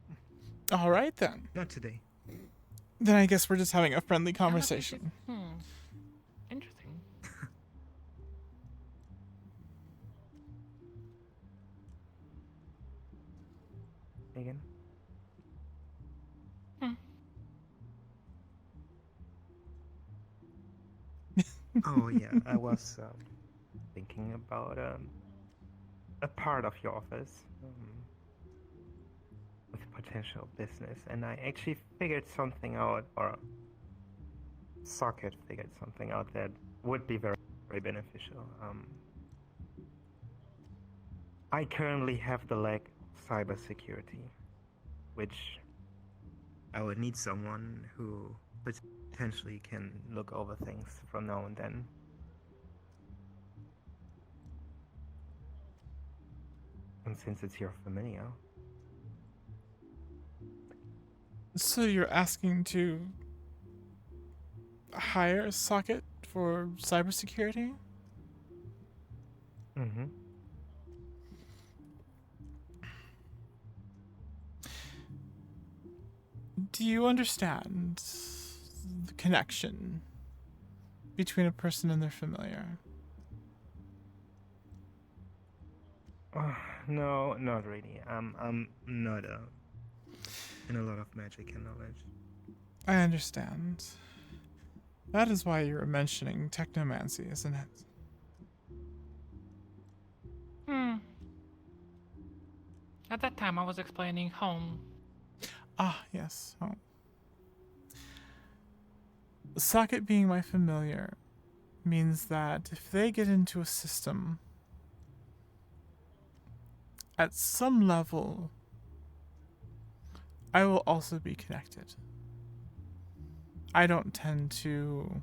All right then. Not today. Then I guess we're just having a friendly conversation. Interesting. Again. Oh yeah, I was thinking about a part of your office with potential business, and I actually figured something out, or Socket figured something out that would be very, very beneficial. I currently have the lack of cybersecurity, which I would need someone who potentially can look over things from now and then. And since it's your familiar. So you're asking to hire a Socket for cybersecurity? Mm-hmm. Do you understand the connection between a person and their familiar? No, not really. I'm not in a lot of magic and knowledge. I understand. That is why you were mentioning technomancy, isn't it? At that time, I was explaining home. Ah, yes, home. Socket being my familiar means that if they get into a system, at some level, I will also be connected. I don't tend to...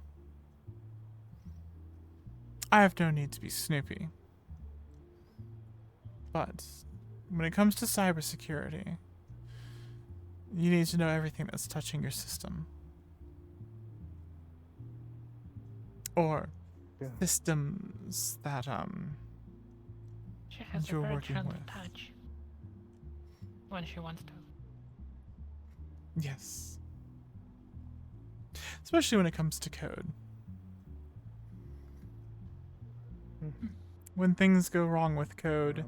I have no need to be snoopy. But when it comes to cybersecurity, you need to know everything that's touching your system. Or systems that She has you're a very working gentle with. touch when she wants to. Yes. Especially when it comes to code. When things go wrong with code,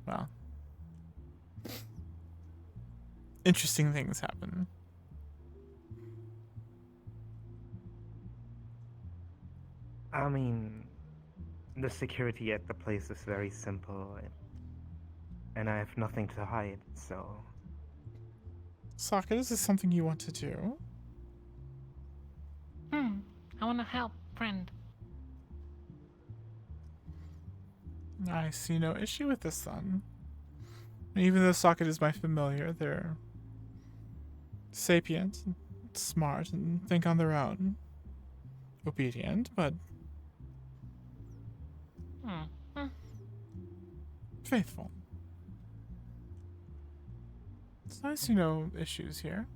well, interesting things happen. I mean, the security at the place is very simple, and I have nothing to hide, so... Socket, is this something you want to do? I want to help, friend. I see no issue with this, then. Even though Socket is my familiar, they're sapient, and smart, and think on their own. Obedient, but faithful. It's nice to know issues here.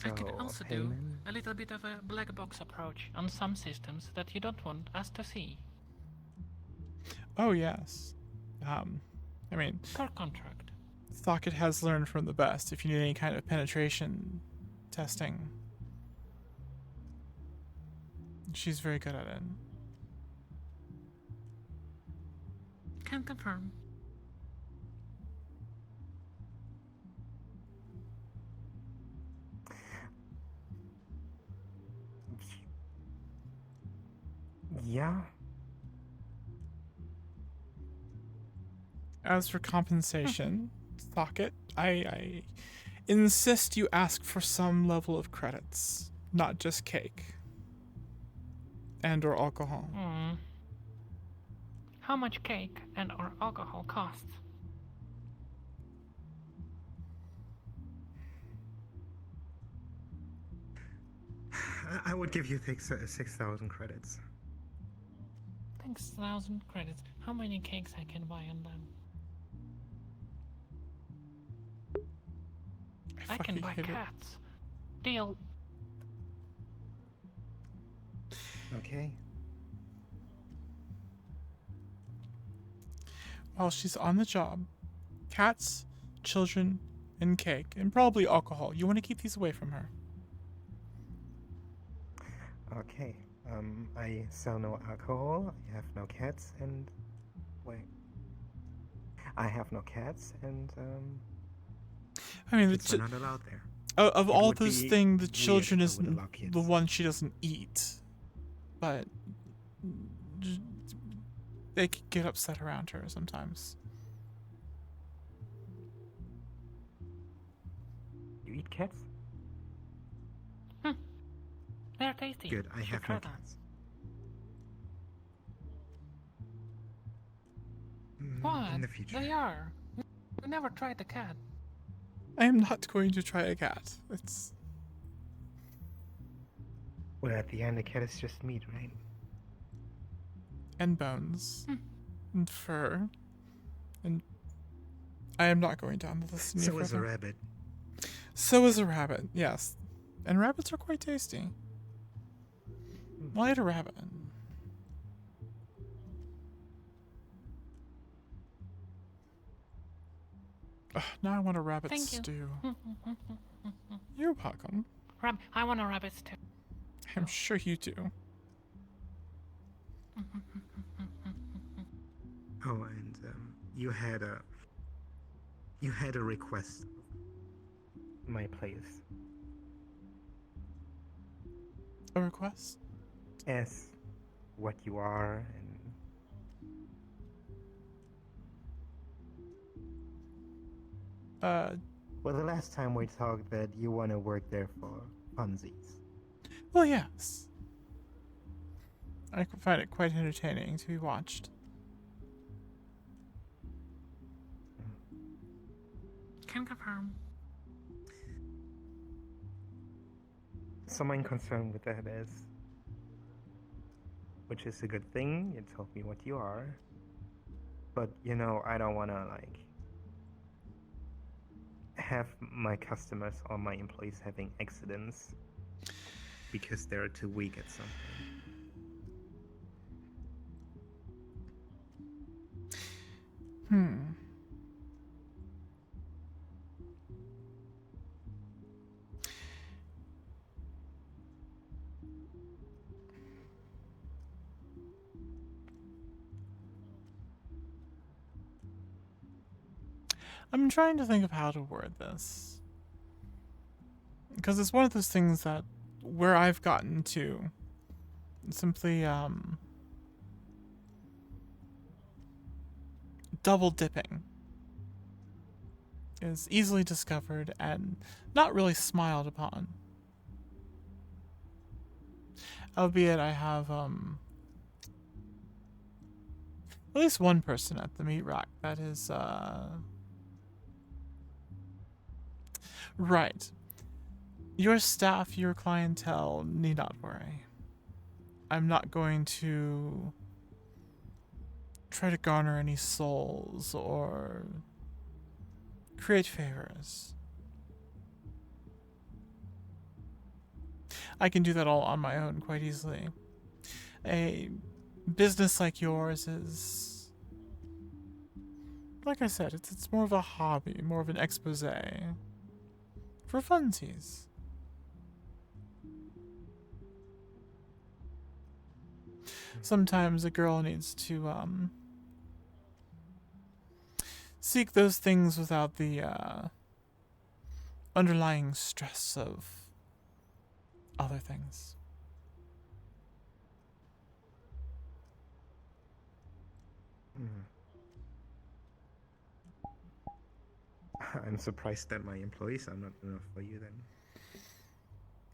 I could So, also do payment? a little bit of a black box approach on some systems that you don't want us to see. Oh, yes. I mean... Per contract. Socket has learned from the best if you need any kind of penetration testing. She's very good at it. Can confirm. Yeah? As for compensation, Socket, I insist you ask for some level of credits, not just cake. And or alcohol. How much cake and or alcohol costs? I would give you 6,000 credits. 6,000 credits. How many cakes I can buy on them? I can buy cats. Deal. Okay. while she's on the job. Cats, children, and cake, and probably alcohol. You want to keep these away from her. Okay. I sell no alcohol. I have no cats, and wait. I have no cats, and I mean, kids are not allowed there. Of It all would those be things, the weird children if I is would allow kids. the one she doesn't eat. But they could get upset around her sometimes. You eat cats? They're tasty. Good. I You should have try no them. cats. What? In the future. They are. We never tried the cat. I am not going to try a cat. It's Well, at the end, a cat is just meat, right? and bones and fur, and I am not going down the list any So is a further. rabbit. So is a rabbit, yes. And rabbits are quite tasty. I ate a rabbit. Ugh, now I want a rabbit Thank you. stew. You're welcome. I want a rabbit stew. I'm sure you do. Oh, and you had a request. My place. A request? As what you are and well, the last time we talked that you want to work there for funsies. Well, yes. I find it quite entertaining to be watched. Can confirm. So my concern with that is, which is a good thing, you told me what you are, but you know, I don't want to like have my customers or my employees having accidents because they're too weak at something. I'm trying to think of how to word this. Because it's one of those things that where I've gotten to simply double dipping is easily discovered and not really smiled upon. Albeit I have at least one person at the meat rack that is right. Your staff, your clientele need not worry. I'm not going to try to garner any souls or create favors. I can do that all on my own quite easily. A business like yours is, like I said, it's more of a hobby, more of an expose for funsies. Sometimes a girl needs to seek those things without the underlying stress of other things. I'm surprised that my employees are not enough for you then.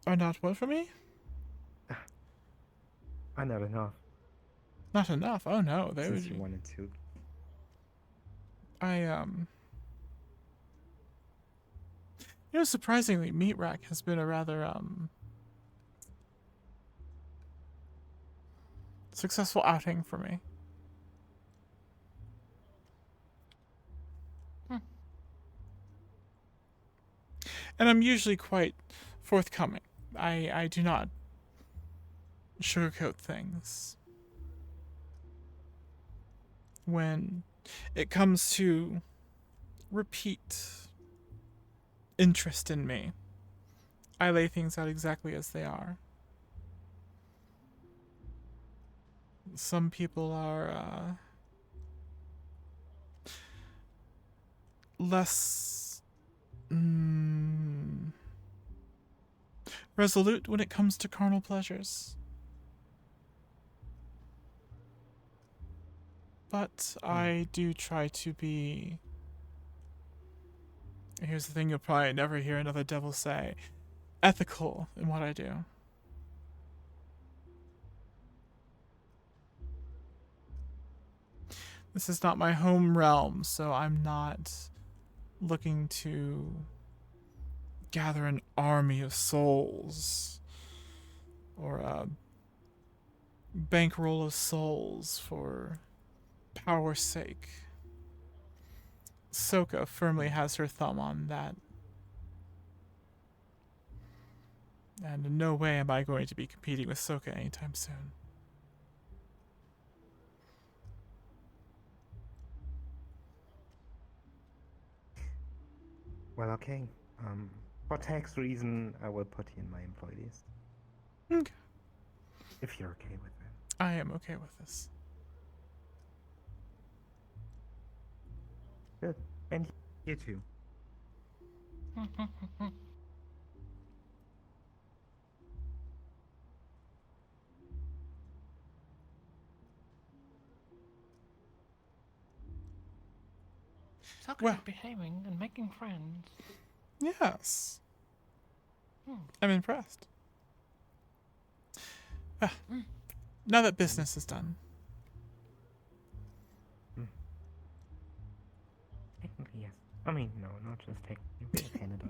Are not what for me? Are not enough. Not enough. Oh no, they Since would. you wanted to. You know, surprisingly, Meat Rack has been a rather successful outing for me. And I'm usually quite forthcoming. I do not sugarcoat things. When it comes to repeat interest in me, I lay things out exactly as they are. Some people are less resolute when it comes to carnal pleasures. But I do try to be... Here's the thing you'll probably never hear another devil say. Ethical in what I do. This is not my home realm, so I'm not looking to gather an army of souls or a bankroll of souls for power's sake. Soka firmly has her thumb on that. And in no way am I going to be competing with Soka anytime soon. Well, okay. For tax reason, I will put you in my employee list. Okay. If you're okay with that. I am okay with this. Good. And you too. Soccer is behaving and making friends. Yes. I'm impressed. Now that business is done. Technically, yes. I mean, no, not just technically. We have Canada.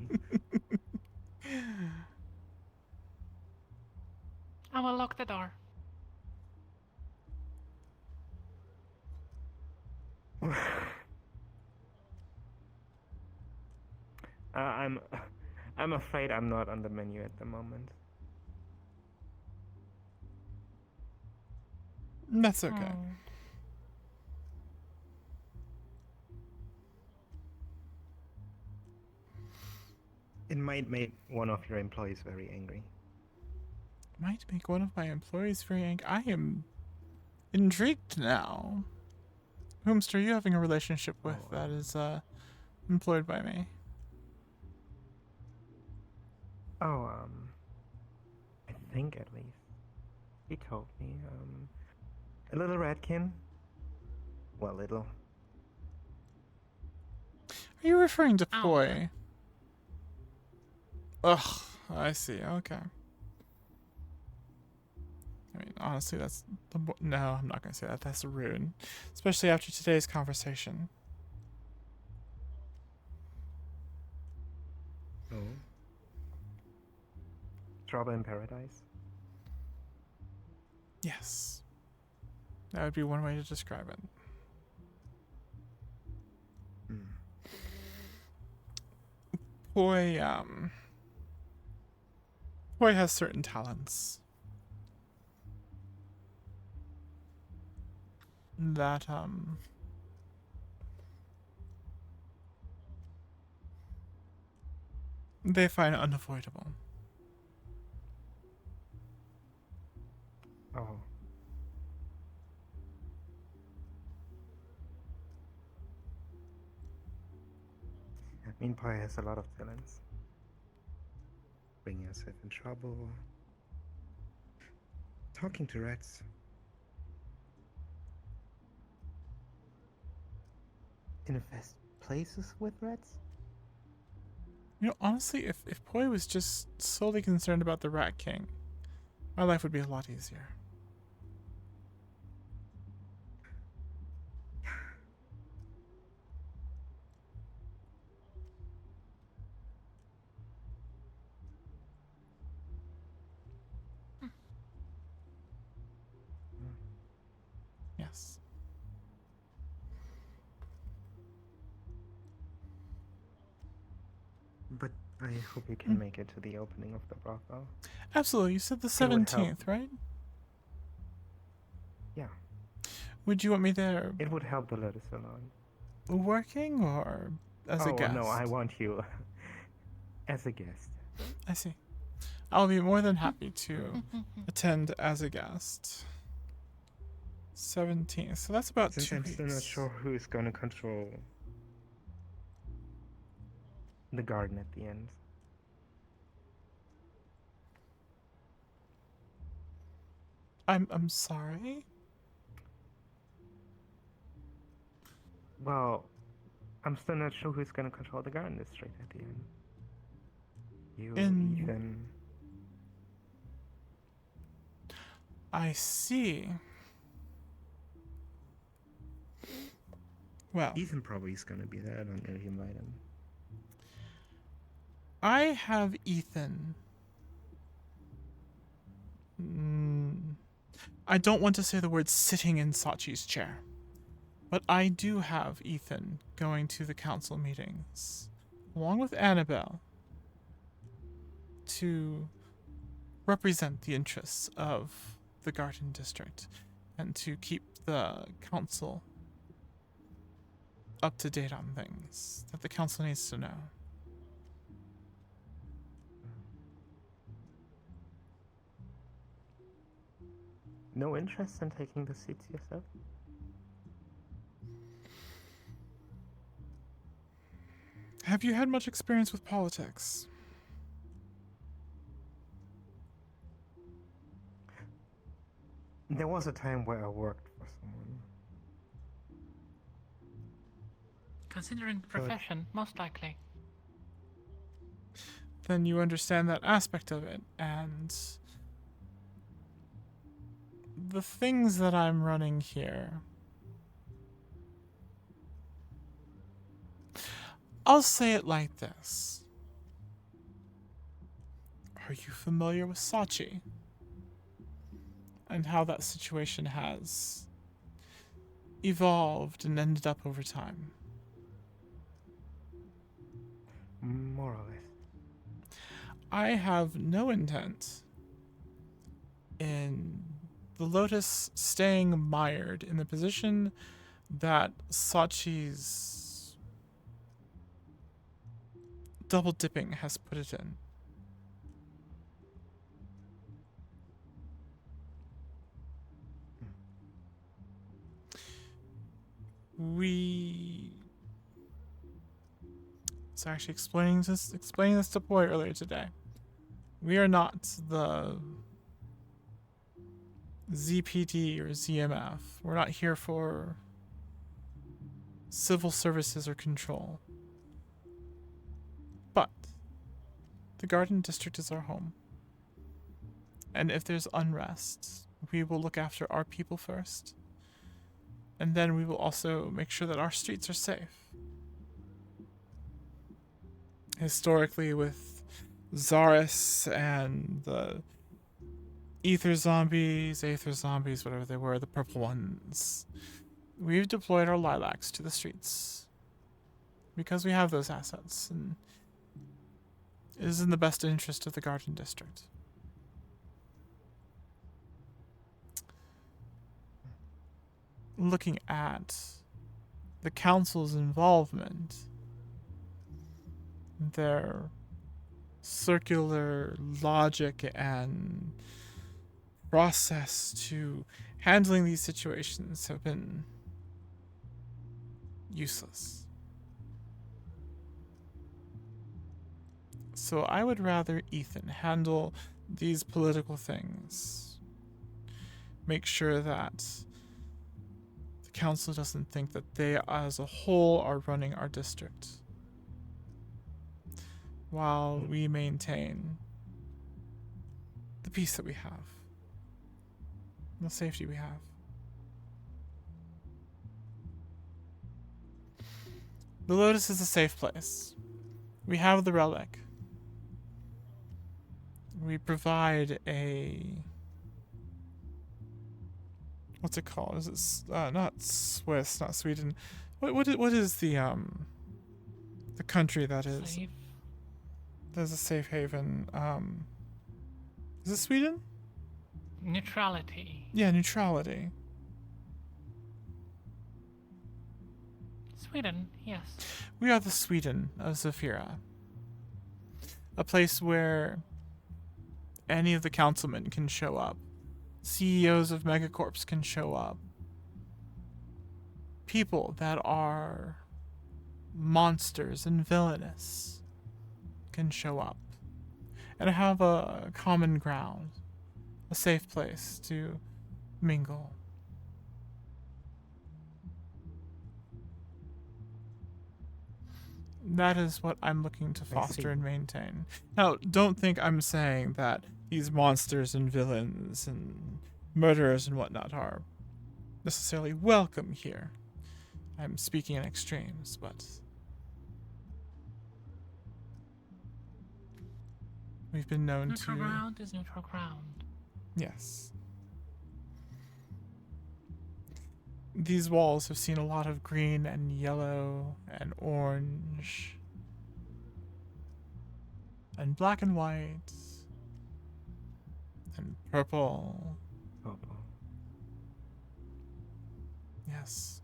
I will lock the door. I'm afraid I'm not on the menu at the moment. That's okay. It might make one of your employees very angry. Might make one of my employees very angry. I am intrigued now. Whomst are you having a relationship with that is employed by me? Oh, I think at least. He told me, a little ratkin. Well, little. Are you referring to Poi? Ugh, I see, okay. I mean, honestly, that's... No, I'm not gonna say that. That's rude. Especially after today's conversation. Oh. Trouble in Paradise? Yes. That would be one way to describe it. Poi has certain talents that they find unavoidable. Oh. I mean, Pi has a lot of talents. Bringing yourself in trouble. Talking to rats. Infest places with rats? You know, honestly, if Poi was just solely concerned about the Rat King, my life would be a lot easier. Yes. But I hope you can make it to the opening of the brothel. Absolutely. You said the It would help. 17th, right? Yeah. Would you want me there It would help the Lotus alone. working or as a guest? No, I want you as a guest. I see. I'll be more than happy to attend as a guest. 17th. So that's about Since 2 I'm weeks. still not sure who is going to control the garden at the end. I'm sorry. Well, I'm still not sure who's going to control the garden district at the end. You, Ethan. I see. Well, Ethan probably is going to be there. I don't really invite him. I have Ethan. I don't want to say the word sitting in Sachi's chair, but I do have Ethan going to the council meetings, along with Annabelle, to represent the interests of the Garden District and to keep the council up to date on things that the council needs to know. No interest in taking the seats yourself? Have you had much experience with politics? There was a time where I worked for someone. Considering the profession, most likely. Then you understand that aspect of it, and the things that I'm running here, I'll say it like this. Are you familiar with Sachi? And how that situation has evolved and ended up over time? More or less. I have no intent in the Lotus staying mired in the position that Sachi's double dipping has put it in. So actually explaining this to Boy earlier today. We are not the ZPD or ZMF. We're not here for civil services or control. But the Garden District is our home. And if there's unrest, we will look after our people first. And then we will also make sure that our streets are safe. Historically, with Zaris and the Aether zombies, whatever they were, the purple ones, we've deployed our lilacs to the streets. Because we have those assets, and it is in the best interest of the Garden District. Looking at the council's involvement, their circular logic and process to handling these situations have been useless. So I would rather Ethan handle these political things. Make sure that the council doesn't think that they as a whole are running our district, while we maintain the peace that we have, the safety we have. The Lotus is a safe place. We have the relic. We provide a... what's it called? Is it not Swiss, not Sweden? What is the country that is? Safe. There's a safe haven. Is it Sweden? Neutrality. Yeah, neutrality. Sweden, yes. We are the Sweden of Zafira. A place where any of the councilmen can show up. CEOs of megacorps can show up. People that are monsters and villainous can show up. And have a common ground. A safe place to mingle. That is what I'm looking to foster and maintain. Now, don't think I'm saying that these monsters and villains and murderers and whatnot are necessarily welcome here. I'm speaking in extremes, but we've been known Neutral to... ground is neutral ground. Yes. These walls have seen a lot of green and yellow and orange and black and white and purple. Purple. Yes.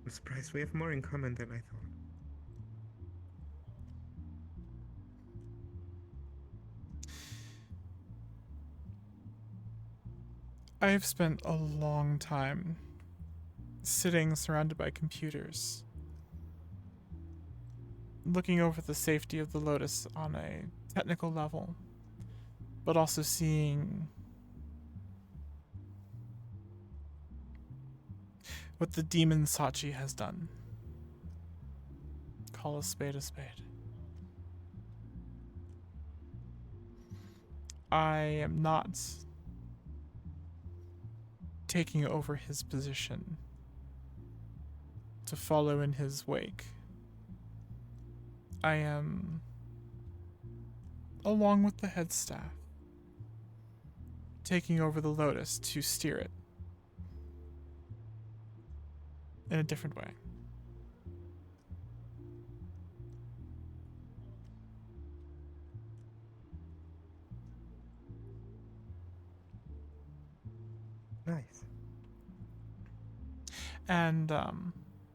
I'm surprised we have more in common than I thought. I've spent a long time sitting surrounded by computers, looking over the safety of the Lotus on a technical level, but also seeing what the demon Sachi has done. Call a spade a spade. I am not taking over his position to follow in his wake. I am, along with the head staff, taking over the Lotus to steer it in a different way. Nice. And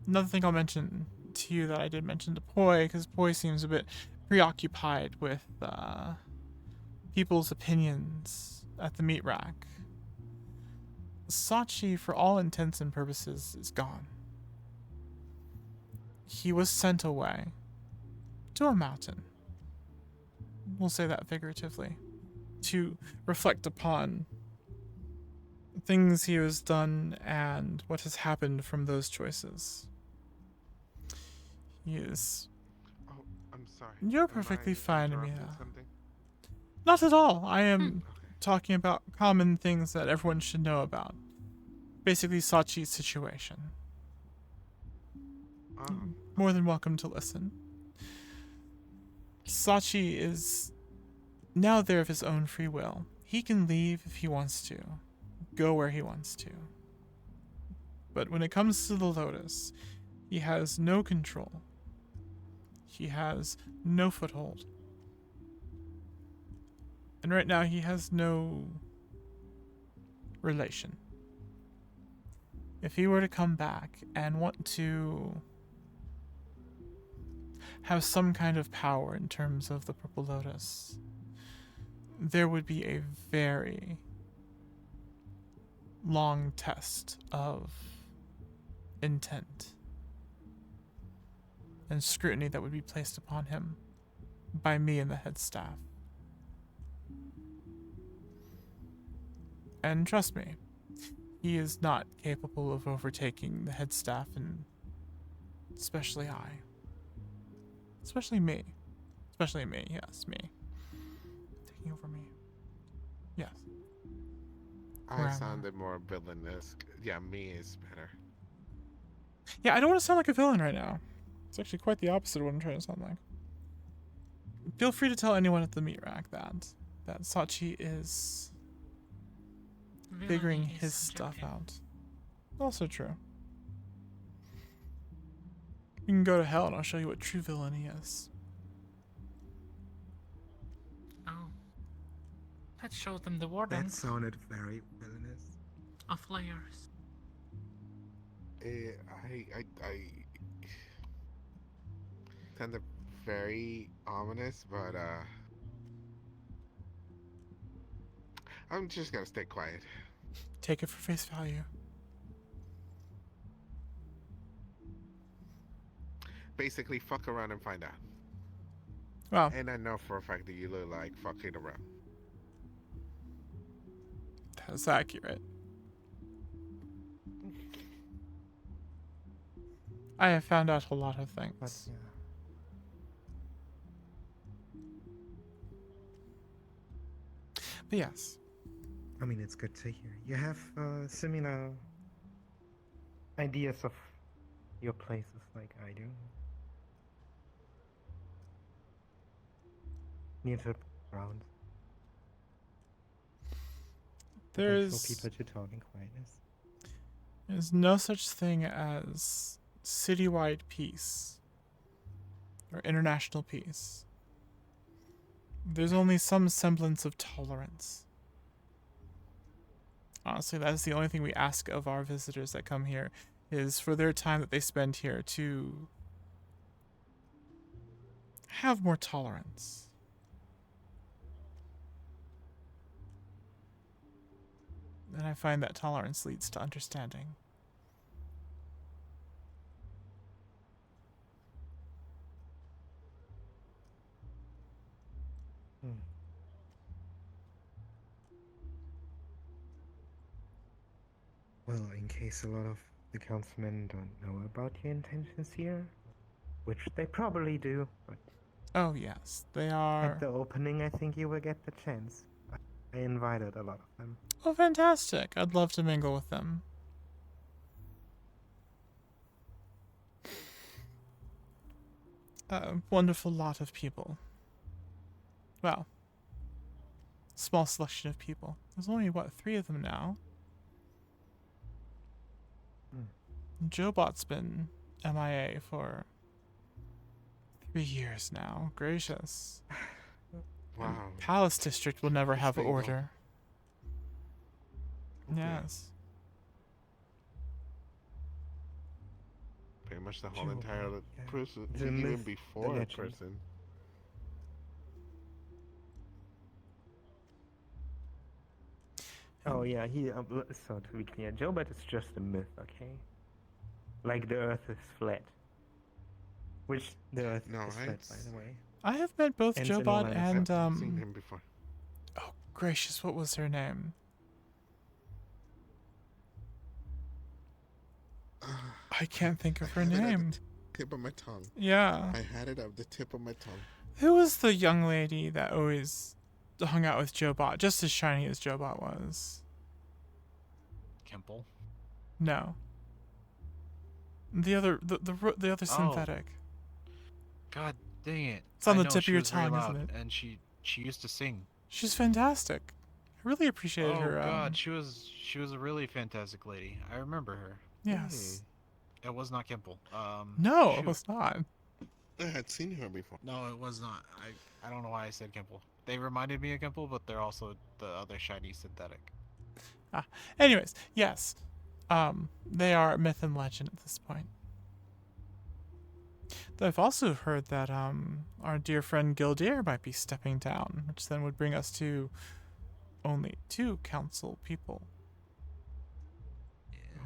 another thing I'll mention to you that I did mention to Poi, because Poi seems a bit preoccupied with people's opinions at the meat rack. Sachi, for all intents and purposes, is gone. He was sent away to a mountain. We'll say that figuratively. To reflect upon things he has done and what has happened from those choices. He is... Oh, I'm sorry. You're perfectly fine, interrupting Amina. something? Not at all. I am talking about common things that everyone should know about. Basically, Sachi's situation. More than welcome to listen. Sachi is now there of his own free will. He can leave if he wants to, go where he wants to. But when it comes to the Lotus, he has no control. He has no foothold. And right now he has no relation. If he were to come back and want to have some kind of power in terms of the Purple Lotus, there would be a very long test of intent and scrutiny that would be placed upon him by me and the head staff. And trust me, he is not capable of overtaking the head staff, and especially I. Especially me. Especially me, yes, me. Taking over me. Yes. I sounded more villainous. Yeah, me is better. Yeah, I don't want to sound like a villain right now. It's actually quite the opposite of what I'm trying to sound like. Feel free to tell anyone at the meat rack that Sachi is figuring his stuff out. Also true. You can go to hell and I'll show you what true villainy is. Oh. Let's show them the warden That sounded very villainous. of layers. I sounded very ominous, but I'm just gonna stay quiet. Take it for face value. Basically, fuck around and find out. Well, and I know for a fact that you look like fucking around. That's accurate. I have found out a lot of things. But yeah. But yes. I mean, it's good to hear. You have similar ideas of your places like I do. Near to grounds. There's people to talk in quietness. There's no such thing as citywide peace or international peace. There's only some semblance of tolerance. Honestly, that is the only thing we ask of our visitors that come here, is for their time that they spend here to have more tolerance. And I find that tolerance leads to understanding. Well, in case a lot of the councilmen don't know about your intentions here, which they probably do, but oh yes, they are. At the opening, I think you will get the chance. I invited a lot of them. Oh, fantastic. I'd love to mingle with them. A wonderful lot of people. Well, small selection of people. There's only, what, 3 of them now? Jobot's been MIA for 3 years now. Gracious. Wow. Palace District will never have Stable. order. Okay. Yes. Pretty much the whole Sure, entire yeah. person, The even myth, the before a legend. person. Oh yeah, so to be clear, Jobert is just a myth, okay? Like the Earth is flat. Which the Earth No, is flat, by the way. I have met both Ends in Jobot one and I've seen him before. oh gracious, what was her name? I can't think of her had it at name. the tip of my tongue. Yeah. I had it at the tip of my tongue. Who was the young lady that always hung out with Jobot, just as shiny as Jobot was? Kemple. No. The other other synthetic. God dang it! It's on I the know, tip of she your was very tongue, loud, isn't it? And she used to sing. She's fantastic. I really appreciated Oh her. God, she was a really fantastic lady. I remember her. Yes. It was not Kemple. No, it shoot. was not. I had seen her before. No, it was not. I don't know why I said Kemple. They reminded me of Kemple, but they're also the other shiny synthetic. Anyways, yes. They are myth and legend at this point. Though I've also heard that our dear friend Gildir might be stepping down, which then would bring us to only 2 council people.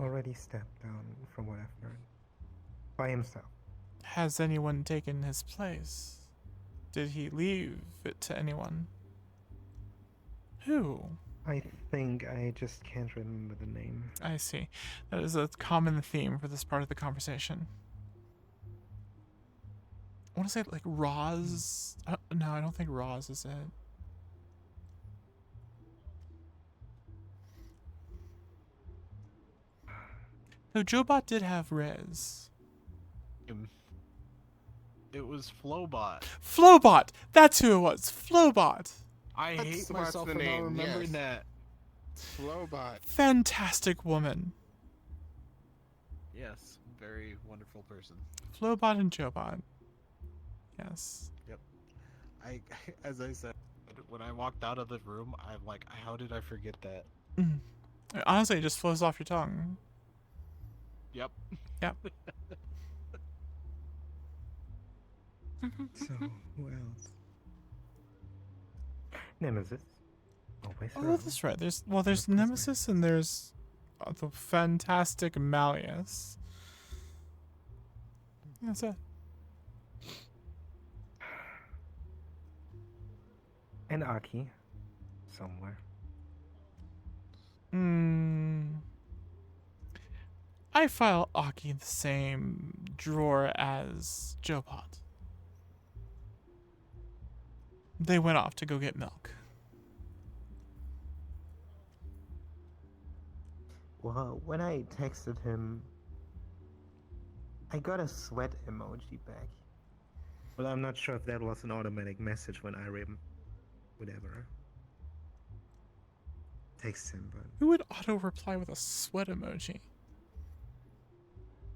Already stepped down, from what I've heard. By himself. Has anyone taken his place? Did he leave it to anyone? Who? I think I just can't remember the name. I see. That is a common theme for this part of the conversation. I want to say like Roz. No, I don't think Roz is it. No, Jobot did have Riz. It was Flowbot. Flowbot! That's who it was. Flowbot. I That's hate the myself for name, not remembering yes. that. Flowbot. Fantastic woman. Yes, very wonderful person. Flowbot and Jobot. Yes. Yep. As I said, when I walked out of the room, I'm like, how did I forget that? Honestly, it just flows off your tongue. Yep. Yep. So, who else? Nemesis. Always Oh, around. that's right. There's Nemesis and there's the fantastic Malleus. That's it. And Aki. Somewhere. I file Aki in the same drawer as Jopot. They went off to go get milk. Well, when I texted him, I got a sweat emoji back. Well, I'm not sure if that was an automatic message when I whatever. Text him, but Who would auto-reply with a sweat emoji?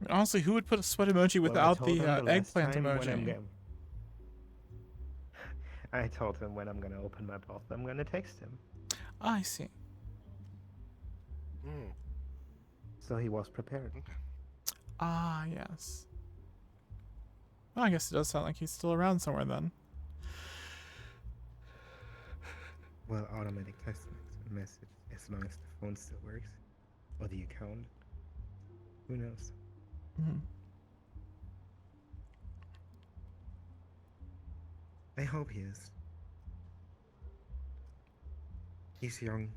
I mean, honestly, who would put a sweat emoji without the eggplant emoji? I told him when I'm gonna open my mouth, I'm gonna text him. I see. So he was prepared. Ah, yes. Well, I guess it does sound like he's still around somewhere then. Well, automatic text message, as long as the phone still works. Or the account. Who knows? I hope he is. He's young.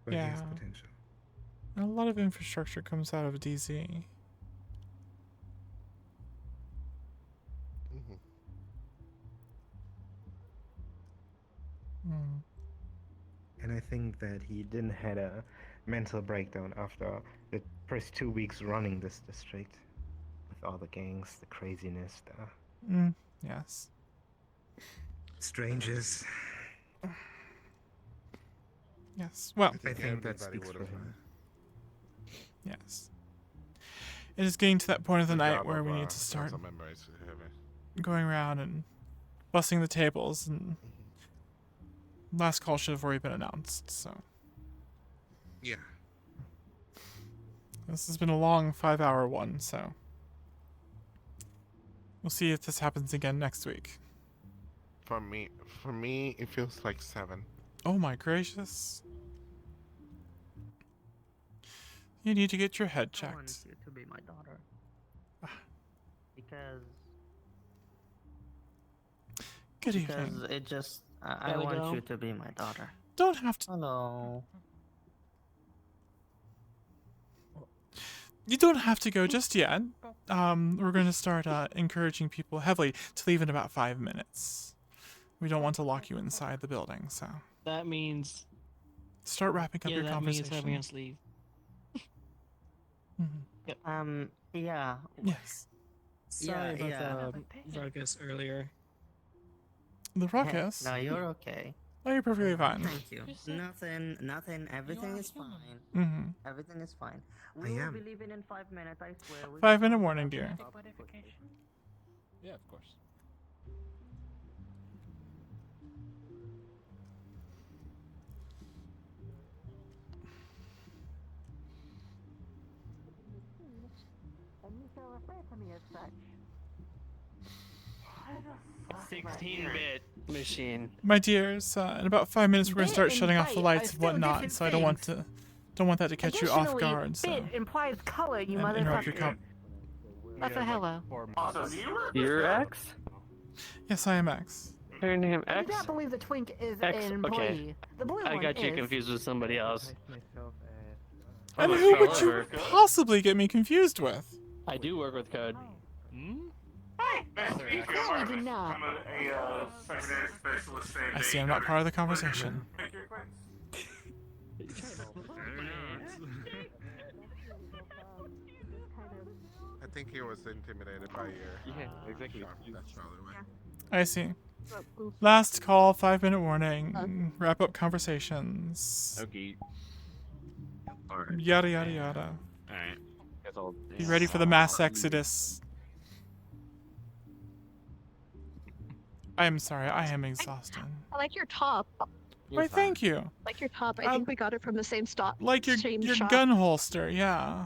But he has Yeah. potential. A lot of infrastructure comes out of DZ. And I think that he didn't had a mental breakdown after the first 2 weeks running this district. With all the gangs, the craziness, the Yes. strangers. Yes. Well, I think that speaks for him. Yes. It is getting to that point of the Good night job where of, we need to start muscle memory, so heavy. going around and busting the tables, and last call should have already been announced, so. Yeah. This has been a long 5-hour one, so. We'll see if this happens again next week. For me, it feels like 7. Oh my gracious. You need to get your head I want checked. you to be my daughter. Because Good because evening. it just I There we want go. you to be my daughter. Don't have to. Hello. You don't have to go just yet. We're going to start encouraging people heavily to leave in about 5 minutes. We don't want to lock you inside the building, so That means start wrapping up your that means conversation. having us leave. Yeah. Yes. Sorry about yeah. the ruckus earlier. The ruckus? No, you're okay. Oh, you're perfectly fine. Thank you. Nothing. Everything is fine. Mhm. Everything is fine. I We will am. be leaving in 5 minutes, I swear. We 5-minute just- warning, dear. Yeah, of course. And you shall refer to me as such. 16-bit machine. My dears, in about 5 minutes we're going to start Bit shutting and off the byte lights are and still whatnot, different so I don't want that to catch you off Additionally, guard. So. bit implies color, you And interrupt your motherfucker. That's a hello. You're X? Yes, I am X. Your name I X? do not believe the twink is X, an okay. employee. The blue I one got you is. confused with somebody else. And I'm a who would you fellow. possibly get me confused with? I do work with code. Clearly do not. I see I'm not part of the conversation. I think he was intimidated by your. Yeah, exactly. That's probably why. I see. Last call, 5-minute warning. Wrap up conversations. Okay. Yada yada yada. Alright. Guess I'll Be ready for the mass exodus. I am sorry, I am exhausted. I like your top. Why, thank you. Like your top, I think we got it from the same stock. Like your same your shop. gun holster, yeah.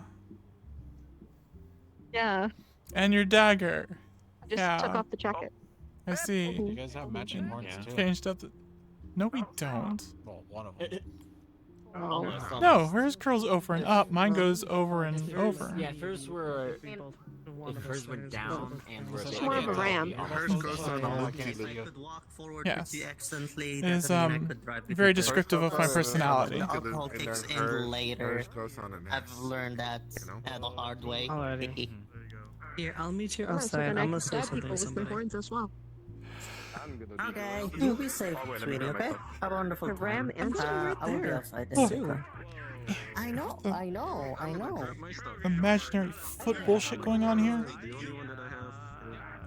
Yeah. And your dagger. I just yeah. took off the jacket. I see. You guys have matching horns too. Changed up the. No, we don't. Well, one of them. No, hers curls over and up. Mine goes over and over. Yeah, hers were. Hers went down and were. It's more of a ram. Hers goes on a loop. Yes. Accidentally, It that is doesn't mean I could drive with very you. descriptive of my personality. The alcohol kicks in later. Goes on an I've learned that the hard way. Alrighty. Here, I'll meet you Yeah, so outside. then I I'm can gonna say stab something people to with my somebody. horns as well. Okay, you be safe, sweetie, okay? Have a wonderful The time. ram and right I will be there. outside Oh. soon. I know. Imaginary foot bullshit going on here.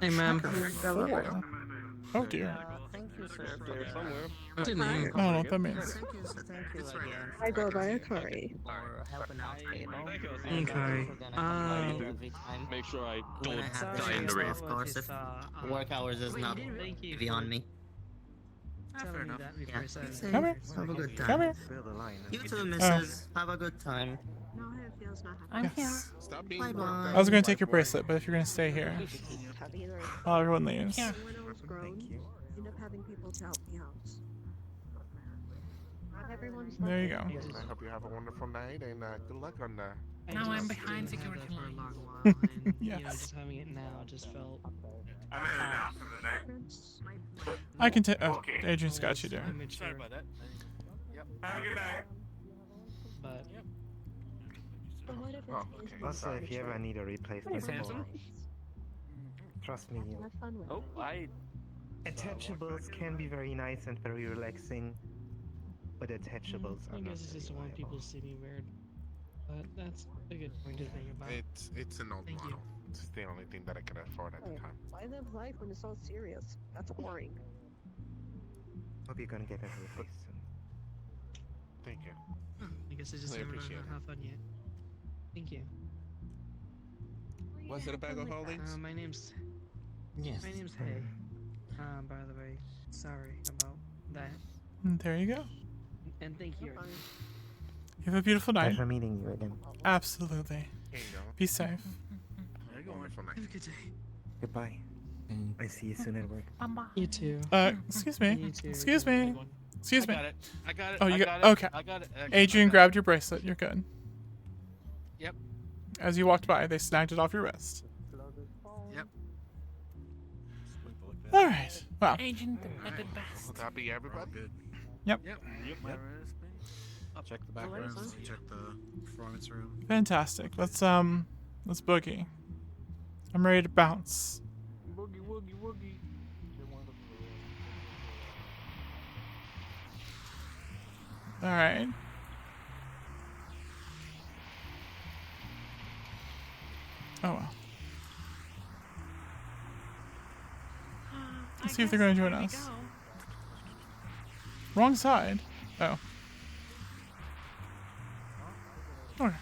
Hey, ma'am. Oh dear. Thank you, sir. I don't know what that means. Thank you again. I go by Akari. For helping out, Cable. Okay. Make sure I When I don't have die in the to, race. of course, if work hours is not beyond me. Fair enough. Yeah. Come here. Have a good time. Come here. You too, Mrs. Have a good time. No, it feels not I'm happy. here. Stop being Bye bye. I was gonna take your bracelet, but if you're gonna stay here, Have either. while everyone leaves. Here. When I was grown, end up having people to help me out. Not everyone's like There you that. go. I hope you have a wonderful night and good luck on that. Now I'm behind security For a line. long while, and you know, Yes. just having it now just felt. I can take. Oh, Adrian's got you there. Immature. Sorry about that. Yep. But But what if it's Oh, is okay. Also, if you ever need a replacement handsome. for, trust me, have fun with Oh, attachables can be very nice and very relaxing, but attachables I are not guess it's just very when people see me weird. But that's a good point to think about. It's an old Thank you. model. It's the only thing that I could afford at the time. Why live life when it's all serious? That's boring. Hope you're gonna get it replaced soon. Thank you. I guess I just I haven't appreciate it. have fun yet. Thank you. Was it a bag of holdings? My name's Yes. my name's Hay. By the way, sorry about that. There you go. And thank you. You have a beautiful night. Pleasure meeting you again. Absolutely. Here you go. Be safe. Wonderful night. Have a good day. Goodbye. I see you soon at work. You too. Excuse me. You too. Excuse me. Excuse me. I got it. I got it. Oh, I you got got. it. Okay. I got it. Adrian grabbed your bracelet. You're good. Yep. As you walked by, they snagged it off your wrist. Yep. All right. Well. Agent at the best. Will that be everybody? Good. Yep. Yep. I'll check the back rooms. Check the performance room. Fantastic. Let's boogie. I'm ready to bounce. Boogie woogie woogie. All right. Oh well. Let's see if they're going to join us. Wrong side. Oh. Okay.